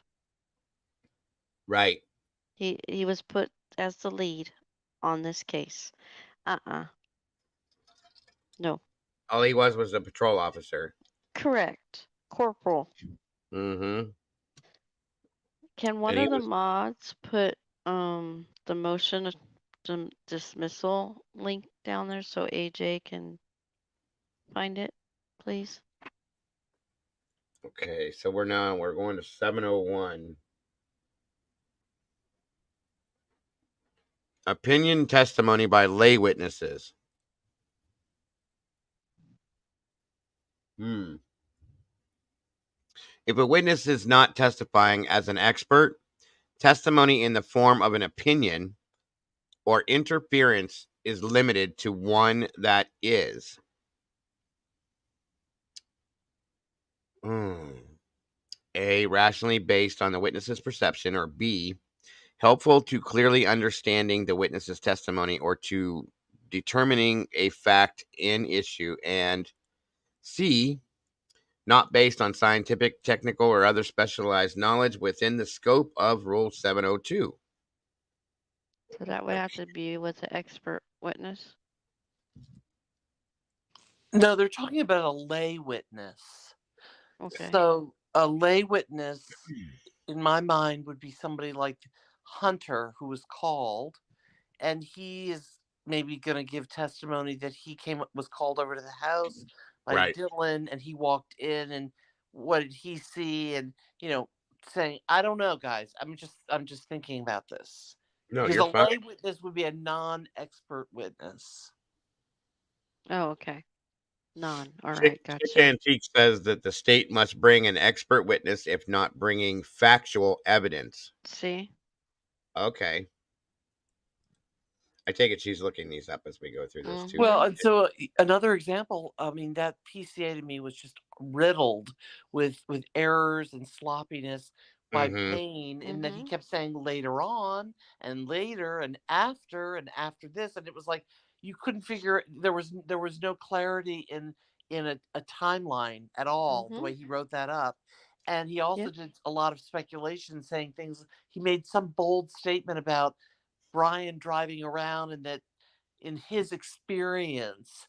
Right. He was put as the lead on this case. Uh-uh. No. All he was a patrol officer. Correct. Corporal. Mm-hmm. Can one And he of the was mods put the motion dismissal link down there so AJ can find it, please? okay. So we're going to 701. Opinion testimony by lay witnesses. Hmm. If a witness is not testifying as an expert, testimony in the form of an opinion or interference is limited to one that is hmm, A, rationally based on the witness's perception, or B, helpful to clearly understanding the witness's testimony or to determining a fact in issue, and C, not based on scientific, technical, or other specialized knowledge within the scope of Rule 702. So that would have to be with the expert witness. No, they're talking about a lay witness. Okay. So a lay witness, in my mind, would be somebody like Hunter, who was called, and he is maybe going to give testimony that he was called over to the house by Right. Dylan, and he walked in, and what did he see, and saying, I don't know, guys. I'm just thinking about this, No, because you're a fine. lay witness would be a non-expert witness. Oh, okay. None. All Chick, right, Chick gotcha. Antique says that the state must bring an expert witness if not bringing factual evidence. See? Okay. I take it she's looking these up as we go through this too. Well, Mhm. and so another example, I mean, that PCA to me was just riddled with errors and sloppiness by Mm-hmm. Payne, in that he Mhm. kept saying later on and later and after this, and it was like you couldn't figure, there was no clarity in a timeline at all, the Mhm. way he wrote that up. And he also Yep. did a lot of speculation, saying things. He made some bold statement about Brian driving around, and that in his experience,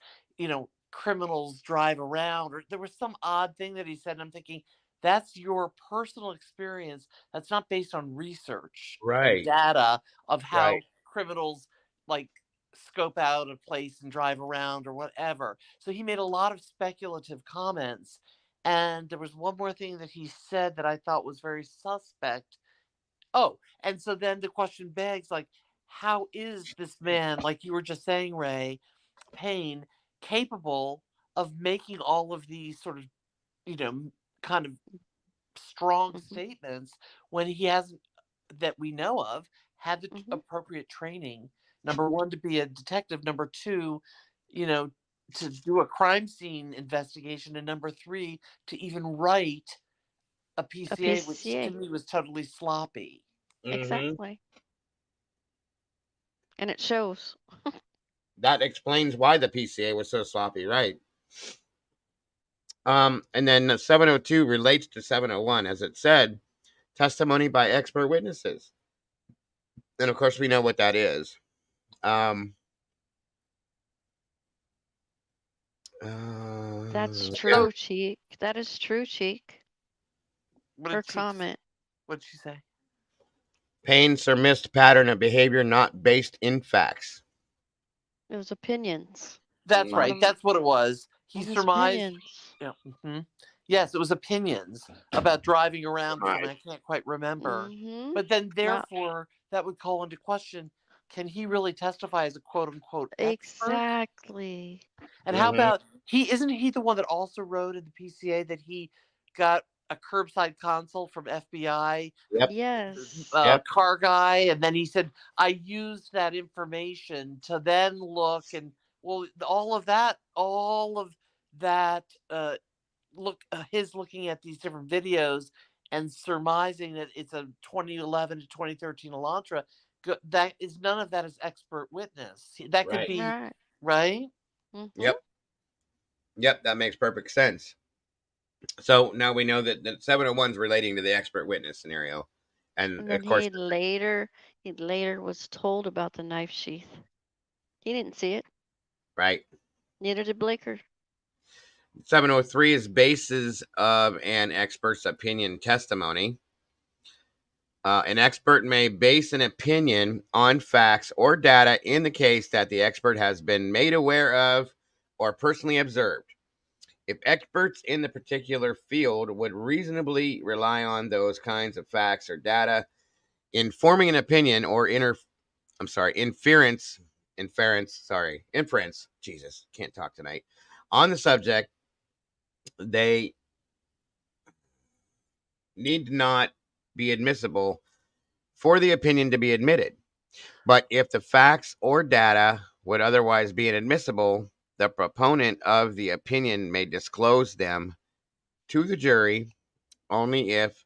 criminals drive around, or there was some odd thing that he said. And I'm thinking, that's your personal experience. That's not based on research and Right. data of Right. how criminals like scope out a place and drive around or whatever. So he made a lot of speculative comments. And there was one more thing that he said that I thought was very suspect. Oh, and so then the question begs, like, how is this man, like you were just saying, Ray, Payne, capable of making all of these sort of, you know, kind of strong Mhm. statements when he hasn't, that we know of, had the Mhm. appropriate training? Number one, to be a detective. Number two, you know, to do a crime scene investigation. And number three, to even write a A PCA, which to PCA. me was totally sloppy. Mm-hmm. Exactly. And it shows. That explains why the PCA was so sloppy, right? And then 702 relates to 701, as it said, testimony by expert witnesses. And of course, we know what that is. Um, That's yeah, So true, Cheek. That is true, Cheek. what Her did she comment. what'd she say? pain surmised pattern of behavior not based in facts. It was opinions. That's Thought right. of That's what it was. He his surmised. opinions. Yeah. Yes, it was opinions about driving around or something. Right. I can't quite remember. Mhm. But then, Not therefore, that would call into question: can he really testify as a quote unquote expert? exactly. And how Mm-hmm. about he? Isn't he the one that also wrote in the PCA that he got a curbside consult from FBI Yep. Yes. Yep. car guy, and then he said, I used that information to then look, and well, all of that look his looking at these different videos and surmising that it's a 2011 to 2013 Elantra, that is none of that is expert witness. That could Right. be Right. right. Mm-hmm. Yep, that makes perfect sense. So now we know that 701 is relating to the expert witness scenario. And And of then course, he later was told about the knife sheath. He didn't see it. right. Neither did Blaker. 703 is basis of an expert's opinion testimony. An expert may base an opinion on facts or data in the case that the expert has been made aware of or personally observed. If experts in the particular field would reasonably rely on those kinds of facts or data in forming an opinion or inference, Jesus, can't talk tonight, on the subject, they need not be admissible for the opinion to be admitted. But if the facts or data would otherwise be inadmissible, the proponent of the opinion may disclose them to the jury only if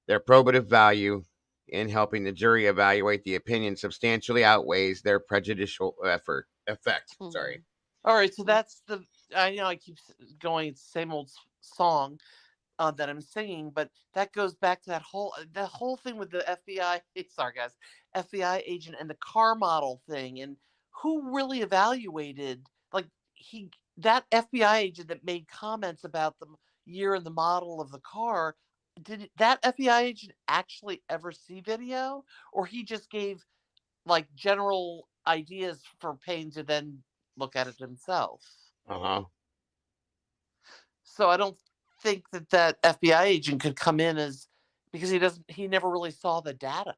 their probative value in helping the jury evaluate the opinion substantially outweighs their prejudicial effect. Mm-hmm. All right, so that's the. I know I keep going same old song that I'm singing, but that goes back to that whole thing with the FBI. Sorry, guys, FBI agent and the car model thing, and who really evaluated that FBI agent that made comments about the year and the model of the car. Did that FBI agent actually ever see video, or he just gave like general ideas for Payne to then look at it himself? Uh-huh. So I don't think that FBI agent could come in as because he never really saw the data.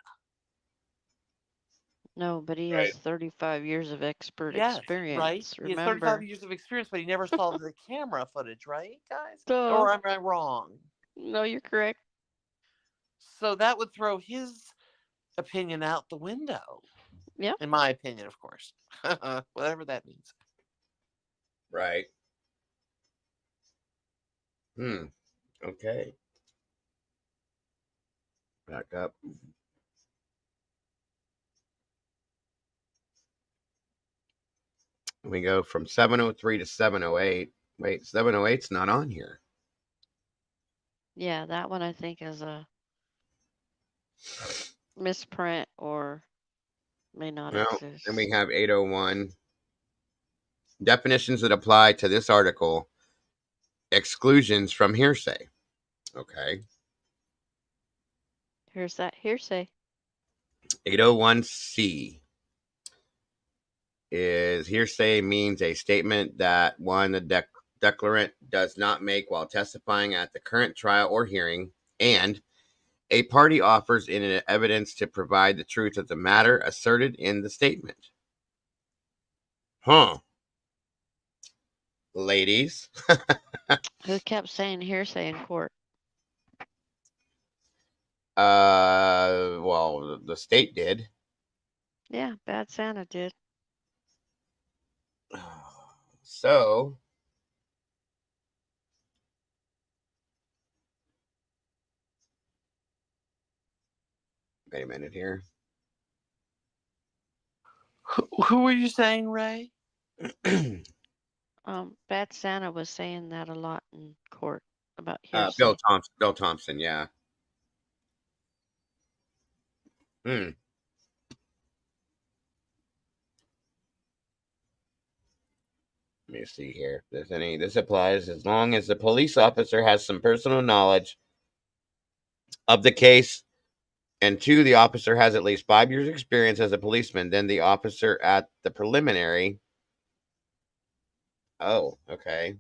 No, but he Right. has 35 years of expert Yes, right. experience. He has 35 Remember? years of experience, but he never saw the camera footage, right, guys? Duh. Or am I wrong? No, you're correct. So that would throw his opinion out the window. Yep. In my opinion, of course. Whatever that means. Right. Okay. Back up. We go from 703 to 708. Wait, 708's not on here. Yeah, that one I think is a misprint or may not Well, exist. then we have 801. Definitions that apply to this article. Exclusions from hearsay. Okay. Here's that hearsay. 801C is hearsay means a statement that one, the declarant does not make while testifying at the current trial or hearing, and a party offers in evidence to provide the truth of the matter asserted in the statement. Huh. Ladies. Who kept saying hearsay in court? Well, the state did. Yeah, Bad Santa did. So, wait a minute here. Who were you saying, Ray? Bad Santa was saying that a lot in court about hearsay. Bill Thompson, yeah. Let me see here if there's any. This applies as long as the police officer has some personal knowledge of the case, and 2, the officer has at least 5 years experience as a policeman. Then the officer at the preliminary. Oh, okay.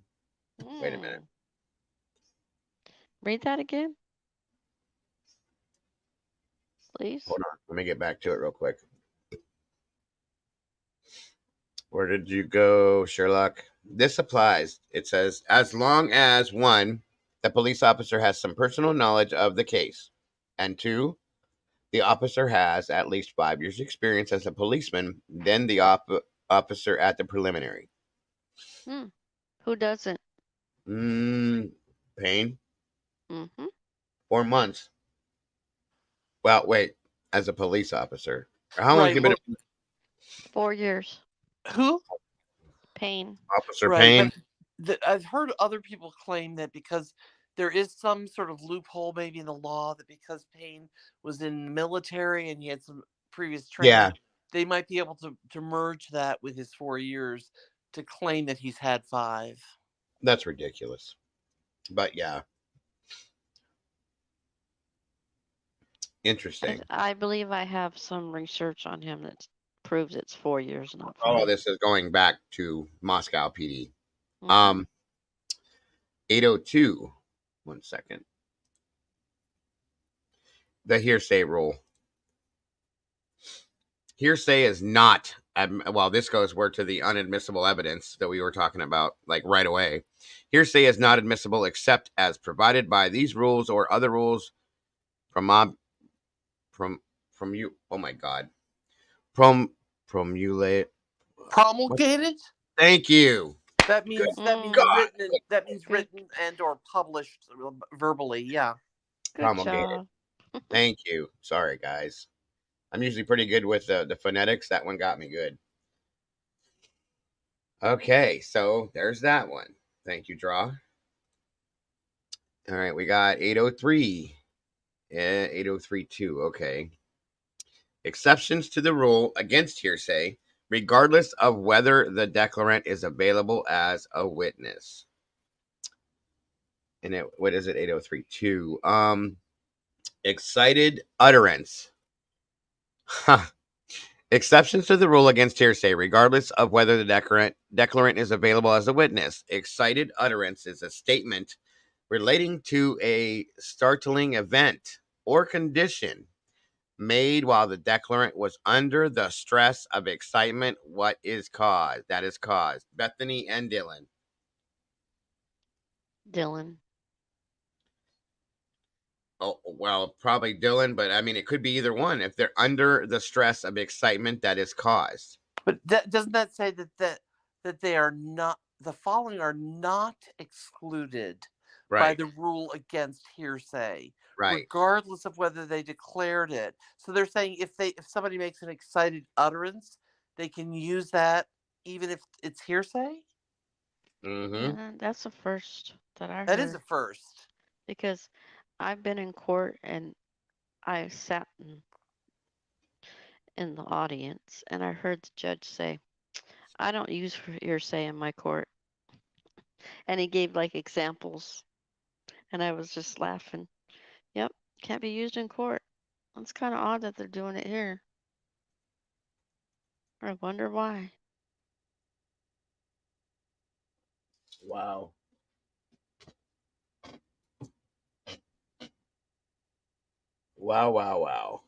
Wait a minute. Read that again, please. Hold on. Let me get back to it real quick. Where did you go, Sherlock? This applies. It says, as long as 1, the police officer has some personal knowledge of the case, and 2, the officer has at least 5 years experience as a policeman, then the officer at the preliminary. Who doesn't? Payne? Mm-hmm. 4 months. Well, wait, as a police officer. How long have Right. you been Well, 4 years. who? Pain. Officer Right, Payne? but I've heard other people claim that because there is some sort of loophole maybe in the law that because Payne was in the military and he had some previous Yeah, training, they might be able to merge that with his 4 years to claim that he's had 5. that's ridiculous. But yeah, interesting. I believe I have some research on him that proves it's 4 years, not All of 5. this is going back to Moscow PD. Mm-hmm. 802. 1 second. The hearsay rule. Hearsay is not, well, this goes where to the unadmissible evidence that we were talking about, like right away. Hearsay is not admissible except as provided by these rules or other rules from mob, from you. Oh my God. Promulate. What? Promulgated? Thank you. That Good means God. Good. written and or published verbally. Yeah. Good Promulgated. job. Thank you. Sorry, guys. I'm usually pretty good with the phonetics. That one got me good. Okay, so there's that one. Thank you, Draw. All right, we got 803. Yeah, 8032. Okay. Exceptions to the rule against hearsay, regardless of whether the declarant is available as a witness. And what is it? 8032. Excited utterance. Exceptions to the rule against hearsay, regardless of whether the declarant is available as a witness. Excited utterance is a statement relating to a startling event or condition made while the declarant was under the stress of excitement. What is caused? That is caused. Bethany and Dylan. Dylan. Oh, well, probably Dylan, but I mean, it could be either one. If they're under the stress of excitement that is caused. But doesn't that say that they are not, the following are not excluded by Right, the rule against hearsay, right. regardless of whether they declared it. So they're saying if somebody makes an excited utterance, they can use that even if it's hearsay. Mm-hmm. Yeah, that's the first that I That is a heard first. because I've been in court and I sat in the audience and I heard the judge say, I don't use hearsay in my court. And he gave like examples and I was just laughing. Yep, can't be used in court. It's kind of odd that they're doing it here. I wonder why. Wow. Wow, wow, wow.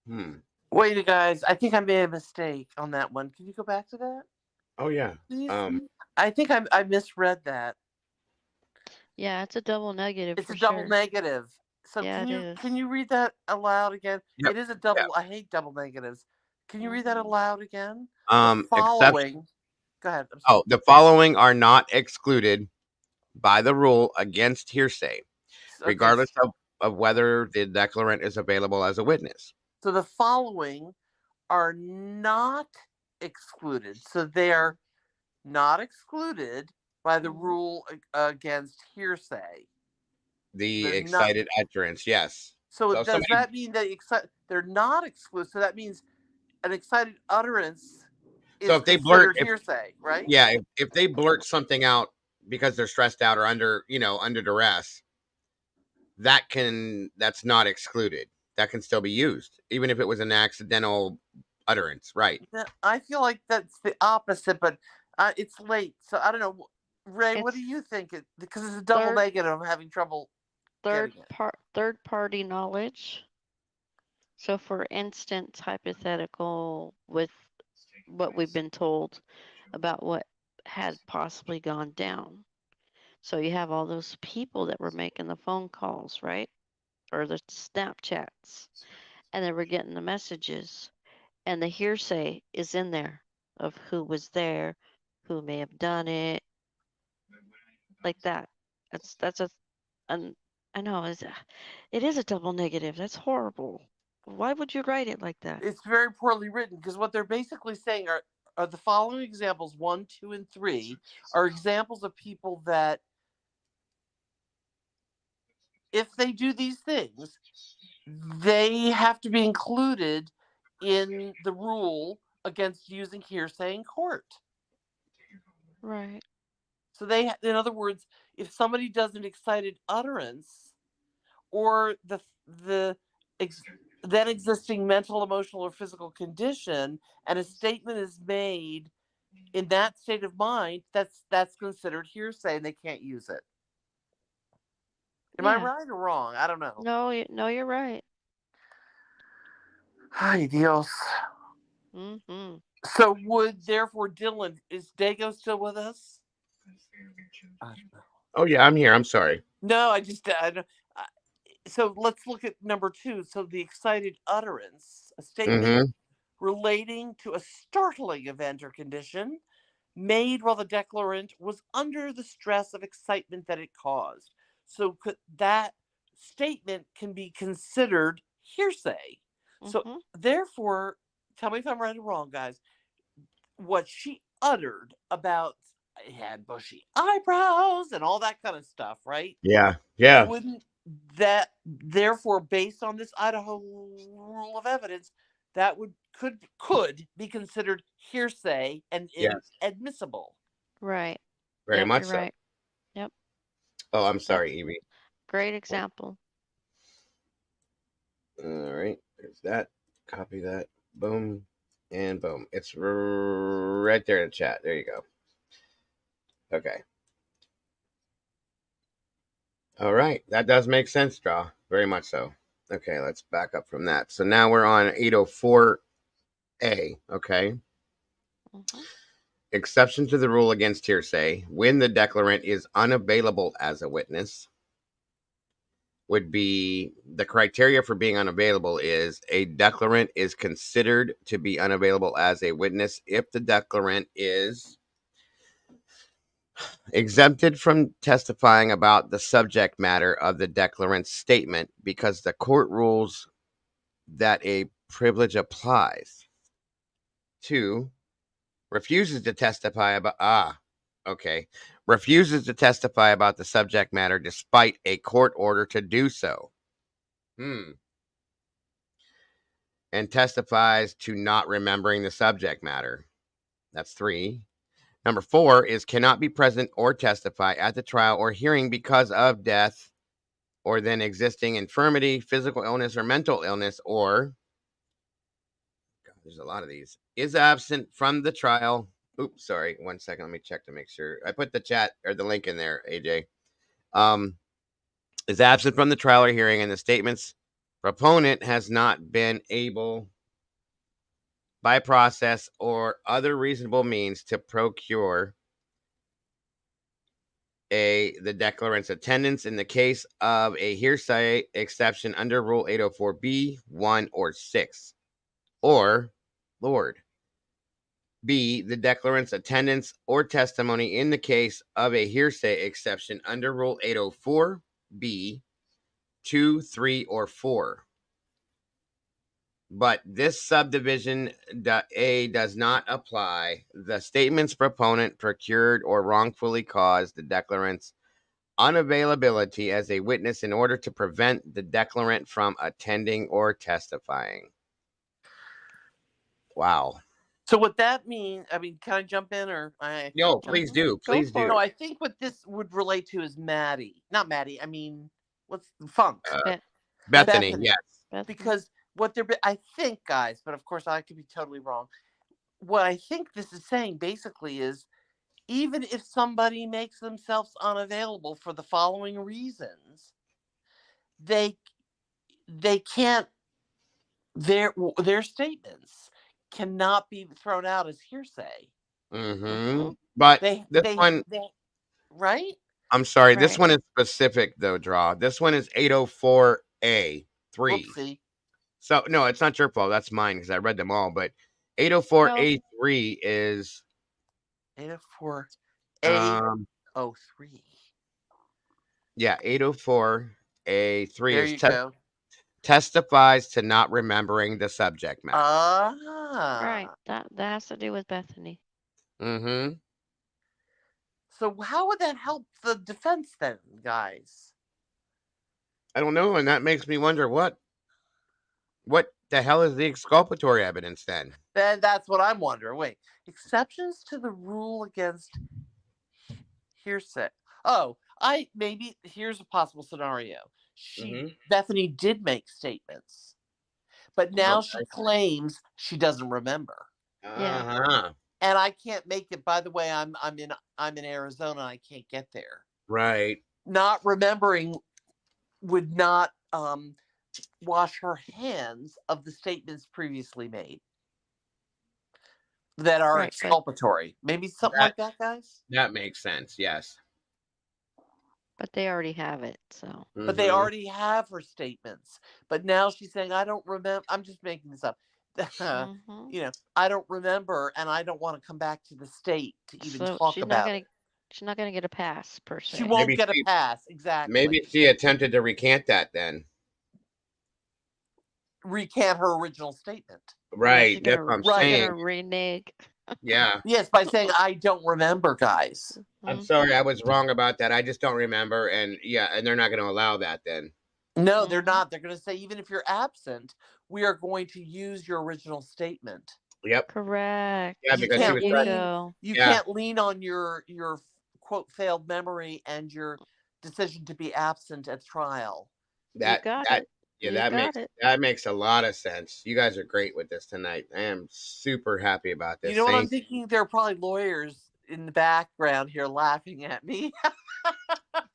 Hmm. Wait, you guys, I think I made a mistake on that one. Can you go back to that, Oh, yeah. please? I think I misread that. Yeah, it's a double negative It's for a double sure. negative. So Yeah, it is. can you read that aloud again? Yep. It is a double. I hate double negatives. Can you read that aloud again? The Except, following. Go ahead. I'm sorry. oh, the following are not excluded by the rule against hearsay, Okay. regardless of whether the declarant is available as a witness. So the following are not excluded. So they are not excluded by the rule against hearsay. The They're not. excited utterance, yes. So So does somebody, that mean that they're not excluded? So that means an excited utterance so is if they blurt, considered hearsay, right? yeah, if they blurt something out because they're stressed out or under duress, that's not excluded. That can still be used, even if it was an accidental utterance, right? I feel like that's the opposite, but it's late, so I don't know. Ray, what do It's you think? Because it's a double third negative. I'm having trouble getting it. third party knowledge. So for instance, hypothetical with what we've been told about what had possibly gone down. So you have all those people that were making the phone calls, right? Or the Snapchats, and they were getting the messages, and the hearsay is in there of who was there, who may have done it, like that. That's an I know it is a double negative. That's horrible. Why would you write it like that? It's very poorly written because what they're basically saying are the following examples 1, 2, and 3 are examples of people that if they do these things, they have to be included in the rule against using hearsay in court. Right. So they, in other words, if somebody does an excited utterance or the then existing mental, emotional, or physical condition, and a statement is made in that state of mind, that's considered hearsay, and they can't use it. Am I Yeah. right or wrong? I don't know. No, you're right. Ay, Dios. Mm-hmm. So would therefore Dylan, is Dago still with us? I don't know. Oh yeah, I'm here. I'm sorry. No, I don't. So let's look at number 2. So the excited utterance, a statement Mm-hmm. relating to a startling event or condition made while the declarant was under the stress of excitement that it caused. So that statement can be considered hearsay. So Mm-hmm. therefore, tell me if I'm right or wrong, guys. What she uttered about I had bushy eyebrows and all that kind of stuff, right? Yeah. Yeah. Wouldn't that therefore, based on this Idaho rule of evidence, that could be considered hearsay and Yes. inadmissible? Right. Very Yep, much you're so. right. Yep. Oh, I'm That's sorry, Evie. great example. All right. There's that. Copy that. Boom. And boom. It's right there in the chat. There you go. Okay. All right. That does make sense, Draw. Very much so. Okay, let's back up from that. So now we're on 804A. Okay. Mm-hmm. Exception to the rule against hearsay when the declarant is unavailable as a witness would be the criteria for being unavailable is a declarant is considered to be unavailable as a witness if the declarant is exempted from testifying about the subject matter of the declarant's statement because the court rules that a privilege applies. 2, refuses to testify about refuses to testify about the subject matter despite a court order to do so. And testifies to not remembering the subject matter. That's 3. Number 4 is cannot be present or testify at the trial or hearing because of death or then existing infirmity, physical illness, or mental illness, or God, there's a lot of these. Is absent from the trial. Oops, sorry. 1 second. Let me check to make sure. I put the chat or the link in there, AJ. Is absent from the trial or hearing, and the statement's proponent has not been able by process or other reasonable means to procure the declarant's attendance in the case of a hearsay exception under Rule 804B, 1 or 6. Or, Lord, B, the declarant's attendance or testimony in the case of a hearsay exception under Rule 804B, 2, 3, or 4. But this subdivision A does not apply. The statement's proponent procured or wrongfully caused the declarant's unavailability as a witness in order to prevent the declarant from attending or testifying. Wow. So what that means, I mean, can I jump in or I? No, please Mm-hmm. do. Go Please for do. No, it. I think what this would relate to is Maddie, not Maddie. I mean, what's Funk? Bethany, Bethany. yes. Bethany. Because what they're, I think, guys, but of course I could be totally wrong. What I think this is saying basically is even if somebody makes themselves unavailable for the following reasons, they can't their statements cannot be thrown out as hearsay. Mm-hmm. But this one, They right? I'm sorry, this Right. one is specific though, Draw. This one is 804A 3. Whoopsie. So no, it's not your fault. That's mine because I read them all. But No. 804A3 is 804 um 803. Yeah, 804A3 There is you go. testifies to not remembering the subject matter. Right. Ah. That has to do with Bethany. Mm-hmm. So how would that help the defense then, guys? I don't know, and that makes me wonder what the hell is the exculpatory evidence then? Then that's what I'm wondering. Wait, exceptions to the rule against hearsay. Oh, here's a possible scenario. Mm-hmm. Bethany did make statements, but now she Okay. claims she doesn't remember. Yeah. Uh-huh. And I can't make it. By the way, I'm in Arizona. And I can't get there. Right. Not remembering would not wash her hands of the statements previously made that are Right. But exculpatory. Maybe something That like that, guys. that makes sense. Yes. they already have it. So But they Mm-hmm. already have her statements. But now she's saying, I don't remember. I'm just making this up. Mhm. I don't remember, and I don't want to come back to the state to even So talk about it. she's not gonna get a pass per She se. won't Maybe get a she pass. Exactly. maybe she attempted to recant that then. Recant her original statement. Yeah, she's Right. That's what I'm saying. gonna renege. Yeah. Yes, by saying, I don't remember, guys. I'm Mhm. sorry, I was wrong about that. I just don't remember. And yeah, and they're not going to allow that then. No, they're Mhm. not. They're going to say, even if you're absent, we are going to use your original statement. Yep. Correct. Yeah, You because she can't was There you trying. go. You Yeah, can't lean on your quote failed memory and your decision to be absent at trial. You that got that it. yeah, You got it. that makes a lot of sense. You guys are great with this tonight. I am super happy about You this. know what I'm Thank thinking? There are probably lawyers in the background here laughing at me.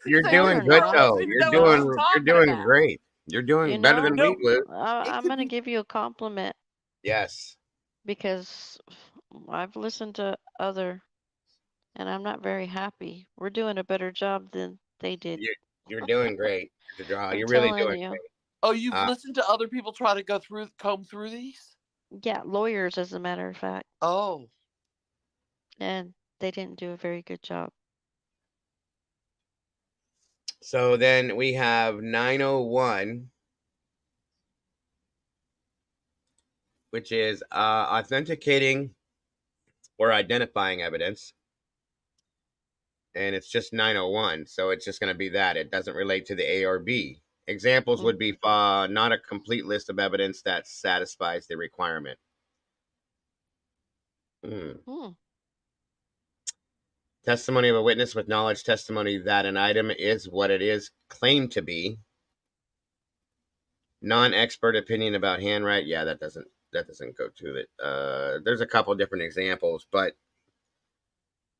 You're Saying, No, doing they're this good girl not. doesn't though. even know what she's You're talking doing about. great. You're doing You better know, than we No, would. it I'm could gonna be. give you a compliment Yes. because I've listened to other, and I'm not very happy. We're doing a better job than they did. You're doing great, Mr. Draw. I'm You're really telling doing you. great. Oh, you've Uh, listened to other people try to comb through these? Yeah, lawyers, as a matter of fact, Oh, and they didn't do a very good job. so then we have 901, which is authenticating or identifying evidence. And it's just 901. So it's just going to be that. It doesn't relate to the A or B. Examples would be not a complete list of evidence that satisfies the requirement. Hmm. Testimony of a witness with knowledge testimony that an item is what it is claimed to be. Non-expert opinion about handwriting. Yeah, that doesn't go to it. There's a couple different examples, but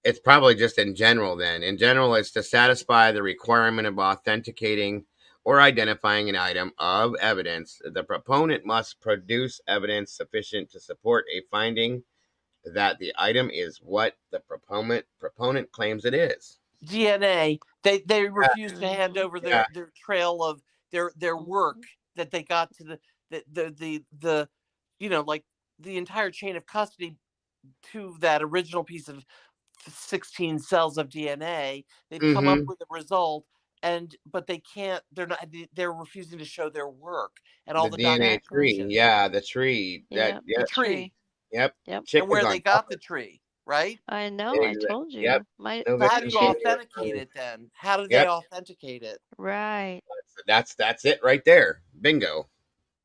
it's probably just in general then. In general, it's to satisfy the requirement of authenticating or identifying an item of evidence. The proponent must produce evidence sufficient to support a finding that the item is what the proponent claims it is. DNA. They refuse to hand Mhm. over Yeah. their trail of their work that they got to the like the entire chain of custody to that original piece of 16 cells of DNA. They've come up Mm-hmm. with a result, but they can't. They're refusing to show their work and all The the DNA tree. Exactly. documentation. Yeah, the tree. Yep. The Yep. tree Yep. Yep. Chick and was where on they top got of the it. tree, right? I know. I told Yep. you. My No So how do victim you she. DNA. authenticate it then? How do they Yep. authenticate it? Right. That's it right there. Bingo.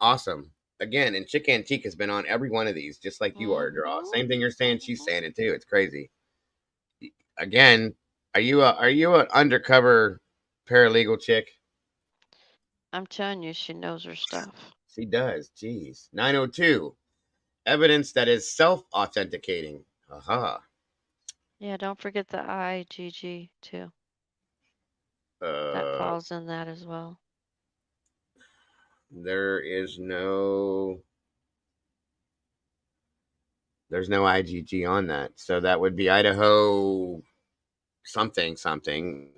Awesome. Again, and Chick Antique has been on every one of these, just like you are, Draw. Mhm. Same thing you're saying, she's Mhm. saying it too. It's crazy. Again, are you an undercover paralegal chick? I'm telling you, she knows her stuff. She does. Jeez. 902. Evidence that is self-authenticating. Aha. Yeah. Don't forget the IGG too. That Uh falls in that as well. there's no IGG on that. So that would be Idaho something something.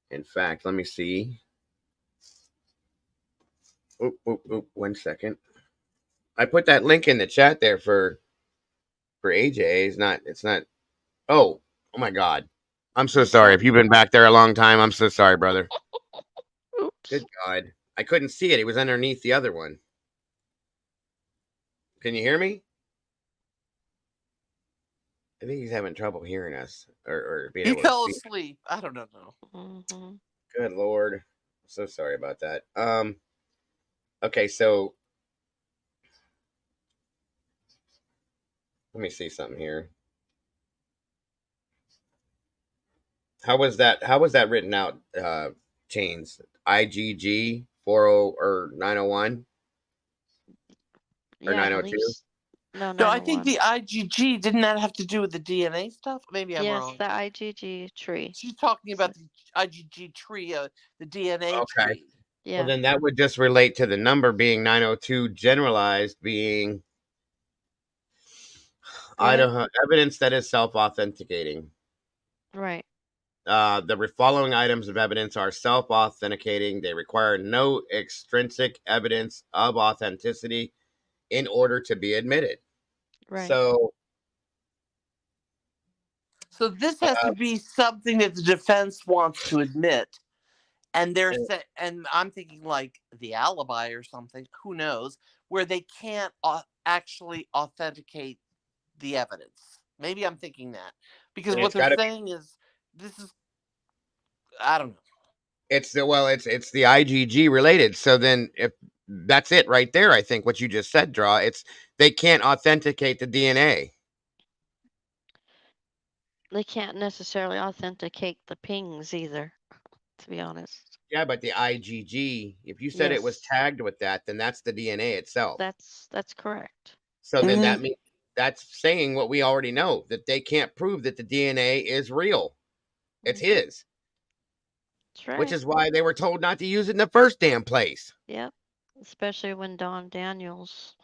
In fact, let me see. Oop, oop, oop, 1 second. I put that link in the chat there for AJ. It's not. Oh my God. I'm so Is sorry. that? If you've been back there a long time, I'm so sorry, brother. Good Oops. God. I couldn't see it. It was underneath the other one. Can you hear me? I think he's having trouble hearing us or being He able to fell speak. asleep. I don't know. Mm-hmm. Good Lord. So sorry about that. Okay, so let me see something here. How was that written out, chains? IGG 40 or 901 or Yeah, I believe 902? no No, I think 901. the IgG didn't that have to do with the DNA stuff? Maybe I'm Yes, wrong. the IgG tree. She's talking So, about the IgG tree, the DNA Okay. tree. Well, yeah, then that would just relate to the number being 902, generalized being go ahead. Idaho evidence that is self-authenticating. Right, The following items of evidence are self-authenticating. They require no extrinsic evidence of authenticity in order to be admitted. right. So, So this has uh, to be something that the defense wants to admit, and and and I'm thinking like the alibi or something. Who knows? Where they can't actually authenticate the evidence. Maybe I'm thinking that because what it's they're got to be. saying is this is I don't know. It's the IgG related. So then, if that's it right there, I think what you just said, draw. It's they can't authenticate the DNA. They can't necessarily authenticate the pings either, to be honest. Yeah, but the IgG, if you said it was Yes, tagged with that, then that's the DNA itself. that's correct. So then Mm-hmm. that means that's saying what we already know, that they can't prove that the DNA is real. It's Mm-hmm. his, That's which right. is why they were told not to use it in the first damn place. Yep. Especially when Don Daniels.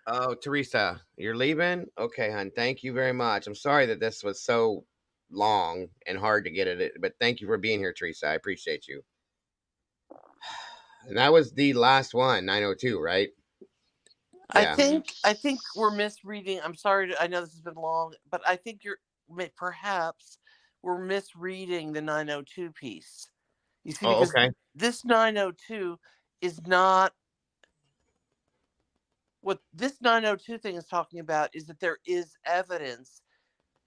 Oh, Teresa, you're leaving? Okay, hon. Thank you very much. I'm sorry that this was so long and hard to get it, but thank you for being here, Teresa. I appreciate you. And that was the last one, 902, right? I Yeah. think we're misreading. I'm sorry. I know this has been long, but I think perhaps we're misreading the 902 piece. You see, Oh, because okay. this 902 is not what this 902 thing is talking about. Is that there is evidence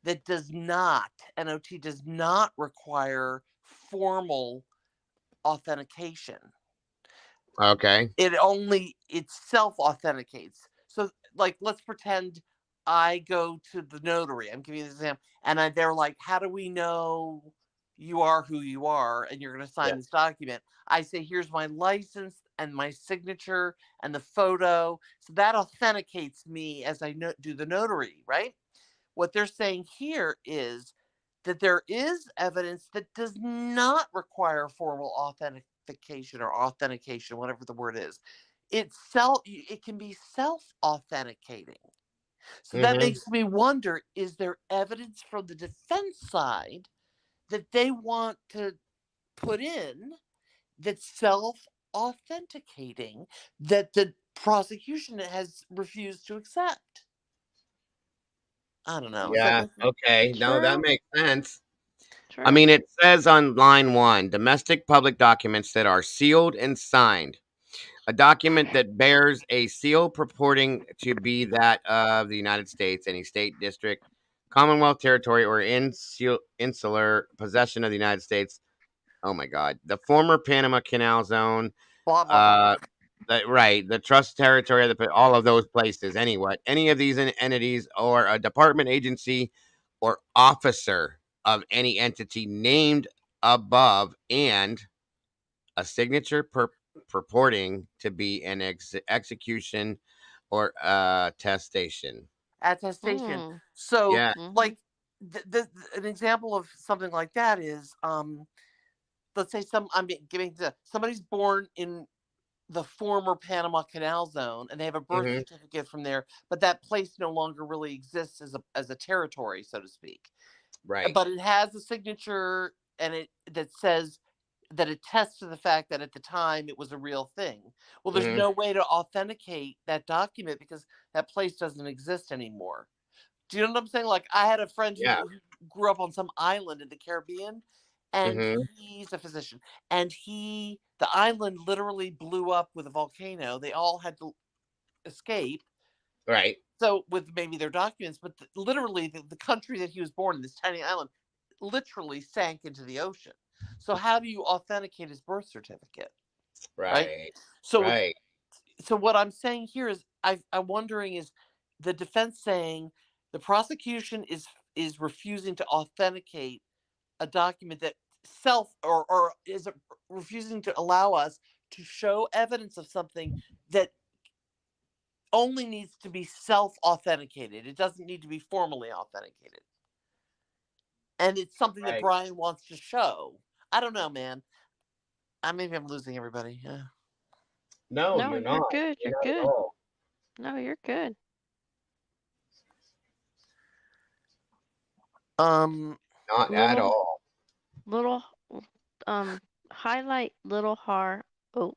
that does not NOT does not require formal authentication. Okay. It self authenticates. So like let's pretend I go to the notary. I'm giving you this example, and they're like, "How do we know you are who you are?" And you're going to Yeah. sign this document. I say, "Here's my license and my signature and the photo." So that authenticates me as I do the notary, right? What they're saying here is that there is evidence that does not require formal authentication or authentication, whatever the word is. It can be self-authenticating. So that Mm-hmm. makes me wonder, is there evidence from the defense side that they want to put in that's self-authenticating that the prosecution has refused to accept? I don't know. Is that Yeah. making Okay. No, that True. makes sense. I True. mean, it says on line one, domestic public documents that are sealed and signed. A document that bears a seal purporting to be that of the United States, any state, district, Commonwealth territory, or insular possession of the United States. Oh my God. The former Panama Canal Zone, blah blah blah? uh, right, the trust territory, all of those places, any of these entities, or a department, agency, or officer of any entity named above, and a signature purporting to be an execution or attestation. Attestation. Mm. So, Yeah. Mm-hmm. like, an example of something like that is, let's say somebody's born in the former Panama Canal Zone, and they have a birth Hmm. certificate from there, but that place no longer really exists as a territory, so to speak. Right. But it has a signature, and it that says that attests to the fact that at the time it was a real thing. Well, there's Hmm. no way to authenticate that document because that place doesn't exist anymore. Do you know what I'm saying? Like I had a friend Yeah. grew up on some island in the Caribbean, and Mm-hmm. he's a physician. And the island literally blew up with a volcano. They all had to escape. Right. So with maybe their documents, but literally the country that he was born in, this tiny island, literally sank into the ocean. So how do you authenticate his birth certificate? Right. Right. So Right. so what I'm saying here is I'm wondering, is the defense saying the prosecution is refusing to authenticate a document that or is refusing to allow us to show evidence of something that only needs to be self-authenticated. It doesn't need to be formally authenticated. And it's something that Right. Brian wants to show. I don't know, man. Maybe I'm losing everybody. No, No, you're you're not. good. You're You're not at good. all. No, you're good. Not at Little, all. little, highlight little har. Oh,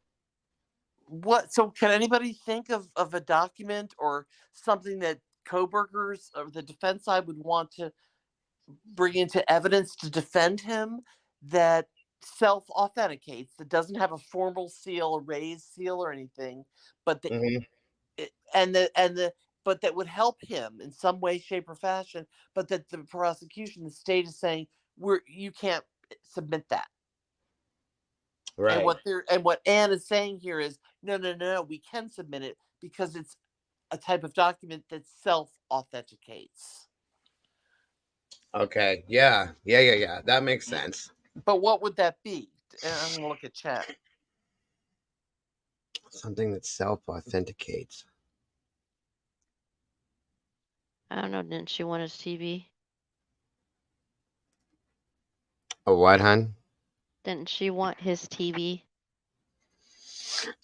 What? So can anybody think of a document or something that Kohberger's or the defense side would want to bring into evidence to defend him that self-authenticates, that doesn't have a formal seal, a raised seal or anything, but Mm-hmm. but that would help him in some way, shape, or fashion, but that the prosecution, the state is saying, you can't submit that. And Right. what Anne is saying here is, no, we can submit it because it's a type of document that self-authenticates. Okay. Yeah. Yeah. Yeah. Yeah. That makes sense. But what would that be? And I'm gonna look at chat. Something that self-authenticates. I don't know. Didn't she want his TV? A what, hun? Didn't she want his TV?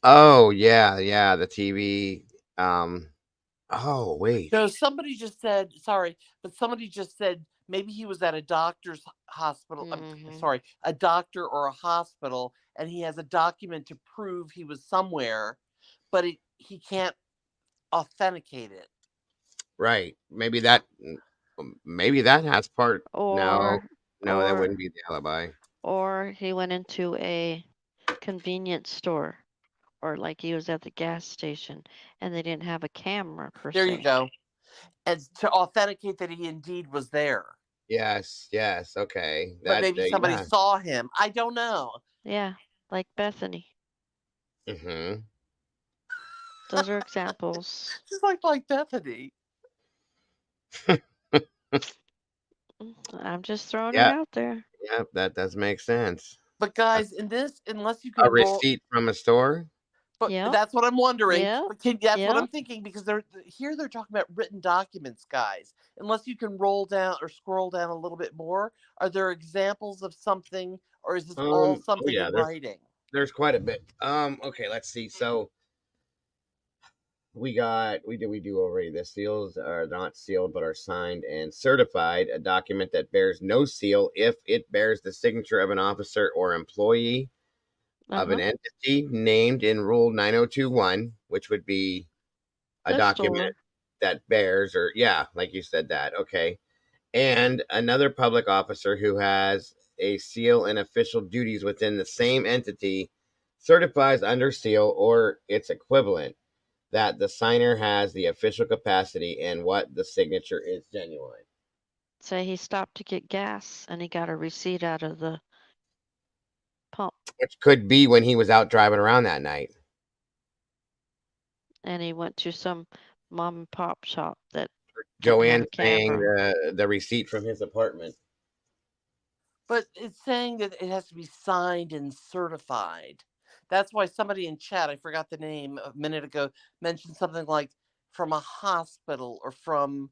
Oh, yeah. Yeah. The TV. Um. Oh, wait. No, somebody just said, sorry, but somebody just said maybe he was at a doctor's hospital. Mm-hmm. Sorry, a doctor or a hospital, and he has a document to prove he was somewhere, but he can't authenticate it. Right. Maybe that. Maybe that has part. No. Or, No, that or, wouldn't be the alibi. or he went into a convenience store, or like he was at the gas station, and they didn't have a camera per There se. you go. And to authenticate that he indeed was there. Yes. Yes. Okay. But That. maybe somebody Yeah. saw him. I don't know. Yeah, like Bethany. Mm-hmm. Those are examples. Just like Bethany. I'm just throwing it Yeah. out there. Yeah. That does make sense. But guys, in this, unless you A can roll, receipt from a store. but Yep. that's what I'm wondering. Yep. But that's what I'm Yep. thinking, because they're talking about written documents, guys. Unless you can roll down or scroll down a little bit more, are there examples of something, or is this all Oh something yeah. in writing? There's quite a bit. Okay. Let's see. So we do already. The seals are not sealed but are signed and certified. A document that bears no seal if it bears the signature of an officer or employee of an entity named in Rule 9021, which would be a The document store. that bears, or yeah, like you said, that okay, and another public officer who has a seal and official duties within the same entity certifies under seal or its equivalent that the signer has the official capacity and what the signature is genuine. Say he stopped to get gas and he got a receipt out of the pump, Which could be when he was out driving around that night. and he went to some mom and pop shop that didn't have Joanne a saying camera. the receipt from his apartment. But it's saying that it has to be signed and certified. That's why somebody in chat, I forgot the name a minute ago, mentioned something like from a hospital or from.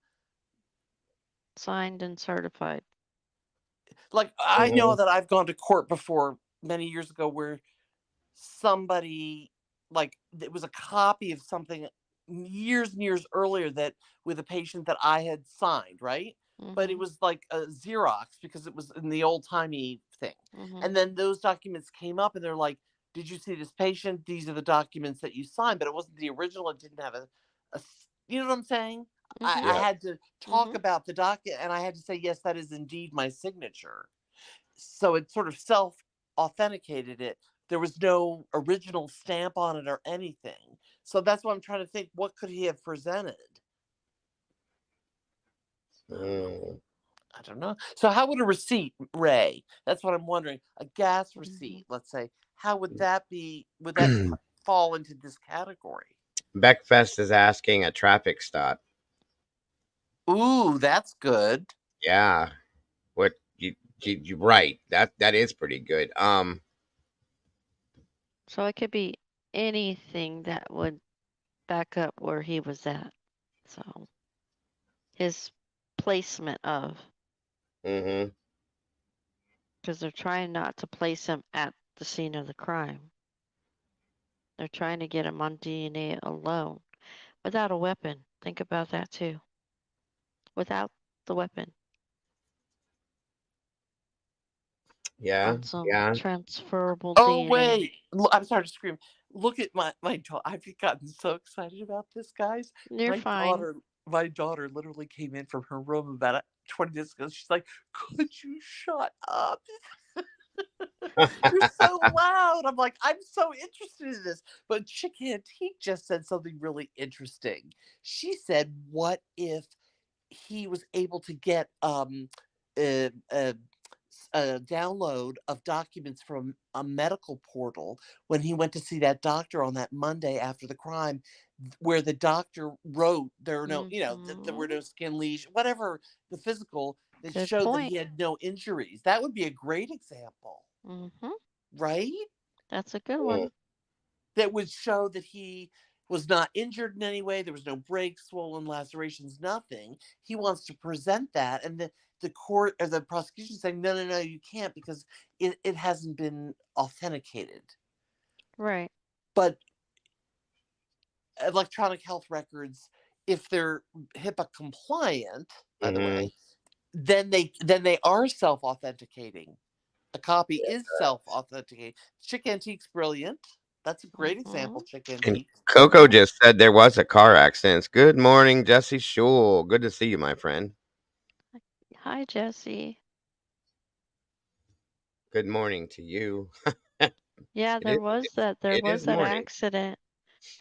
Signed and certified. Like, I know that I've gone to court before many years ago where somebody, like, it was a copy of something years and years earlier that with a patient that I had signed, right? But it was like a Xerox because it was in the old timey thing. And then those documents came up and they're like, did you see this patient? These are the documents that you signed, but it wasn't the original. It didn't have a you know what I'm saying? Mhm. I Yeah. had to talk Mhm. about the document, and I had to say, yes, that is indeed my signature. So it sort of self authenticated it. There was no original stamp on it or anything. So that's what I'm trying to think. What could he have presented? Mm. I don't know. So how would a receipt, Ray? That's what I'm wondering. A gas Mhm. receipt, let's say. How would that be? Would that fall into this category? Beckfest is asking a traffic stop. Ooh, that's good. Yeah. What you right. That is pretty good. So it could be anything that would back up where he was at. So his placement of, Mhm. because they're trying not to place him at the scene of the crime. They're trying to get him on DNA alone without a weapon. Think about that too. Without the weapon Yeah. on some Yeah. transferable Oh DNA. wait, I'm sorry to scream. Look at my daughter. I've gotten so excited about this, guys. You're My fine. daughter, my daughter literally came in from her room about 20 minutes ago. She's like, "Could you shut up? You're so loud." I'm like, I'm so interested in this. But Chick Antique just said something really interesting. She said, "What if he was able to get a, a, a download of documents from a medical portal when he went to see that doctor on that Monday after the crime, where the doctor wrote there were no, there were Mhm. no skin lesions, whatever the physical that Good showed that point. he had no injuries. That would be a great example, Mhm. right? That's a good Mm. one. That would show that he was not injured in any way. There was no breaks, swollen lacerations, nothing. He wants to present that, and the court or the prosecution saying, no, no, no, you can't because it hasn't been authenticated. Right. But electronic health records, if they're HIPAA compliant, by the Mhm. way, then they are self authenticating. A copy is self authenticating. Chick Antique's brilliant. That's a great example, Mhm. Chick And Antique. Coco just said there was a car accident. Good morning, Jesse Schul. Good to see you, my friend. Hi, Jesse. Good morning to you. Yeah, It is. there It was is that morning. accident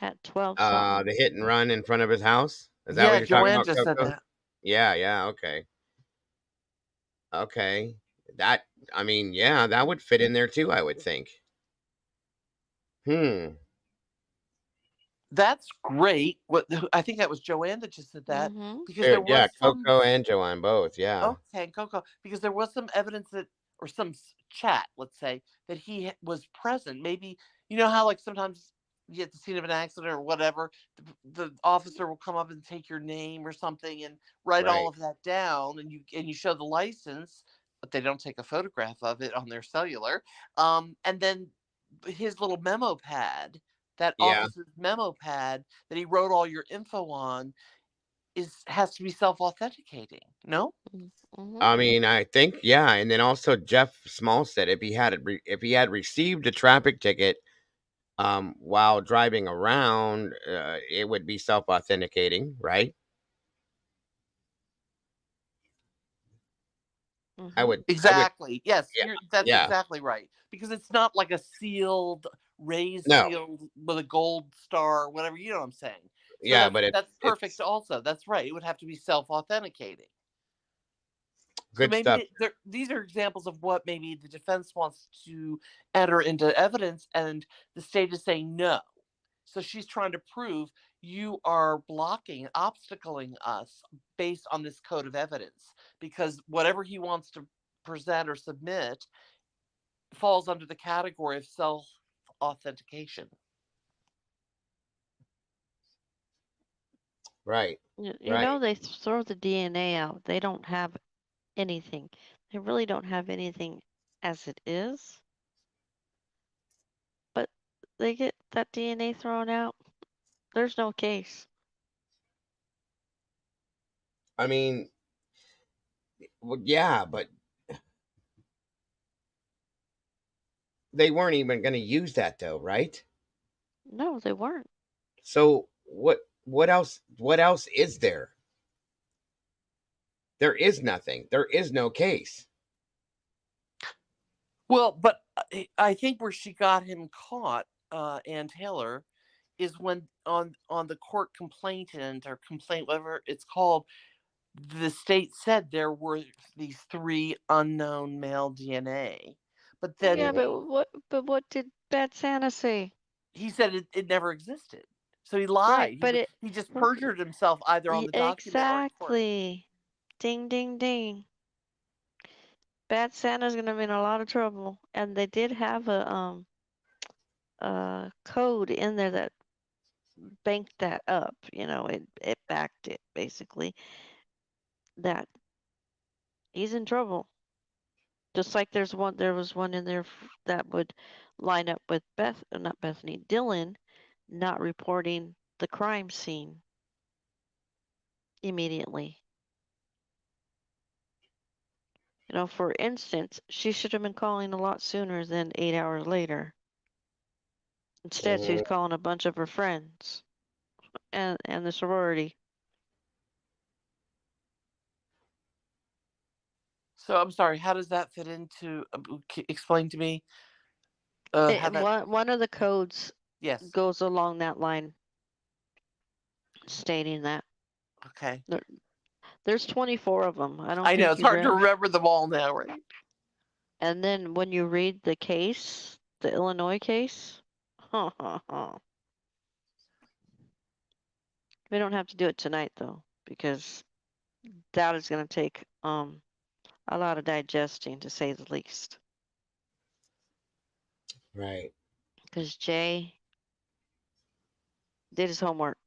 at 12 something. The hit and run in front of his house. Is that what Yeah, you're talking Joanne about, just said Coco? that. Yeah. Yeah. Okay. Okay. That. I mean, yeah, that would fit in there too. I would think. Hmm. That's great. What I think that was Joanne that just said that Mhm. because there Yeah, was some Coco and Joanne both. Yeah. okay, Coco, because there was some evidence that or some chat, let's say, that he was present. Maybe you know how like sometimes you at the scene of an accident or whatever, the officer will come up and take your name or something and write all Right. of that down, and you show the license, but they don't take a photograph of it on their cellular. And then his little memo pad, that Yeah. officer's memo pad that he wrote all your info on, has to be self authenticating. No. Mhm. I mean, I think yeah, and then also Jeff Small said if he had received a traffic ticket while driving around, it would be self authenticating, right? Mhm. I would, Exactly. Yes, yeah, that's yeah. exactly right. Because it's not like a sealed, raised No, sealed with a gold star or whatever. You know what I'm saying? So yeah, that's but that's perfect. it's Also, that's right. It would have to be self-authenticating. So good stuff. maybe these are examples of what maybe the defense wants to enter into evidence, and the state is saying no. So she's trying to prove you are blocking, obstacling us based on this code of evidence because whatever he wants to present or submit falls under the category of self authentication. Right, You right. know they throw the DNA out. They don't have anything. They really don't have anything as it is, but they get that DNA thrown out. There's no case. I mean, well, yeah, but they weren't even going to use that though, right? No, they weren't. So what else? What else is there? There is nothing. There is no case. Well, but I think where she got him caught, Ann Taylor, is when on the court complainant or complaint, whatever it's called, the state said there were these 3 unknown male DNA. But then Yeah, but what did Bad Santa say? he said it never existed. So he Right, lied. but He just perjured himself either on the document or in court. exactly. Ding, ding, ding. Bad Santa's gonna be in a lot of trouble, and they did have a code in there that banked that up. You know, it backed it basically. That he's in trouble. Just like there was one in there that would line up with not Bethany, Dylan, not reporting the crime scene immediately. You know, for instance, she should have been calling a lot sooner than 8 hours later. Instead, she was calling a bunch of her friends and the sorority. So I'm sorry. How does that fit into? Explain to me. How that? One of the codes Yes. goes along that line, stating that. Okay. There's 24 of them. I don't I know think it's you hard to read. remember them all now, right? And then when you read the case, the Illinois case, we don't have to do it tonight though, because that is going to take a lot of digesting, to say the least. Right. Because Jay did his homework.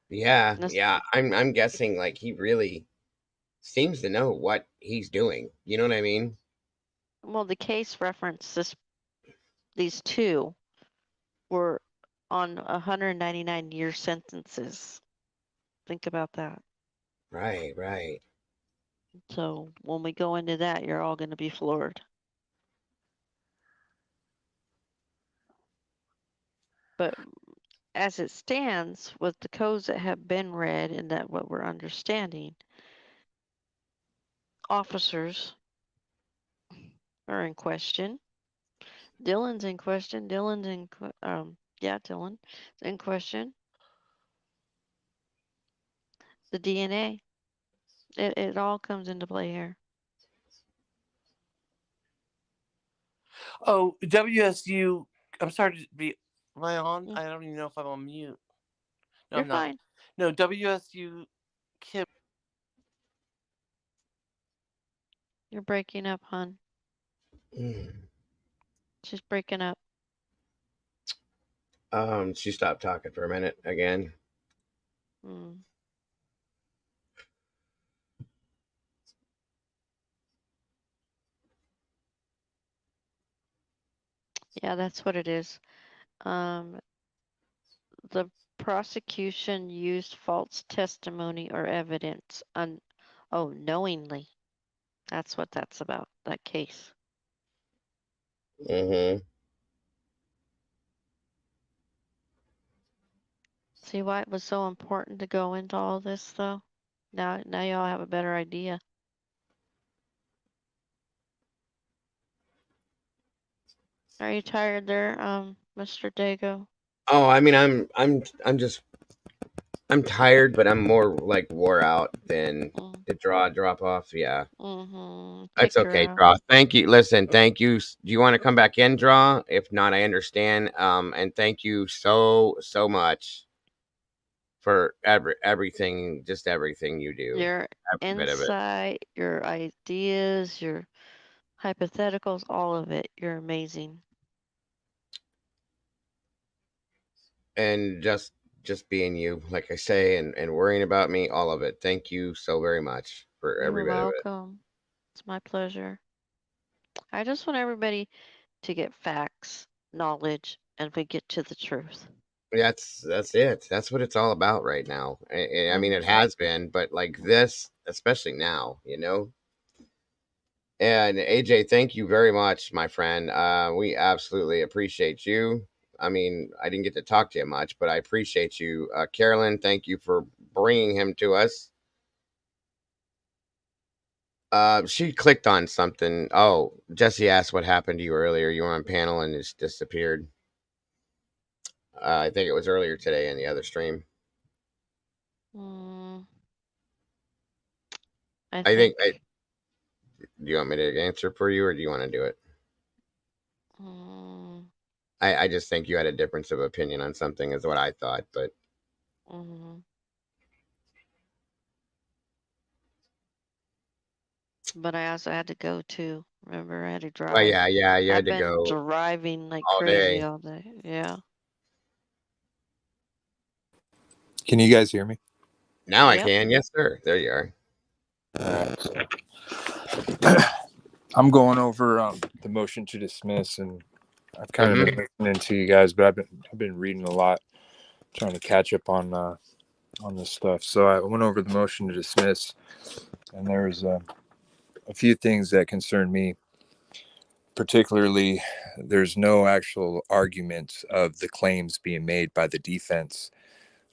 Yeah, yeah. I'm guessing like he really seems to know what he's doing. You know what I mean? Well, the case referenced these two were on 199-year sentences. Think about that. Right, right. So when we go into that, you're all going to be floored. But as it stands, with the codes that have been read and that what we're understanding, officers are in question. Dylan's in question. Dylan's in question. The DNA, it all comes into play here. Oh, WSU. I'm sorry to be. Am I on? I don't even know if I'm on mute. No, You're I'm not. fine. No, WSU. Kim. You're breaking up, hon. She's breaking up. She stopped talking for a minute again. Yeah, that's what it is. The prosecution used false testimony or evidence knowingly. That's what that's about, that case. See why it was so important to go into all this, though? Now y'all have a better idea. Are you tired there, Mr. Dago? Oh, I mean, I'm just tired, but I'm more like wore out than the drop off. Yeah. It's okay, Draw. Thank you. Listen, thank you. Do you want to come back in, Draw? If not, I understand. And thank you so much for everything, just everything you do. Your insight, your ideas, your hypotheticals, all of it. You're amazing. And just being you, like I say, and worrying about me, all of it. Thank you so very much for every bit of it. You're welcome. It's my pleasure. I just want everybody to get facts, knowledge, and we get to the truth. That's it. That's what it's all about right now. I mean, it has been, but like this, especially now, you know. And AJ, thank you very much, my friend. We absolutely appreciate you. I mean, I didn't get to talk to you much, but I appreciate you. Carolyn, thank you for bringing him to us. She clicked on something. Oh, Jesse asked what happened to you earlier. You were on panel and just disappeared. I think it was earlier today in the other stream. Mm, I think. Do you want me to answer for you, or do you want to do it? mm, I just think you had a difference of opinion on something, is what I thought. But mm. But I also had to go too. Remember, I had to well, drive. yeah, you had I've to been go driving like all crazy day. all day. Yeah. Can you guys hear me? Now I Yep. can. Yes, sir. There you are. All right. I'm going over the motion to dismiss, and I've kind of been listening to you guys, but I've been reading a lot, trying to catch up on this stuff. So I went over the motion to dismiss, and there's a few things that concern me. Particularly, there's no actual argument of the claims being made by the defense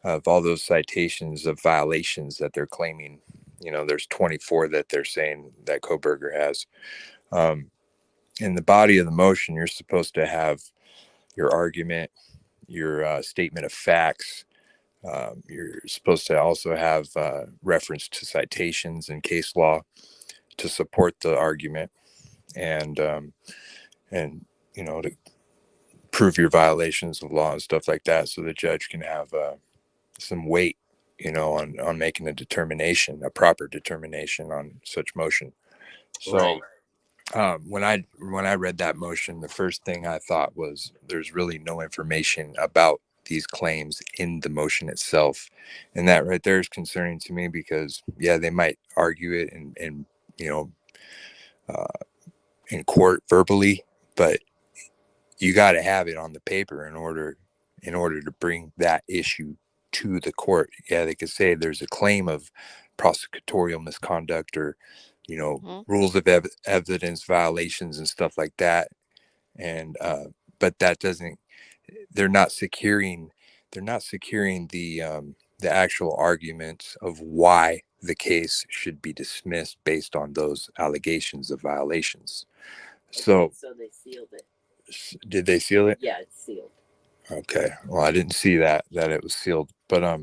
of all those citations of violations that they're claiming. You know, there's 24 that they're saying that Kohberger has. In the body of the motion, you're supposed to have your argument, your statement of facts. You're supposed to also have reference to citations and case law to support the argument, and and you know, to prove your violations of law and stuff like that, so the judge can have some weight, you know, on making a determination, a proper determination on such motion. So Right. when I read that motion, the first thing I thought was there's really no information about these claims in the motion itself, and that right there is concerning to me, because yeah, they might argue it and you know, in court verbally, but you got to have it on the paper in order to bring that issue to the court. Yeah, they could say there's a claim of prosecutorial misconduct, or you know, Mm-hmm. rules of evidence violations and stuff like that, and but that doesn't, they're not securing the actual arguments of why the case should be dismissed based on those allegations of violations. So they sealed it. did they seal it? Yeah, it's sealed. Okay. Well, I didn't see that it was sealed, but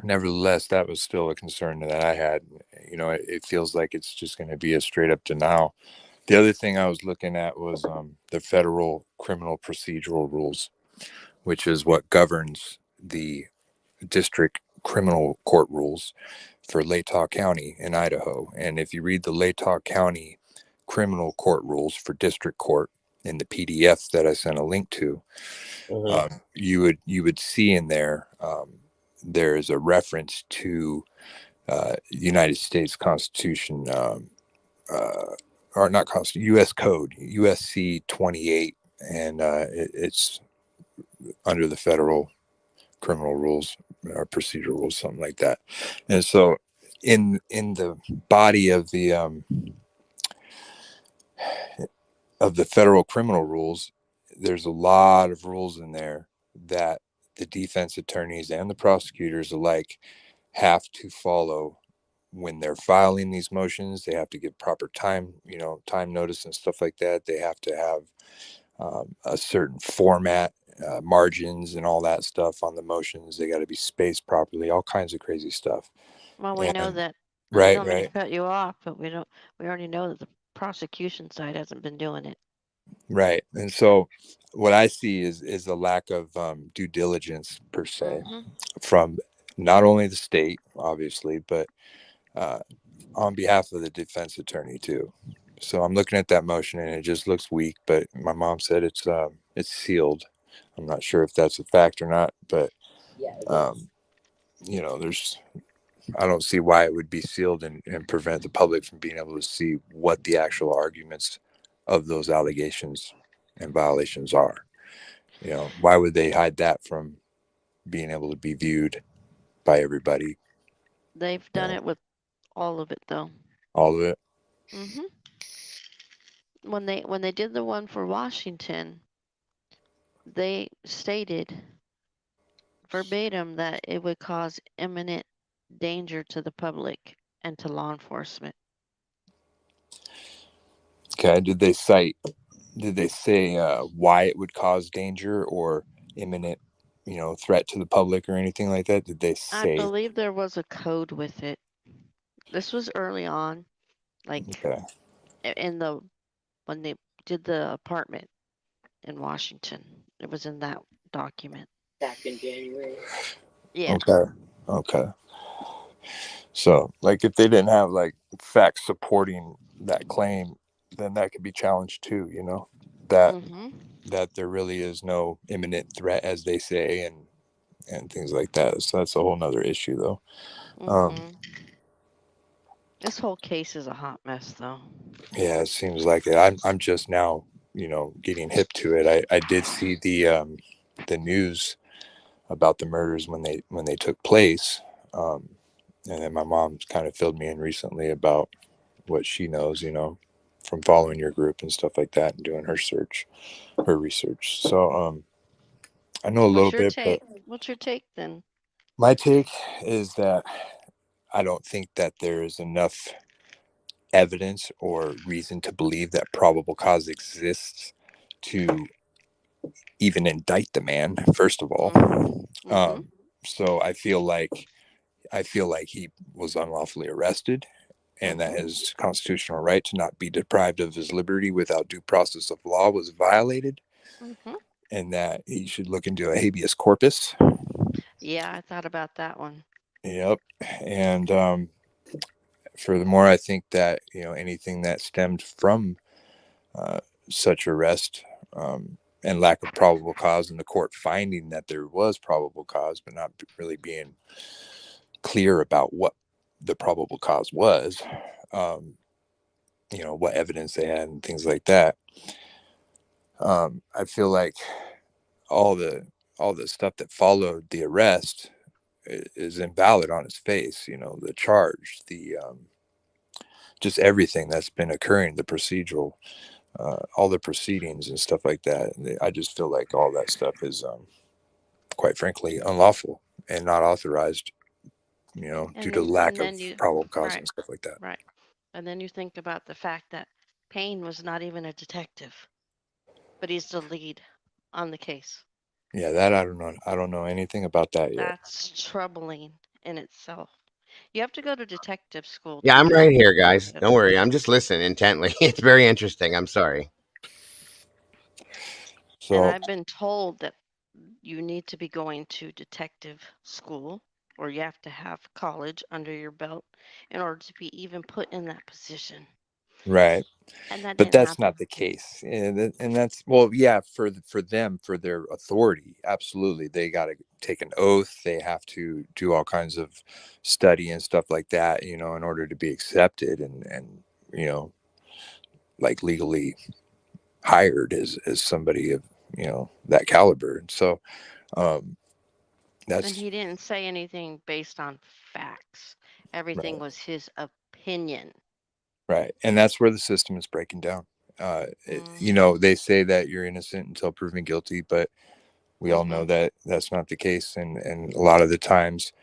nevertheless, that was still a concern that I had. You know, it feels like it's just going to be a straight up denial. The other thing I was looking at was the federal criminal procedural rules, which is what governs the district criminal court rules for Latah County in Idaho. And if you read the Latah County criminal court rules for district court in the PDF that I sent a link to, you would see in there, there is a reference to United States Constitution, or not Constitution, U.S. Code, USC 28, and it's under the federal criminal rules or procedural rules, something like that. And so, in the body of the federal criminal rules, there's a lot of rules in there that the defense attorneys and the prosecutors alike have to follow when they're filing these motions. They have to give proper time, you know, time notice and stuff like that. They have to have a certain format, margins and all that stuff on the motions. They got to be spaced properly, all kinds of crazy stuff. Well, we know And that. I right, don't mean to right, cut you off, but we already know that the prosecution side hasn't been doing it. right. And so what I see is a lack of due diligence per se Mm-hmm. from not only the state, obviously, but uh, on behalf of the defense attorney too. So I'm looking at that motion and it just looks weak. But my mom said it's sealed. I'm not sure if that's a fact or not, but Yeah, it is. you know, I don't see why it would be sealed and prevent the public from being able to see what the actual arguments of those allegations and violations are. You know, why would they hide that from being able to be viewed by everybody? They've You done know, it with all of it though. all of it. Mm-hmm. When they did the one for Washington, They stated verbatim that it would cause imminent danger to the public and to law enforcement. Okay. Did they say why it would cause danger or imminent, threat to the public or anything like that? Did they I say? believe there was a code with it. This was early on, like Okay. in the when they did the apartment in Washington. It was in that document. Back in January. Yeah. Okay. So, like, if they didn't have like facts supporting that claim, then that could be challenged too. That Mm-hmm. that there really is no imminent threat, as they say, and things like that. So that's a whole nother issue, though. Mm-hmm. This whole case is a hot mess, though. Yeah, it seems like it. I'm just now, getting hip to it. I did see the news about the murders when they took place, and then my mom kind of filled me in recently about what she knows, from following your group and stuff like that, and doing her research. So I know a little What's your bit, but take? What's your take then? my take is that I don't think that there is enough evidence or reason to believe that probable cause exists to even indict the man, first of all. Mm-hmm. So I feel like he was unlawfully arrested, and that Mm-hmm. his constitutional right to not be deprived of his liberty without due process of law was violated, Mm-hmm. and that he should look into a habeas corpus. Yeah, I thought about that one. Yep. And furthermore, I think that anything that stemmed from uh, such arrest, and lack of probable cause, and the court finding that there was probable cause, but not really being clear about what the probable cause was, what evidence they had and things like that. I feel like all the stuff that followed the arrest is invalid on its face. The charge, the just everything that's been occurring, the procedural, all the proceedings and stuff like that. I just feel like all that stuff is, quite frankly, unlawful and not authorized. Due to lack And of then you probable cause right, and stuff like that. right. And then you think about the fact that Payne was not even a detective, but he's the lead on the case. Yeah, that I don't know. I don't know anything about that yet. That's troubling in itself. You have to go to detective school Yeah, to I'm be a right here, guys. detective. Don't worry. I'm just listening intently. It's very interesting. I'm sorry. And So I've been told that you need to be going to detective school or you have to have college under your belt in order to be even put in that position. right, And that but didn't that's not happen. the case, and that's, well, yeah, for them, for their authority, absolutely, they got to take an oath. They have to do all kinds of study and stuff like that, in order to be accepted and you know like legally hired as somebody of that caliber. And so um And that's he didn't say anything based on facts. Everything right. was his opinion. Right. And that's where the system is breaking down. Mm-hmm. They say that you're innocent until proven guilty, but we all Mm-hmm. know that that's not the case. And a lot of the times,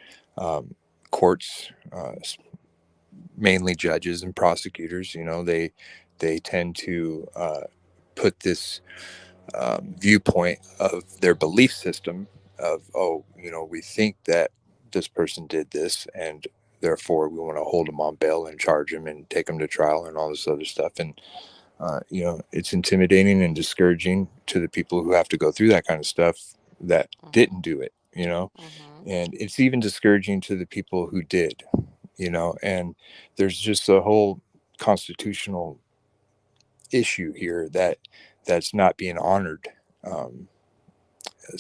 courts, mainly judges and prosecutors, they tend to put this viewpoint of their belief system of, oh, we think that this person did this, and therefore we want to hold them on bail and charge them and take them to trial and all this other stuff. And it's intimidating and discouraging to the people who have to go through that kind of stuff that didn't do it. Mm-hmm. And it's even discouraging to the people who did. And there's just a whole constitutional issue here that's not being honored,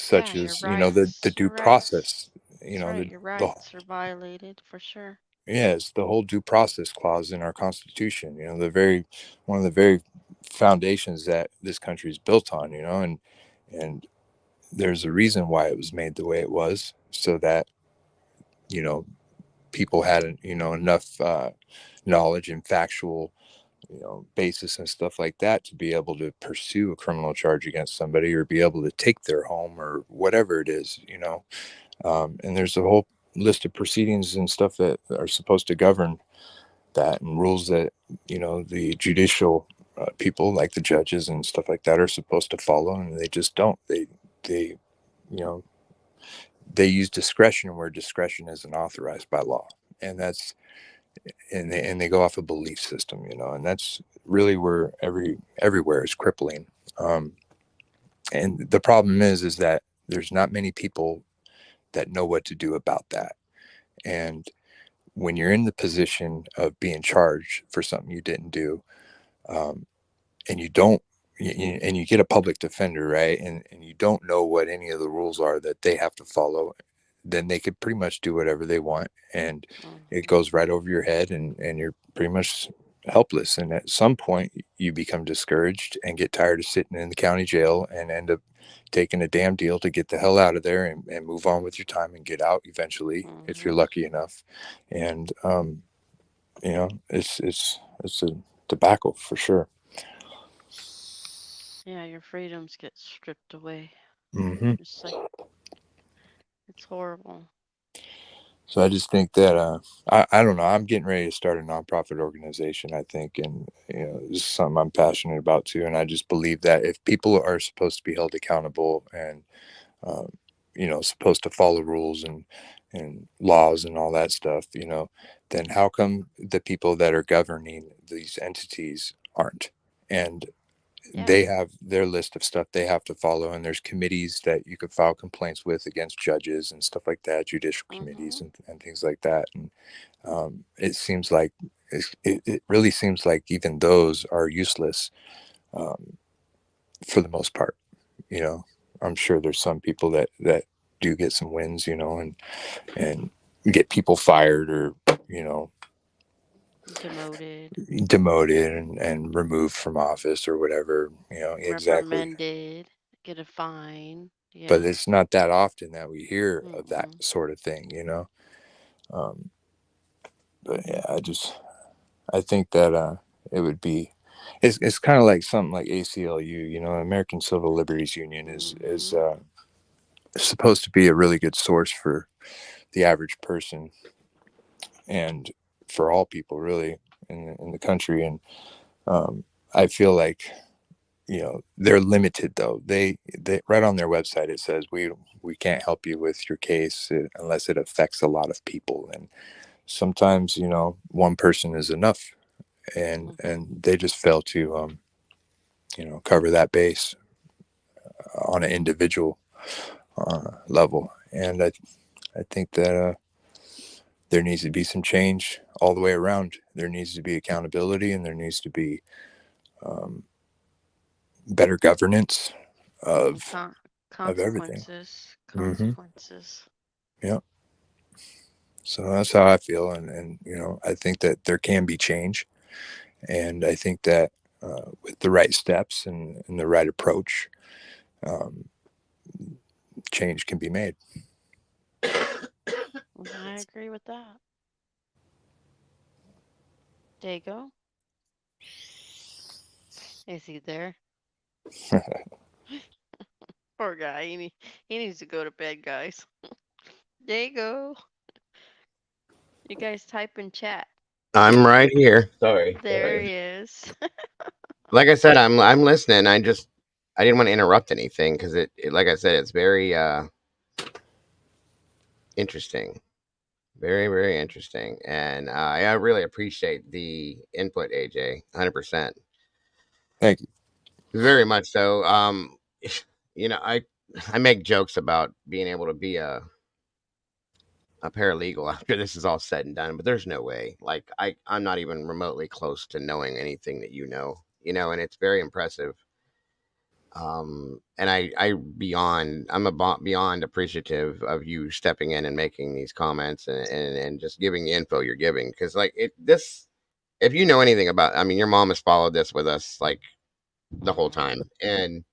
Yeah, such your as the rights. due Your rights. process. That's right. Your The rights are violated for sure. Yes, the whole due process clause in our constitution, the very one of the very foundations that this country is built on. And there's a reason why it was made the way it was, so that you know people had enough knowledge and factual basis and stuff like that to be able to pursue a criminal charge against somebody or be able to take their home or whatever it is. And there's a whole list of proceedings and stuff that are supposed to govern that, and rules that the judicial people like the judges and stuff like that are supposed to follow, and they just don't. They you know they use discretion where discretion isn't authorized by law, and that's and they go off a belief system, and that's really where everywhere is crippling. And the problem is that there's not many people that know what to do about that. And when you're in the position of being charged for something you didn't do, um, and you don't, and you get a public defender, right? And you don't know what any of the rules are that they have to follow, then they could pretty much do whatever they want. And it goes right over your head, and you're pretty much helpless. And at some point, you become discouraged and get tired of sitting in the county jail and end up taking a damn deal to get the hell out of there and move on with your time and get out eventually if you're lucky enough. And it's a debacle for sure. Yeah, your freedoms get stripped away. Mm-hmm. It's like, it's horrible. So I just think that I don't know. I'm getting ready to start a nonprofit organization, I think, and this is something I'm passionate about too. And I just believe that if people are supposed to be held accountable and supposed to follow rules and laws and all that stuff, then how come the people that are governing these entities aren't? And Yeah. they have their list of stuff they have to follow, and there's committees that you could file complaints with against judges and stuff like that, judicial committees and things like that. And it seems like it really seems like even those are useless for the most part. I'm sure there's some people that do get some wins, and get people fired or demoted and removed from office or whatever, exactly. Reprimanded, get a fine. Yeah. But it's not that often that we hear of that sort of thing, but yeah, I think that it would be, it's kind of like something like ACLU, American Civil Liberties Union is supposed to be a really good source for the average person and for all people really in the country. And I feel like they're limited though. They right on their website it says we can't help you with your case unless it affects a lot of people. And sometimes one person is enough, and they just fail to cover that base on an individual level. And I think that there needs to be some change all the way around. There needs to be accountability, and there needs to be better governance of everything. Consequences. Yeah. So that's how I feel, and I think that there can be change, and I think that with the right steps and the right approach, change can be made. I agree with that. Dago? Is he there? Poor guy. He needs to go to bed, guys. Dago. You guys type in chat. I'm right here. Sorry. There he is. Like I said, I'm listening. I didn't want to interrupt anything because it like I said, it's very interesting. Very, very interesting. And I really appreciate the input, AJ. 100%. Thank you. Very much so. I make jokes about being able to be a paralegal after this is all said and done, but there's no way. Like I'm not even remotely close to knowing anything that and it's very impressive. And I'm beyond appreciative of you stepping in and making these comments and just giving the info you're giving. Cause if you know anything about, I mean, your mom has followed this with us like the whole time. And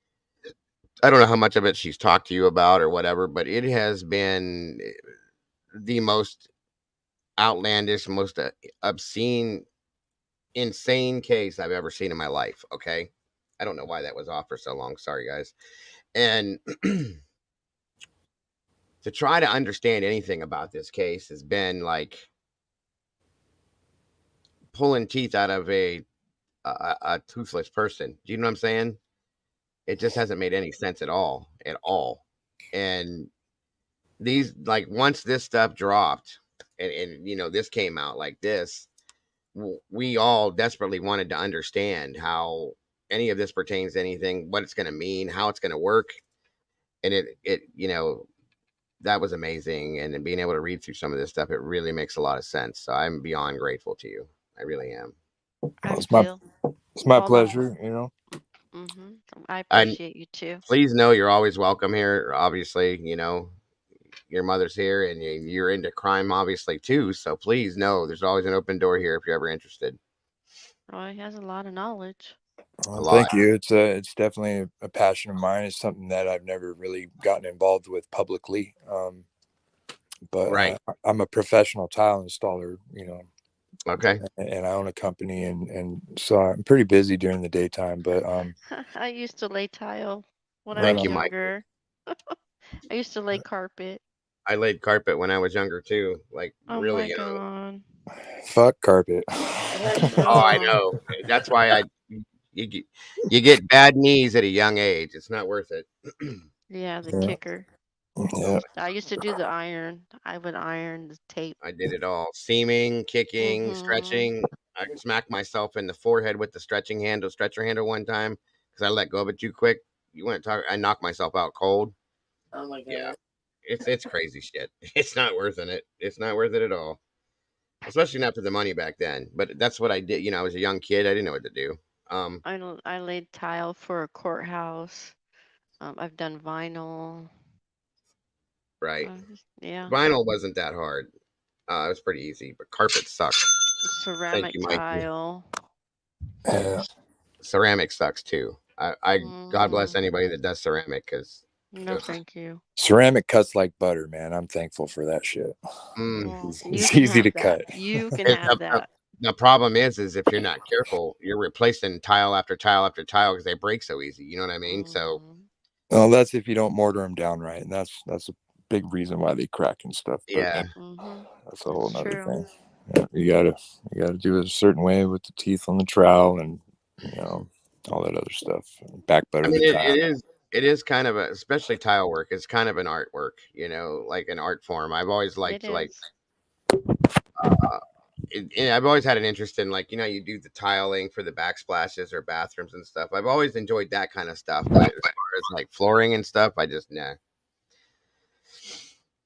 I don't know how much of it she's talked to you about or whatever, but it has been the most outlandish, most obscene insane case I've ever seen in my life. Okay. I don't know why that was off for so long. Sorry, guys. And to try to understand anything about this case has been like pulling teeth out of a toothless person. Do you know what I'm saying? It just hasn't made any sense at all. And these, like, once this stuff dropped, and this came out like this, we all desperately wanted to understand how any of this pertains to anything, what it's going to mean, how it's going to work, and it that was amazing. And then being able to read through some of this stuff, it really makes a lot of sense. So I'm beyond grateful to you. I really am. Well, I it's my feel. Hold on. pleasure. You know. Mm-hmm. I And appreciate you too. please know you're always welcome here. Obviously, your mother's here, and you're into crime, obviously, too. So please know there's always an open door here if you're ever interested. Oh, he has a lot of knowledge. A Well, lot. thank you. It's definitely a passion of mine. It's something that I've never really gotten involved with publicly. But Right. I'm a professional tile installer, Okay. and I own a company, and so I'm pretty busy during the daytime. But I used to lay tile when I right Thank was you, on. Mike. younger. I used to lay carpet. I laid carpet when I was younger too. Like, Oh really, my god. Fuck carpet. Oh, I Oh, know. That's why you get you get bad knees at a young age. It's not worth it. yeah, the Yeah, kicker. Oh yeah. my! I used to do the iron. I would iron the tape. I did it all: seaming, kicking, Mm-hmm. stretching. I smacked myself in the forehead with the stretcher handle one time because I let go of it too quick. You want to talk? I knocked myself out cold. Yeah, it's crazy shit. It's not worth it. It's not worth it at all. Especially not for the money back then. But that's what I did. I was a young kid. I didn't know what to do. Um, I laid tile for a courthouse. I've done vinyl. right. Yeah, Vinyl wasn't that hard. It was pretty easy, but carpet sucked. Thank ceramic you, Mikey. tile. Yeah. Ceramic sucks too. I God bless Mm-hmm. anybody that does ceramic because No, thank you. Ceramic cuts like butter, man. I'm thankful for that shit. mm, Well, you It's can easy to have that. cut. You can and have that. the problem is if you're not careful, you're replacing tile after tile after tile because they break so easy. You know what I mean? So Mm-hmm. Well, that's if you don't mortar them down right, and that's a big reason why they crack and stuff. But yeah, Mm-hmm. that's a whole That's nother true. thing. Yeah, you gotta do it a certain way with the teeth on the trowel, and all that other stuff. Back I butter mean the tile. it is kind of especially tile work. It's kind of an artwork, like an art form. I've always It liked like is. uh, I've always had an interest in, like, you do the tiling for the backsplashes or bathrooms and stuff. I've always enjoyed that kind of stuff, but as far as like flooring and stuff, I just nah,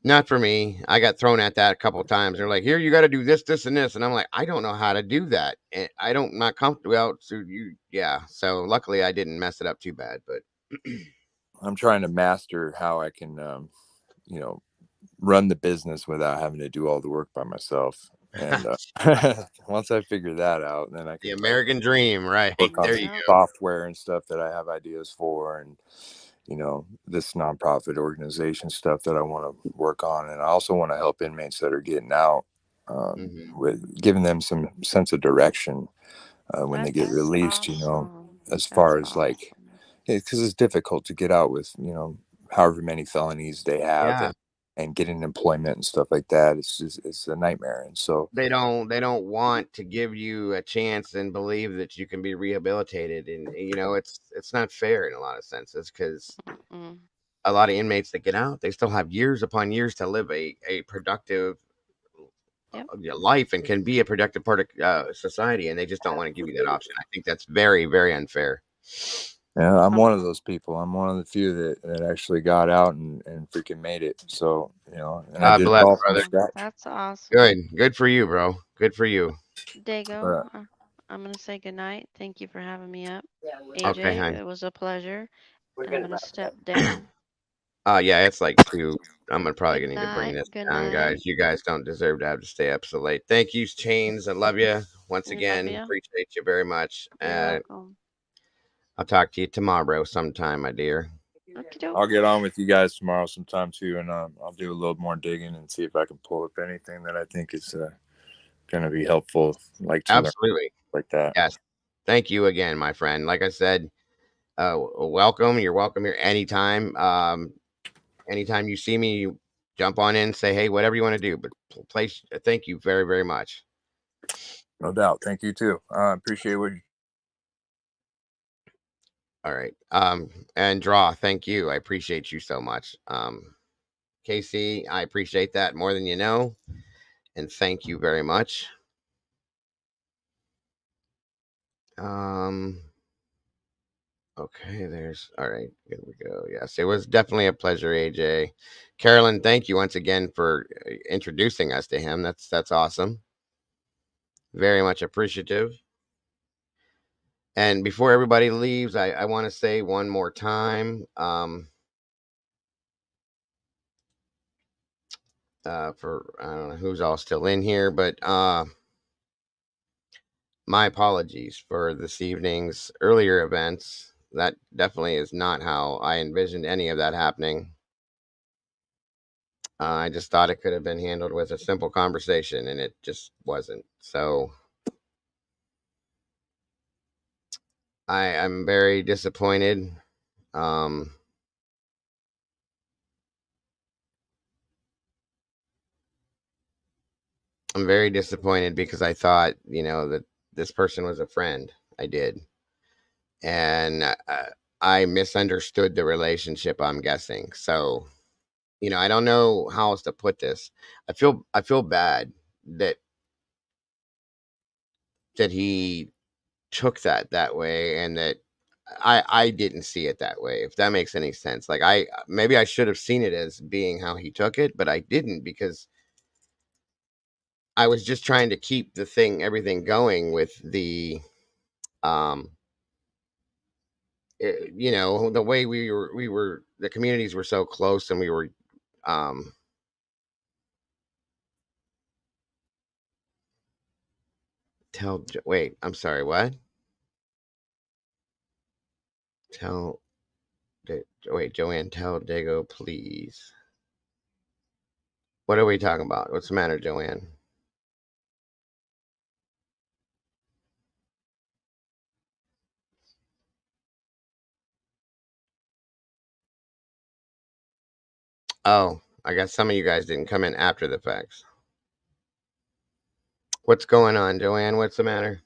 not for me. I got thrown at that a couple of times. They're like, "Here, you got to do this, this, and this," and I'm like, "I don't know how to do that, and I don't not comfortable." Well, so yeah. So luckily, I didn't mess it up too bad, but I'm trying to master how I can, run the business without having to do all the work by myself. And once I figure that out, then I the can like American dream, right? work on There some you Yep. go. software and stuff that I have ideas for, and this nonprofit organization stuff that I want to work on. And I also want to help inmates that are getting out, Hmm. with giving them some sense of direction when they get That's released, awesome. as That's far as like, awesome. because it's difficult to get out with, however many felonies they have, Yeah, and getting employment and stuff like that. It's a nightmare. And so, they don't want to give you a chance and believe that you can be rehabilitated, and it's not fair in a lot of senses because Mm-mm. a lot of inmates that get out, they still have years upon years to live a productive Yep. life and can be a productive part of society, and they just don't want to give you that option. I think that's very, very unfair. yeah, I'm Um, one of those people. I'm one of the few that actually got out and freaking made it. So, and I God did it bless, all from brother. scratch. that's awesome. Good for you, bro. Good for you. Dago, But I'm gonna say goodnight. Thank you for having me up. Okay, AJ, hon. it was a pleasure. I'm gonna step down. Yeah, it's like 2. I'm probably Good gonna need to bring night. this Good down, night. guys. You guys don't deserve to have to stay up so late. Thank you, Chains. I love you once We love again. you. Appreciate you very much. You're welcome. I'll talk to you tomorrow sometime, my dear. Okie doke. I'll get on with you guys tomorrow sometime too, and I'll do a little more digging and see if I can pull up anything that I think is going to be helpful, like to learn. Absolutely. like that. Yes. Thank you again, my friend. Like I said, welcome. You're welcome here anytime. Anytime you see me, you jump on in, say, hey, whatever you want to do. But place, thank you very, very much. No doubt. Thank you too. Appreciate what you. All right. And Draw, thank you. I appreciate you so much. Casey, I appreciate that more than you know. And thank you very much. Okay, there's all right. Here we go. Yes, it was definitely a pleasure, AJ. Carolyn, thank you once again for introducing us to him. That's awesome. Very much appreciative. And before everybody leaves, I want to say one more time, for I don't know who's all still in here, but my apologies for this evening's earlier events. That definitely is not how I envisioned any of that happening. I just thought it could have been handled with a simple conversation, and it just wasn't. So I'm very disappointed. Um, I'm very disappointed because I thought, that this person was a friend. I did. And I misunderstood the relationship, I'm guessing. So, I don't know how else to put this. I feel bad that he took that way, and that I didn't see it that way, if that makes any sense. Like, maybe I should have seen it as being how he took it, but I didn't, because I was just trying to keep everything going with the um the way we were the communities were so close, and we were um wait, I'm sorry, what? Tell Wait, Joanne, tell Dago, please. What are we talking about? What's the matter, Joanne? Oh, I guess some of you guys didn't come in after the facts. What's going on, Joanne? What's the matter?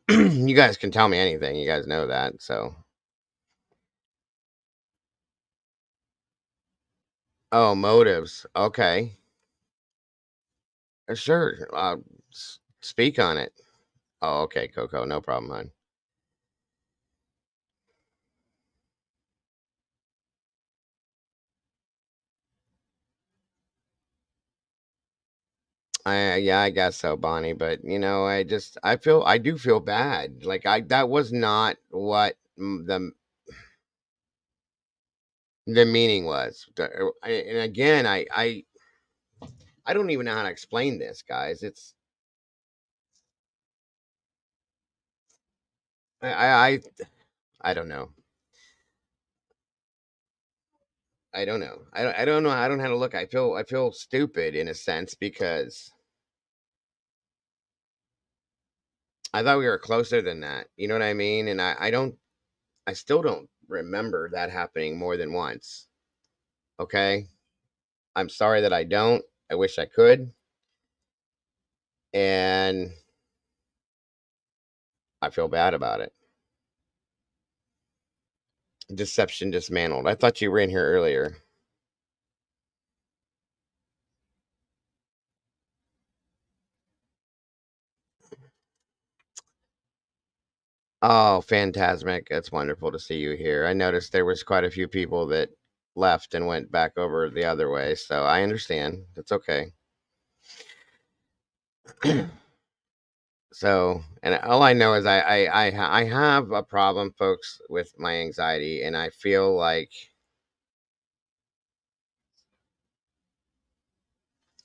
You guys can tell me anything. You guys know that, so. Oh, motives. Okay. Sure. Speak on it. Oh, okay, Coco. No problem, hon. Yeah, I guess so, Bonnie. But I do feel bad. Like, that was not what the meaning was. And again, I don't even know how to explain this, guys. I I don't know. I don't know. I don't know. I don't know how to look. I feel stupid in a sense, because I thought we were closer than that. You know what I mean? And I still don't remember that happening more than once. Okay? I'm sorry that I don't. I wish I could. And I feel bad about it. Deception dismantled. I thought you were in here earlier. Oh, Phantasmic. It's wonderful to see you here. I noticed there was quite a few people that left and went back over the other way, so I understand. It's okay. So, and all I know is I have a problem, folks, with my anxiety, and I feel like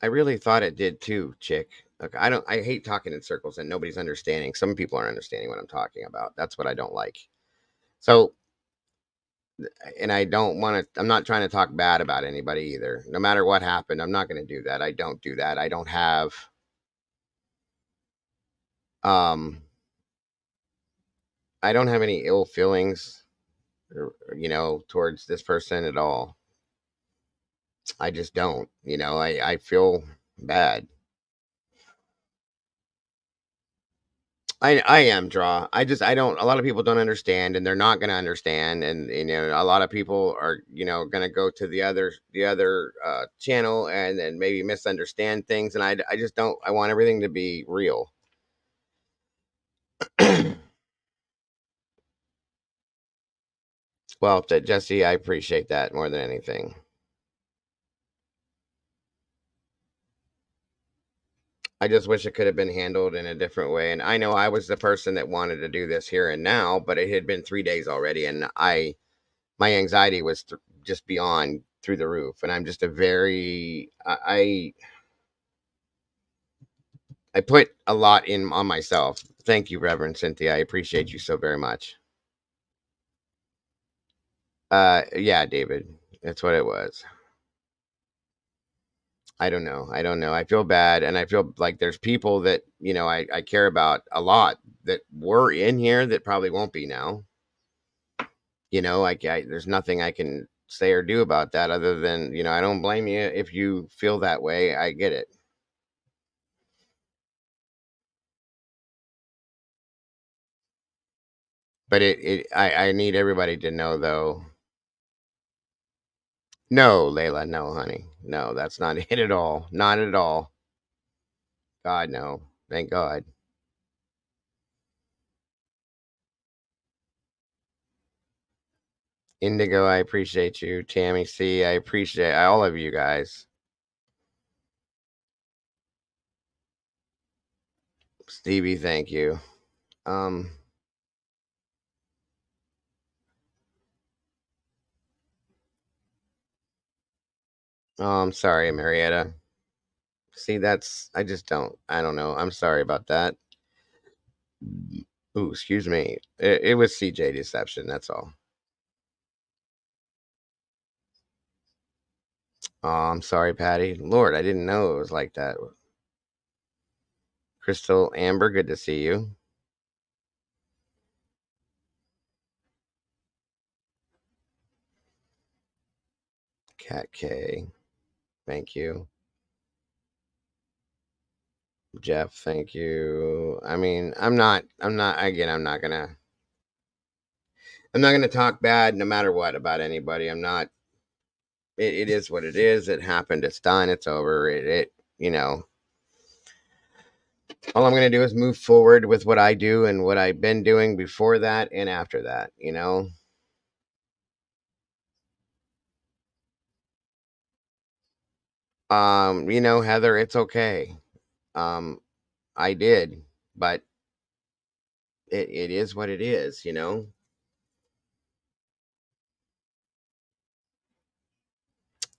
I really thought it did too, chick. Look, I hate talking in circles and nobody's understanding. Some people aren't understanding what I'm talking about. That's what I don't like. So, and I don't want to, I'm not trying to talk bad about anybody either. No matter what happened, I'm not going to do that. I don't do that. I don't have I don't have any ill feelings, towards this person at all. I just don't. I feel bad. I am draw. I don't. A lot of people don't understand, and they're not going to understand. And a lot of people are going to go to the other channel and then maybe misunderstand things. And I just don't. I want everything to be real. Well, Jesse, I appreciate that more than anything. I just wish it could have been handled in a different way. And I know I was the person that wanted to do this here and now, but it had been 3 days already, and my anxiety was just beyond through the roof. And I'm just a very I put a lot in on myself. Thank you, Reverend Cynthia. I appreciate you so very much. Yeah, David, that's what it was. I don't know. I feel bad, and I feel like there's people that I care about a lot that were in here that probably won't be now. There's nothing I can say or do about that other than I don't blame you if you feel that way. I get it. But I need everybody to know, though. No, Layla, no, honey. No, that's not it at all. Not at all. God, no. Thank God. Indigo, I appreciate you. Tammy C, I appreciate all of you guys. Stevie, thank you. Oh, I'm sorry, Marietta. See, I don't know. I'm sorry about that. Ooh, excuse me. It was CJ Deception, that's all. Oh, I'm sorry, Patty. Lord, I didn't know it was like that. Crystal Amber, good to see you. Cat K, thank you. Jeff, thank you. I mean, I'm not gonna talk bad no matter what about anybody. I'm not. It is what it is. It happened. It's done. It's over. All I'm gonna do is move forward with what I do and what I've been doing before that and after that. Heather, it's okay. I did, but it is what it is.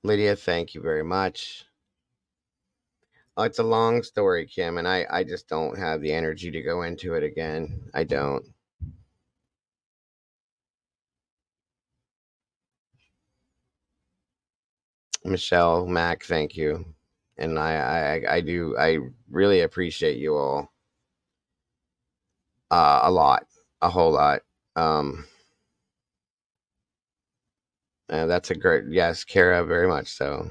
Lydia, thank you very much. Oh, it's a long story, Kim, and I just don't have the energy to go into it again. I don't. Michelle, Mac, thank you. And I really appreciate you all a lot, a whole lot. That's a great, yes, Kara, very much so.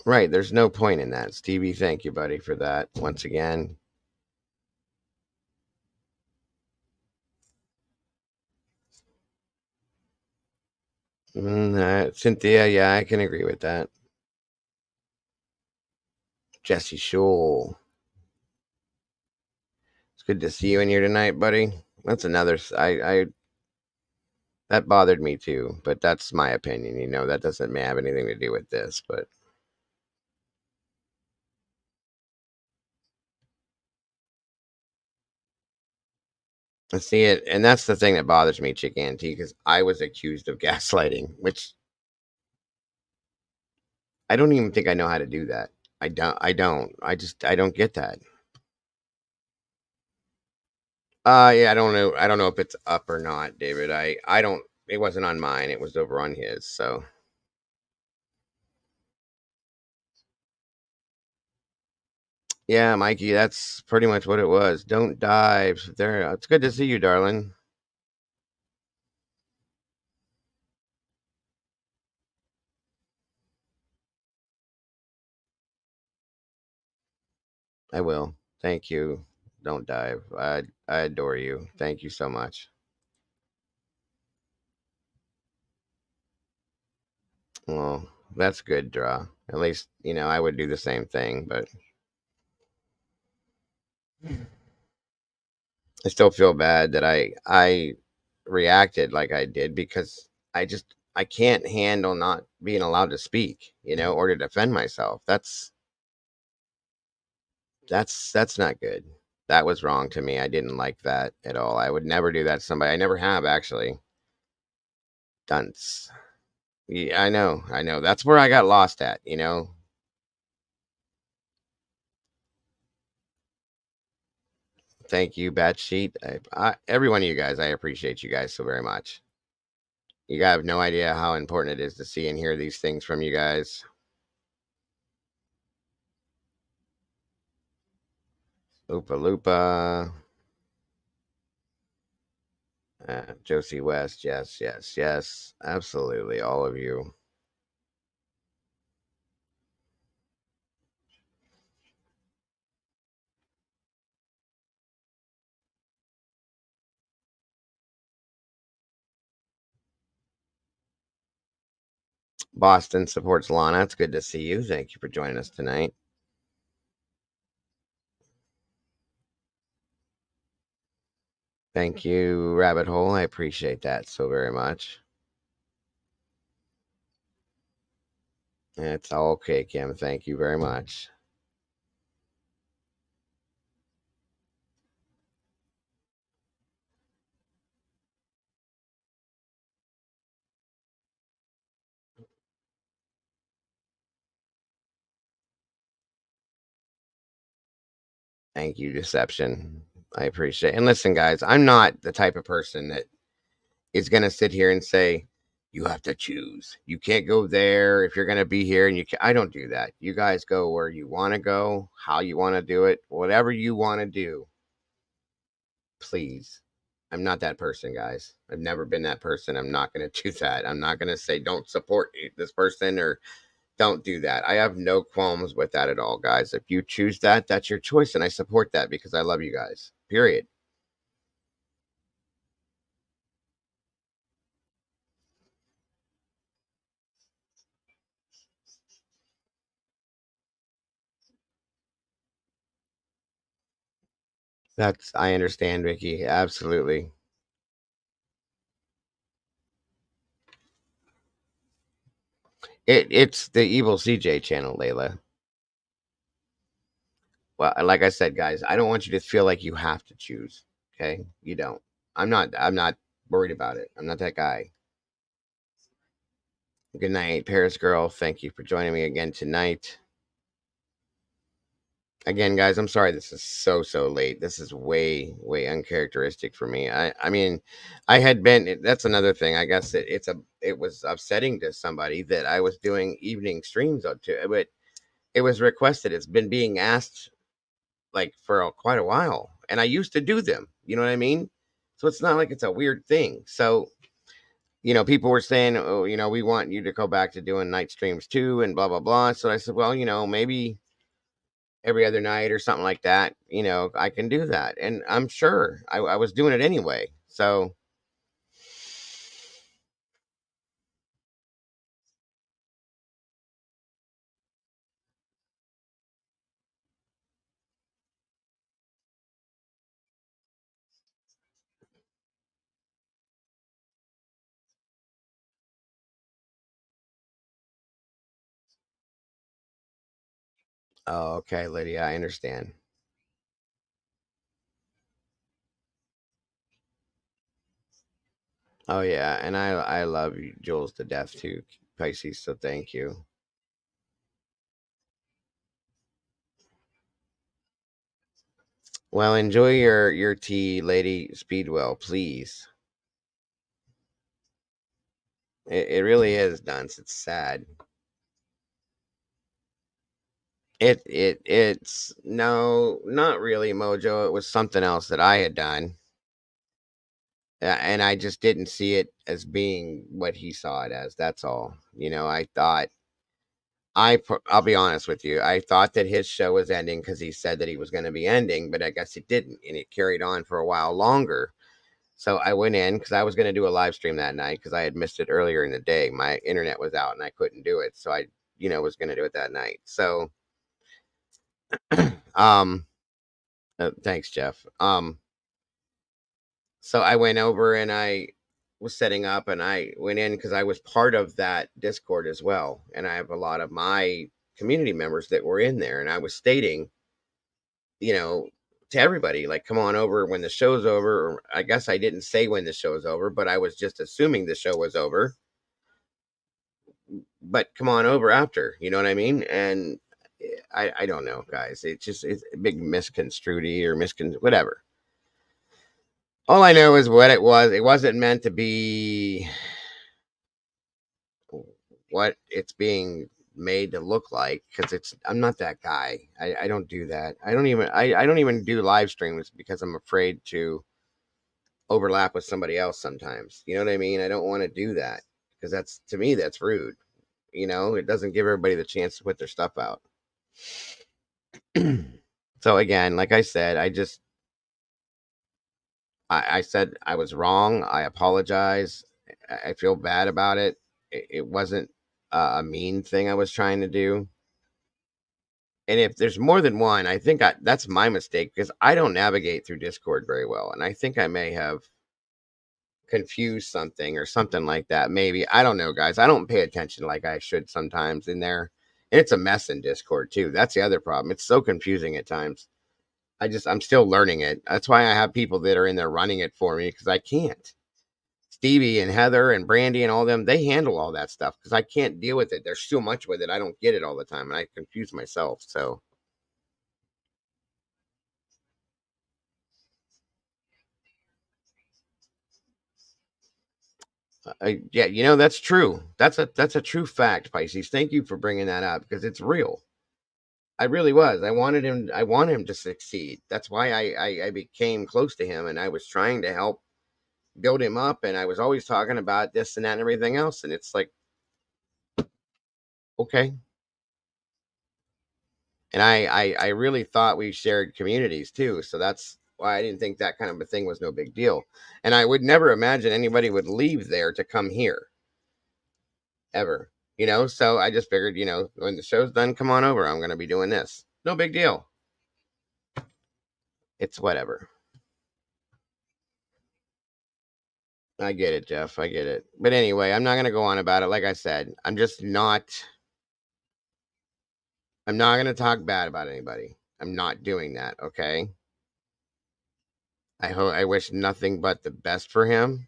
Right, there's no point in that. Stevie, thank you, buddy, for that once again. Cynthia, yeah, I can agree with that. Jesse Scholl, it's good to see you in here tonight, buddy. That's another. I that bothered me too, but that's my opinion. That doesn't have anything to do with this, but. I see it, and that's the thing that bothers me, Chick Auntie, because I was accused of gaslighting, which I don't even think I know how to do that. I don't. I don't. I don't get that. Yeah, I don't know. I don't know if it's up or not, David. I don't. It wasn't on mine. It was over on his. So Yeah, Mikey, that's pretty much what it was. Don't dive. There. It's good to see you, darling. I will. Thank you. Don't dive. I adore you. Thank you so much. Well, that's good, draw. At least, I would do the same thing, but I still feel bad that I reacted like I did because I can't handle not being allowed to speak, or to defend myself. That's not good. That was wrong to me. I didn't like that at all. I would never do that to somebody. I never have actually. Dunce. Yeah, I know. I know. That's where I got lost at. Thank you, Batsheet. Every one of you guys, I appreciate you guys so very much. You guys have no idea how important it is to see and hear these things from you guys. Oopa Loopa. Josie West. Yes, yes, yes. Absolutely. All of you. Boston supports Lana. It's good to see you. Thank you for joining us tonight. Thank you, Rabbit Hole. I appreciate that so very much. It's all okay, Kim. Thank you very much. Thank you, Deception. I appreciate it. And listen, guys, I'm not the type of person that is going to sit here and say, you have to choose. You can't go there if you're going to be here. And I don't do that. You guys go where you want to go, how you want to do it, whatever you want to do. Please. I'm not that person, guys. I've never been that person. I'm not going to do that. I'm not going to say, don't support this person or don't do that. I have no qualms with that at all, guys. If you choose that, that's your choice. And I support that because I love you guys. Period. I understand, Vicky. Absolutely. It's the evil CJ channel, Layla. Well, like I said, guys, I don't want you to feel like you have to choose. Okay, you don't. I'm not worried about it. I'm not that guy. Good night, Paris girl. Thank you for joining me again tonight. Again, guys, I'm sorry this is so late. This is way uncharacteristic for me. I mean, I had been. That's another thing. I guess it was upsetting to somebody that I was doing evening streams up to, but it was requested. It's been being asked like for quite a while, and I used to do them. You know what I mean? So it's not like it's a weird thing. So people were saying, oh, we want you to go back to doing night streams too, and blah blah blah. So I said, well, maybe every other night or something like that. I can do that, and I'm sure I was doing it anyway. So oh, okay, Lydia, I understand. Oh yeah, and I love you, Jules, to death too, Pisces. So thank you. Well, enjoy your tea, Lady Speedwell, please. It really is, Dunce. It's sad. It's no, not really Mojo. It was something else that I had done. And I just didn't see it as being what he saw it as. That's all. I thought I'll be honest with you. I thought that his show was ending because he said that he was going to be ending, but I guess it didn't, and it carried on for a while longer. So I went in because I was going to do a live stream that night because I had missed it earlier in the day. My internet was out and I couldn't do it, so I, was going to do it that night. So, um, thanks, Jeff. So I went over and I was setting up and I went in because I was part of that Discord as well. And I have a lot of my community members that were in there. And I was stating, to everybody, like, come on over when the show's over. Or I guess I didn't say when the show's over, but I was just assuming the show was over. But come on over after, you know what I mean? And I don't know, guys. It's a big misconstrued or whatever. All I know is what it was. It wasn't meant to be what it's being made to look like because I'm not that guy. I don't do that. I don't even do live streams because I'm afraid to overlap with somebody else sometimes. You know what I mean? I don't want to do that because to me that's rude. It doesn't give everybody the chance to put their stuff out. So again, like I said, I said I was wrong. I apologize. I feel bad about it. It wasn't a mean thing I was trying to do. And if there's more than one, I think that's my mistake because I don't navigate through Discord very well. And I think I may have confused something or something like that. Maybe. I don't know, guys. I don't pay attention like I should sometimes in there. And it's a mess in Discord too. That's the other problem. It's so confusing at times. I'm still learning it. That's why I have people that are in there running it for me because I can't. Stevie and Heather and Brandy and all them, they handle all that stuff because I can't deal with it. There's so much with it. I don't get it all the time and I confuse myself. So, yeah, that's true. That's a true fact, Pisces. Thank you for bringing that up because it's real. I really was. I want him to succeed. That's why I became close to him and I was trying to help build him up and I was always talking about this and that and everything else. And it's like, okay. And I really thought we shared communities too. So that's why I didn't think that kind of a thing was no big deal. And I would never imagine anybody would leave there to come here ever, So I just figured, when the show's done, come on over. I'm going to be doing this. No big deal. It's whatever. I get it, Jeff. I get it. But anyway, I'm not going to go on about it. Like I said, I'm not going to talk bad about anybody. I'm not doing that. Okay. I wish nothing but the best for him.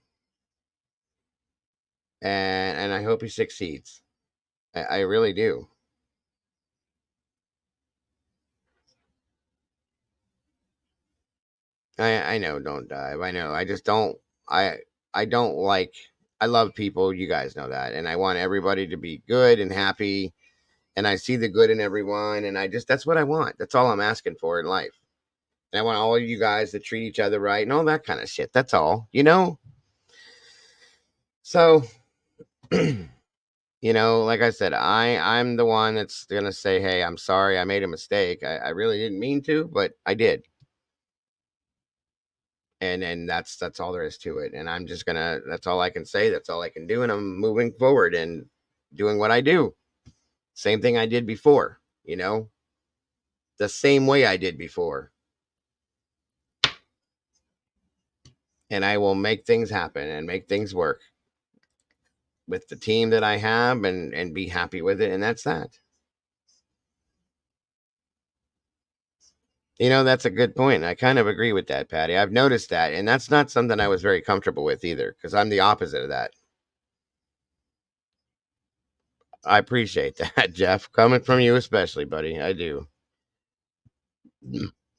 And I hope he succeeds. I really do. I know, don't dive. I know. I just don't. I don't like. I love people. You guys know that, and I want everybody to be good and happy. And I see the good in everyone, and that's what I want. That's all I'm asking for in life. And I want all of you guys to treat each other right and all that kind of shit. That's all, So, like I said, I'm the one that's gonna say, hey, I'm sorry, I made a mistake. I really didn't mean to, but I did. And that's all there is to it. And that's all I can say. That's all I can do. And I'm moving forward and doing what I do. Same thing I did before, the same way I did before. And I will make things happen and make things work with the team that I have and be happy with it. And that's that. That's a good point. I kind of agree with that, Patty. I've noticed that. And that's not something I was very comfortable with either, because I'm the opposite of that. I appreciate that, Jeff. Coming from you especially, buddy. I do.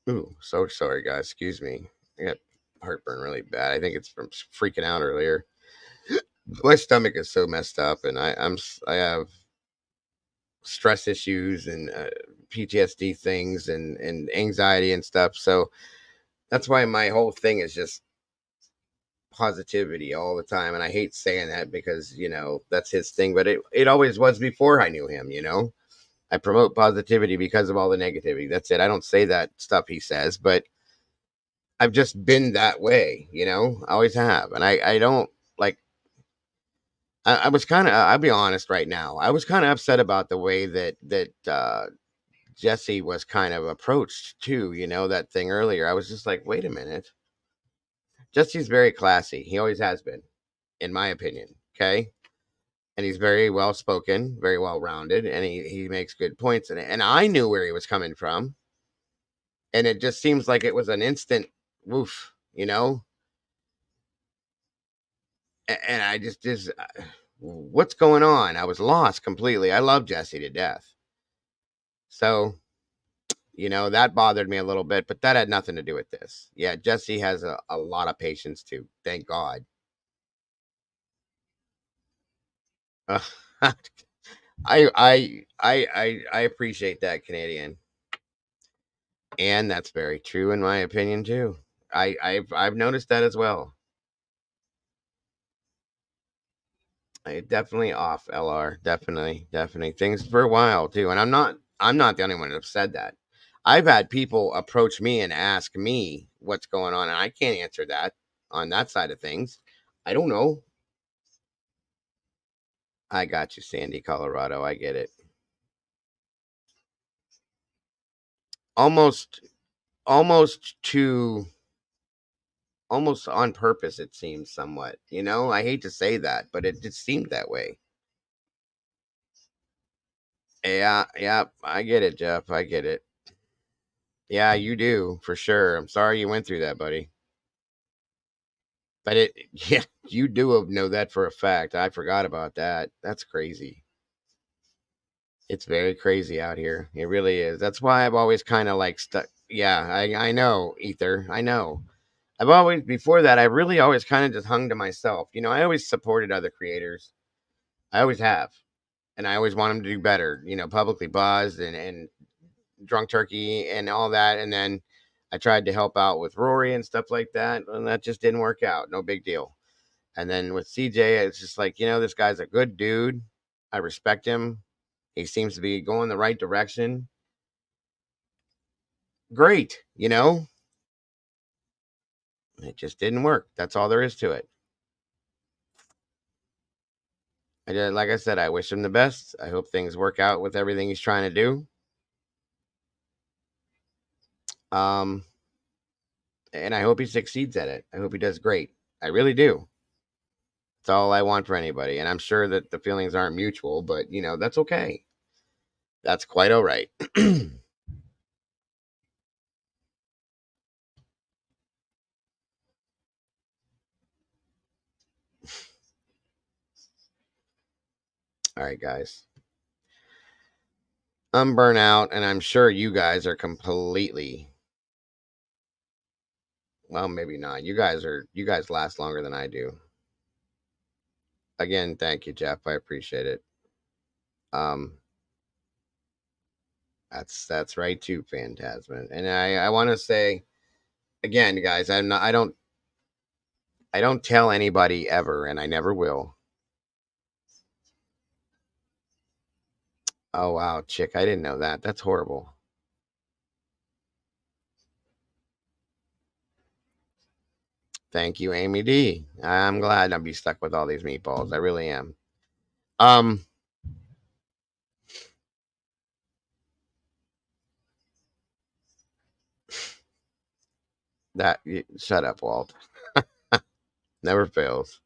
Ooh, so sorry, guys. Excuse me. I got heartburn really bad. I think it's from freaking out earlier. My stomach is so messed up, and I have stress issues and PTSD things and anxiety and stuff. So that's why my whole thing is just positivity all the time. And I hate saying that because, that's his thing, but it always was before I knew him. I promote positivity because of all the negativity. That's it. I don't say that stuff he says, but I've just been that way, I always have. And I don't like, I was kind of, I'll be honest right now. I was kind of upset about the way that Jesse was kind of approached too, that thing earlier. I was just like, wait a minute. Jesse's very classy. He always has been, in my opinion. Okay. And he's very well spoken, very well rounded, and he makes good points. And I knew where he was coming from. And it just seems like it was an instant woof, And I just what's going on? I was lost completely. I love Jesse to death. So, that bothered me a little bit, but that had nothing to do with this. Yeah, Jesse has a lot of patience too. Thank God. Uh, I appreciate that, Canadian. And that's very true in my opinion too. I've noticed that as well. I definitely off LR. Definitely things for a while too. And I'm not the only one that said that. I've had people approach me and ask me what's going on, and I can't answer that on that side of things. I don't know. I got you, Sandy, Colorado. I get it. Almost almost to almost on purpose it seems somewhat. I hate to say that, but it just seemed that way. Yeah, yeah, I get it, Jeff. I get it. Yeah, you do for sure. I'm sorry you went through that, buddy. But yeah, you do know that for a fact. I forgot about that. That's crazy. It's very crazy out here. It really is. That's why I've always kind of like stuck. Yeah, I know, Ether. I know. I've always before that. I really always kind of just hung to myself. I always supported other creators. I always have, and I always want them to do better. Publicly buzzed and drunk turkey and all that, and then I tried to help out with Rory and stuff like that, and that just didn't work out. No big deal. And then with CJ, it's just like, this guy's a good dude. I respect him. He seems to be going the right direction. Great, It just didn't work. That's all there is to it. Like I said, I wish him the best. I hope things work out with everything he's trying to do. Um, and I hope he succeeds at it. I hope he does great. I really do. That's all I want for anybody. And I'm sure that the feelings aren't mutual, but that's okay. That's quite all right. All right, guys. I'm burnt out, and I'm sure you guys are completely. Well, maybe not. You guys last longer than I do. Again, thank you, Jeff. I appreciate it. Um, that's right too, Phantasm. And I want to say again, guys, I don't tell anybody ever, and I never will. Oh wow, chick, I didn't know that. That's horrible. Thank you, Amy D. I'm glad I'll be stuck with all these meatballs. I really am. Um, shut up, Walt. Never fails.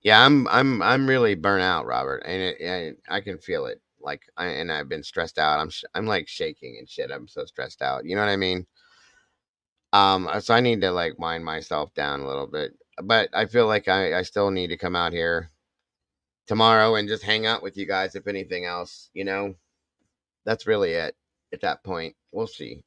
Yeah, I'm really burnt out, Robert, and I can feel it. Like, and I've been stressed out. I'm like shaking and shit. I'm so stressed out. You know what I mean? So I need to like wind myself down a little bit. But I feel like I still need to come out here tomorrow and just hang out with you guys. If anything else, that's really it. At that point, we'll see.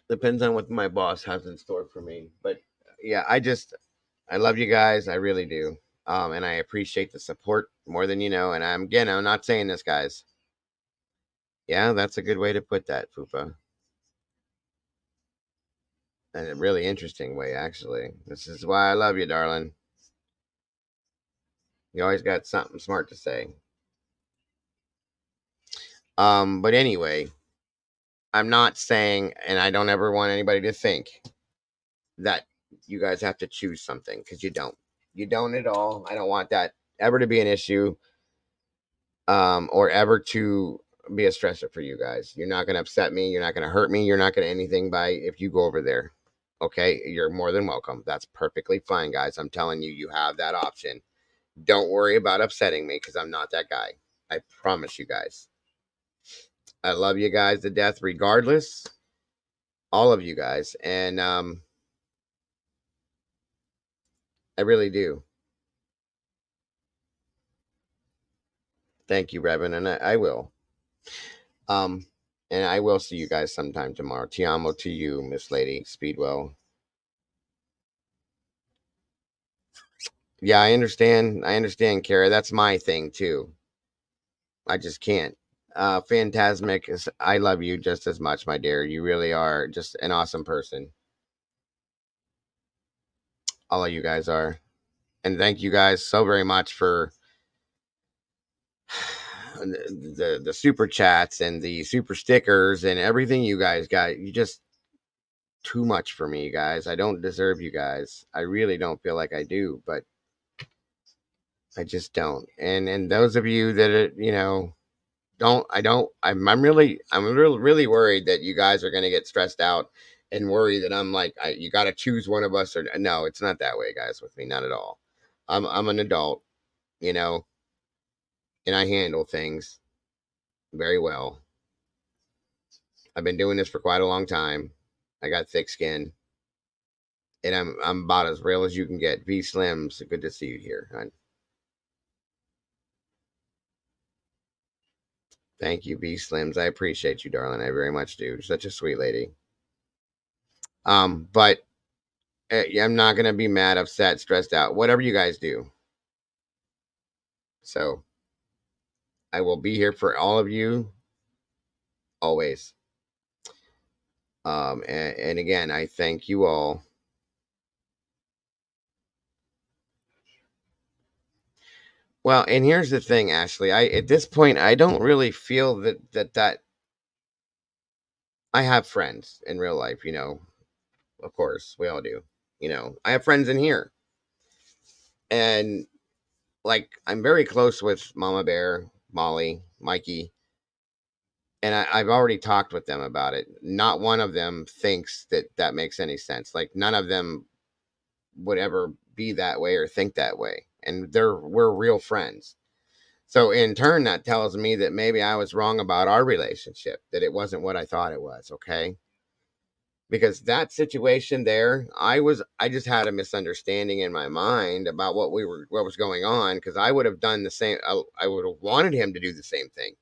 Depends on what my boss has in store for me. But yeah, I love you guys. I really do. And I appreciate the support more than you know. And I'm not saying this, guys. Yeah, that's a good way to put that, Fupa. And a really interesting way, actually. This is why I love you, darling. You always got something smart to say. But anyway, I'm not saying, and I don't ever want anybody to think that you guys have to choose something, because you don't. You don't at all. I don't want that ever to be an issue, or ever to be a stressor for you guys. You're not going to upset me. You're not going to hurt me. You're not going to anything by if you go over there. Okay, you're more than welcome. That's perfectly fine, guys. I'm telling you, you have that option. Don't worry about upsetting me, because I'm not that guy. I promise you guys. I love you guys to death, regardless. All of you guys, and I really do. Thank you, Reverend, and I will. Um, and I will see you guys sometime tomorrow. Ti amo to you, Miss Lady Speedwell. Yeah, I understand. I understand, Kara. That's my thing too. I just can't. Phantasmic is. I love you just as much, my dear. You really are just an awesome person. All of you guys are, and thank you guys so very much for the super chats and the super stickers and everything you guys got. You just too much for me, guys. I don't deserve you guys. I really don't feel like I do, but I just don't. And those of you that are, don't I don't I'm really worried that you guys are going to get stressed out and worry that I'm like you got to choose one of us, or no, it's not that way, guys, with me, not at all. I'm an adult, you know, and I handle things very well. I've been doing this for quite a long time. I got thick skin, and I'm about as real as you can get. V Slims, good to see you here, hon. Thank you, V Slims. I appreciate you, darling. I very much do. You're such a sweet lady. But I'm not gonna be mad, upset, stressed out. Whatever you guys do. So I will be here for all of you, always. And again, I thank you all. Well, and here's the thing, Ashley. I At this point, I don't really feel that I have friends in real life. Of course, we all do. I have friends in here, and like I'm very close with Mama Bear, Molly, Mikey, and I've already talked with them about it. Not one of them thinks that makes any sense. Like none of them would ever be that way or think that way, and we're real friends. So in turn, that tells me that maybe I was wrong about our relationship, that it wasn't what I thought it was. Okay. Because that situation there, I just had a misunderstanding in my mind about what was going on, because I would have done the same. I would have wanted him to do the same thing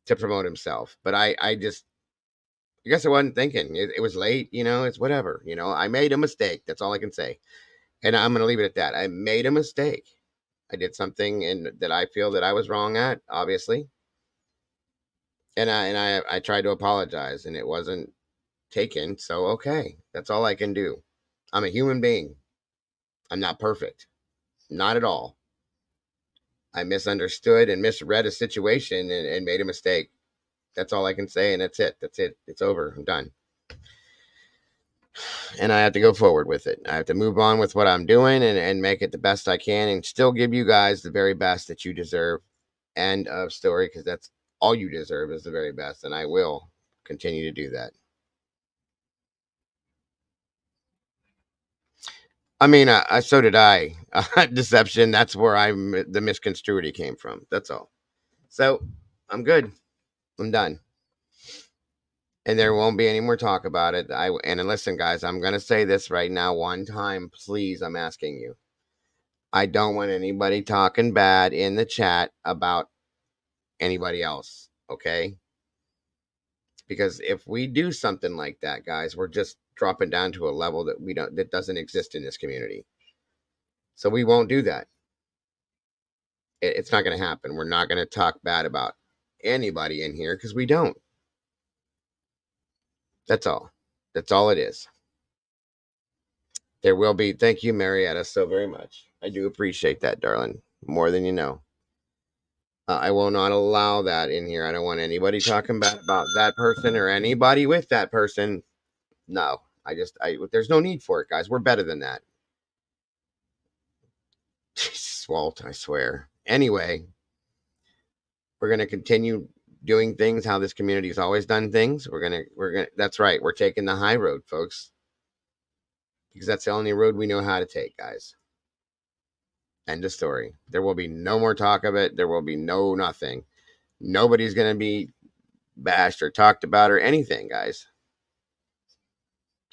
to promote himself, but I guess I wasn't thinking. It was late, it's whatever. I made a mistake. That's all I can say, and I'm going to leave it at that. I made a mistake. I did something that I feel that I was wrong at, obviously, and I tried to apologize, and it wasn't taken. So okay, that's all I can do. I'm a human being. I'm not perfect. Not at all. I misunderstood and misread a situation and made a mistake. That's all I can say, and that's it. That's it. It's over. I'm done. And I have to go forward with it. I have to move on with what I'm doing and make it the best I can and still give you guys the very best that you deserve. End of story, because that's all you deserve is the very best, and I will continue to do that. I mean, so did I. Deception. That's where the misconstruity came from. That's all. So I'm good. I'm done. And there won't be any more talk about it. And listen, guys, I'm gonna say this right now, one time, please. I'm asking you. I don't want anybody talking bad in the chat about anybody else. Okay? Because if we do something like that, guys, we're just dropping down to a level that that doesn't exist in this community. So we won't do that. It's not going to happen. We're not going to talk bad about anybody in here because we don't. That's all. That's all it is. There will be. Thank you, Marietta, so very much. I do appreciate that, darling, more than you know. I will not allow that in here. I don't want anybody talking bad about that person or anybody with that person. No, there's no need for it, guys. We're better than that. Jesus, Walt, I swear. Anyway, we're gonna continue doing things how this community has always done things. We're gonna. That's right. We're taking the high road, folks, because that's the only road we know how to take, guys. End of story. There will be no more talk of it. There will be no nothing. Nobody's gonna be bashed or talked about or anything, guys.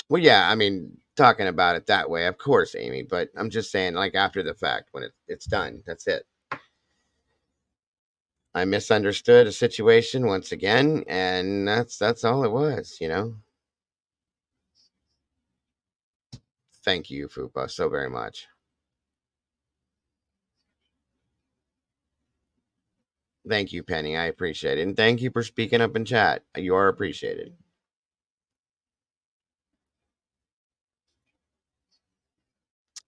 Well, yeah, I mean, talking about it that way, of course, Amy, but I'm just saying, like, after the fact, when it's done, that's it. I misunderstood a situation once again, and that's all it was, you know. Thank you, Fupa, so very much. Thank you, Penny. I appreciate it. And thank you for speaking up in chat. You are appreciated.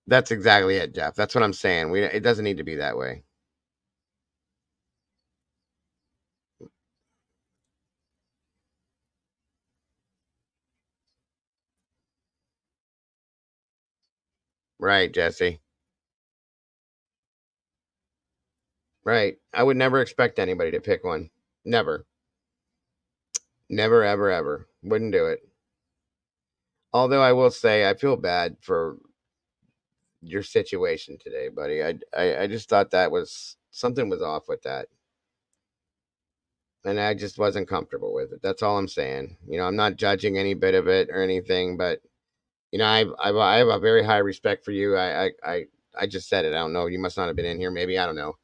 That's exactly it, Jeff. That's what I'm saying. It doesn't need to be that way. Right, Jesse. Right. I would never expect anybody to pick one. Never. Never, ever, ever. Wouldn't do it. Although I will say I feel bad for your situation today, buddy. I just thought that was something was off with that. And I just wasn't comfortable with it. That's all I'm saying. You know, I'm not judging any bit of it or anything, but you know, I have a very high respect for you. I just said it. I don't know. You must not have been in here. Maybe I don't know.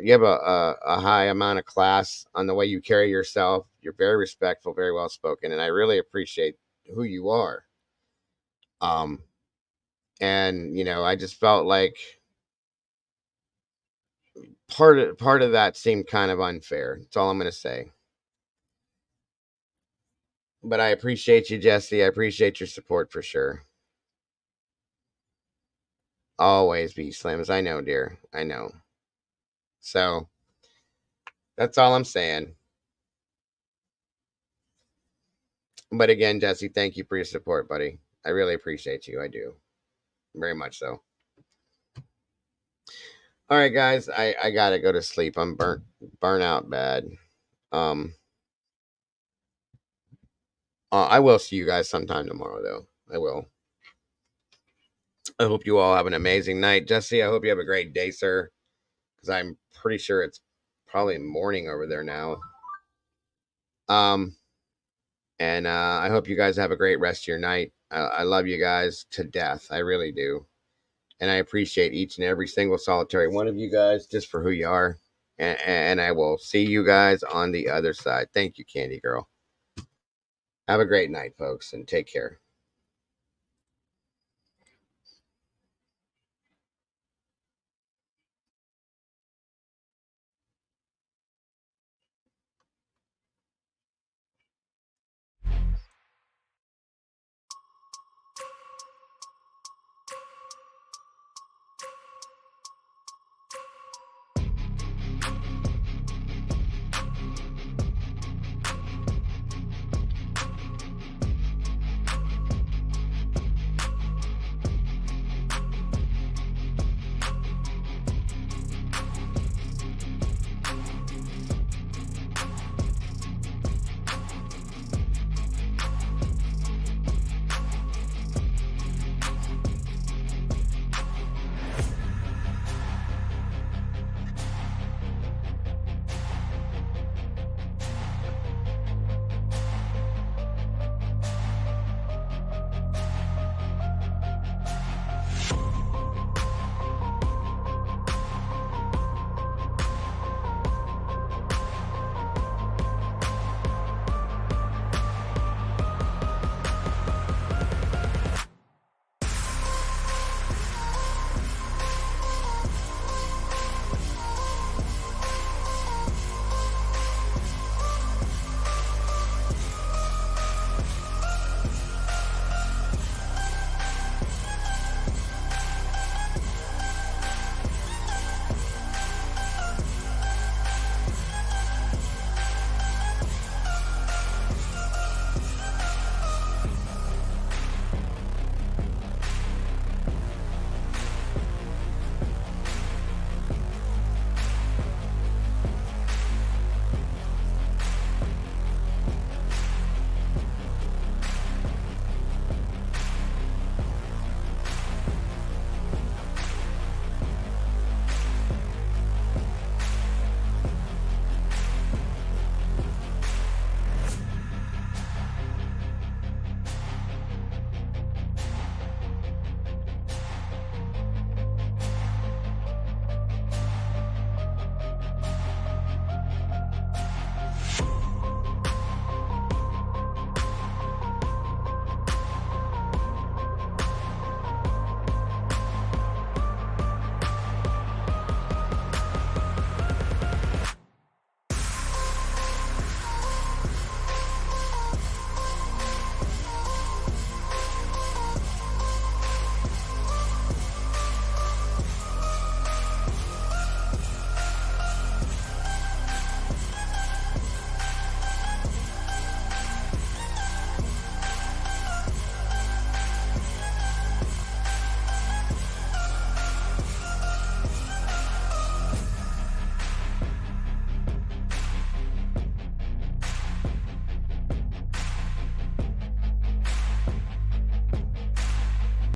You have a high amount of class on the way you carry yourself. You're very respectful, very well spoken, and I really appreciate who you are. And you know, I just felt like part of that seemed kind of unfair. That's all I'm going to say. But I appreciate you, Jesse. I appreciate your support for sure. Always be Slims. I know, dear. I know. So that's all I'm saying. But again, Jesse, thank you for your support, buddy. I really appreciate you. I do. Very much so. All right, guys. I gotta go to sleep. I'm burnt out bad. I will see you guys sometime tomorrow, though. I will. I hope you all have an amazing night. Jesse, I hope you have a great day, sir. Because I'm pretty sure it's probably morning over there now. And I hope you guys have a great rest of your night. I love you guys to death. I really do. And I appreciate each and every single solitary one of you guys just for who you are. And I will see you guys on the other side. Thank you, Candy Girl. Have a great night, folks, and take care.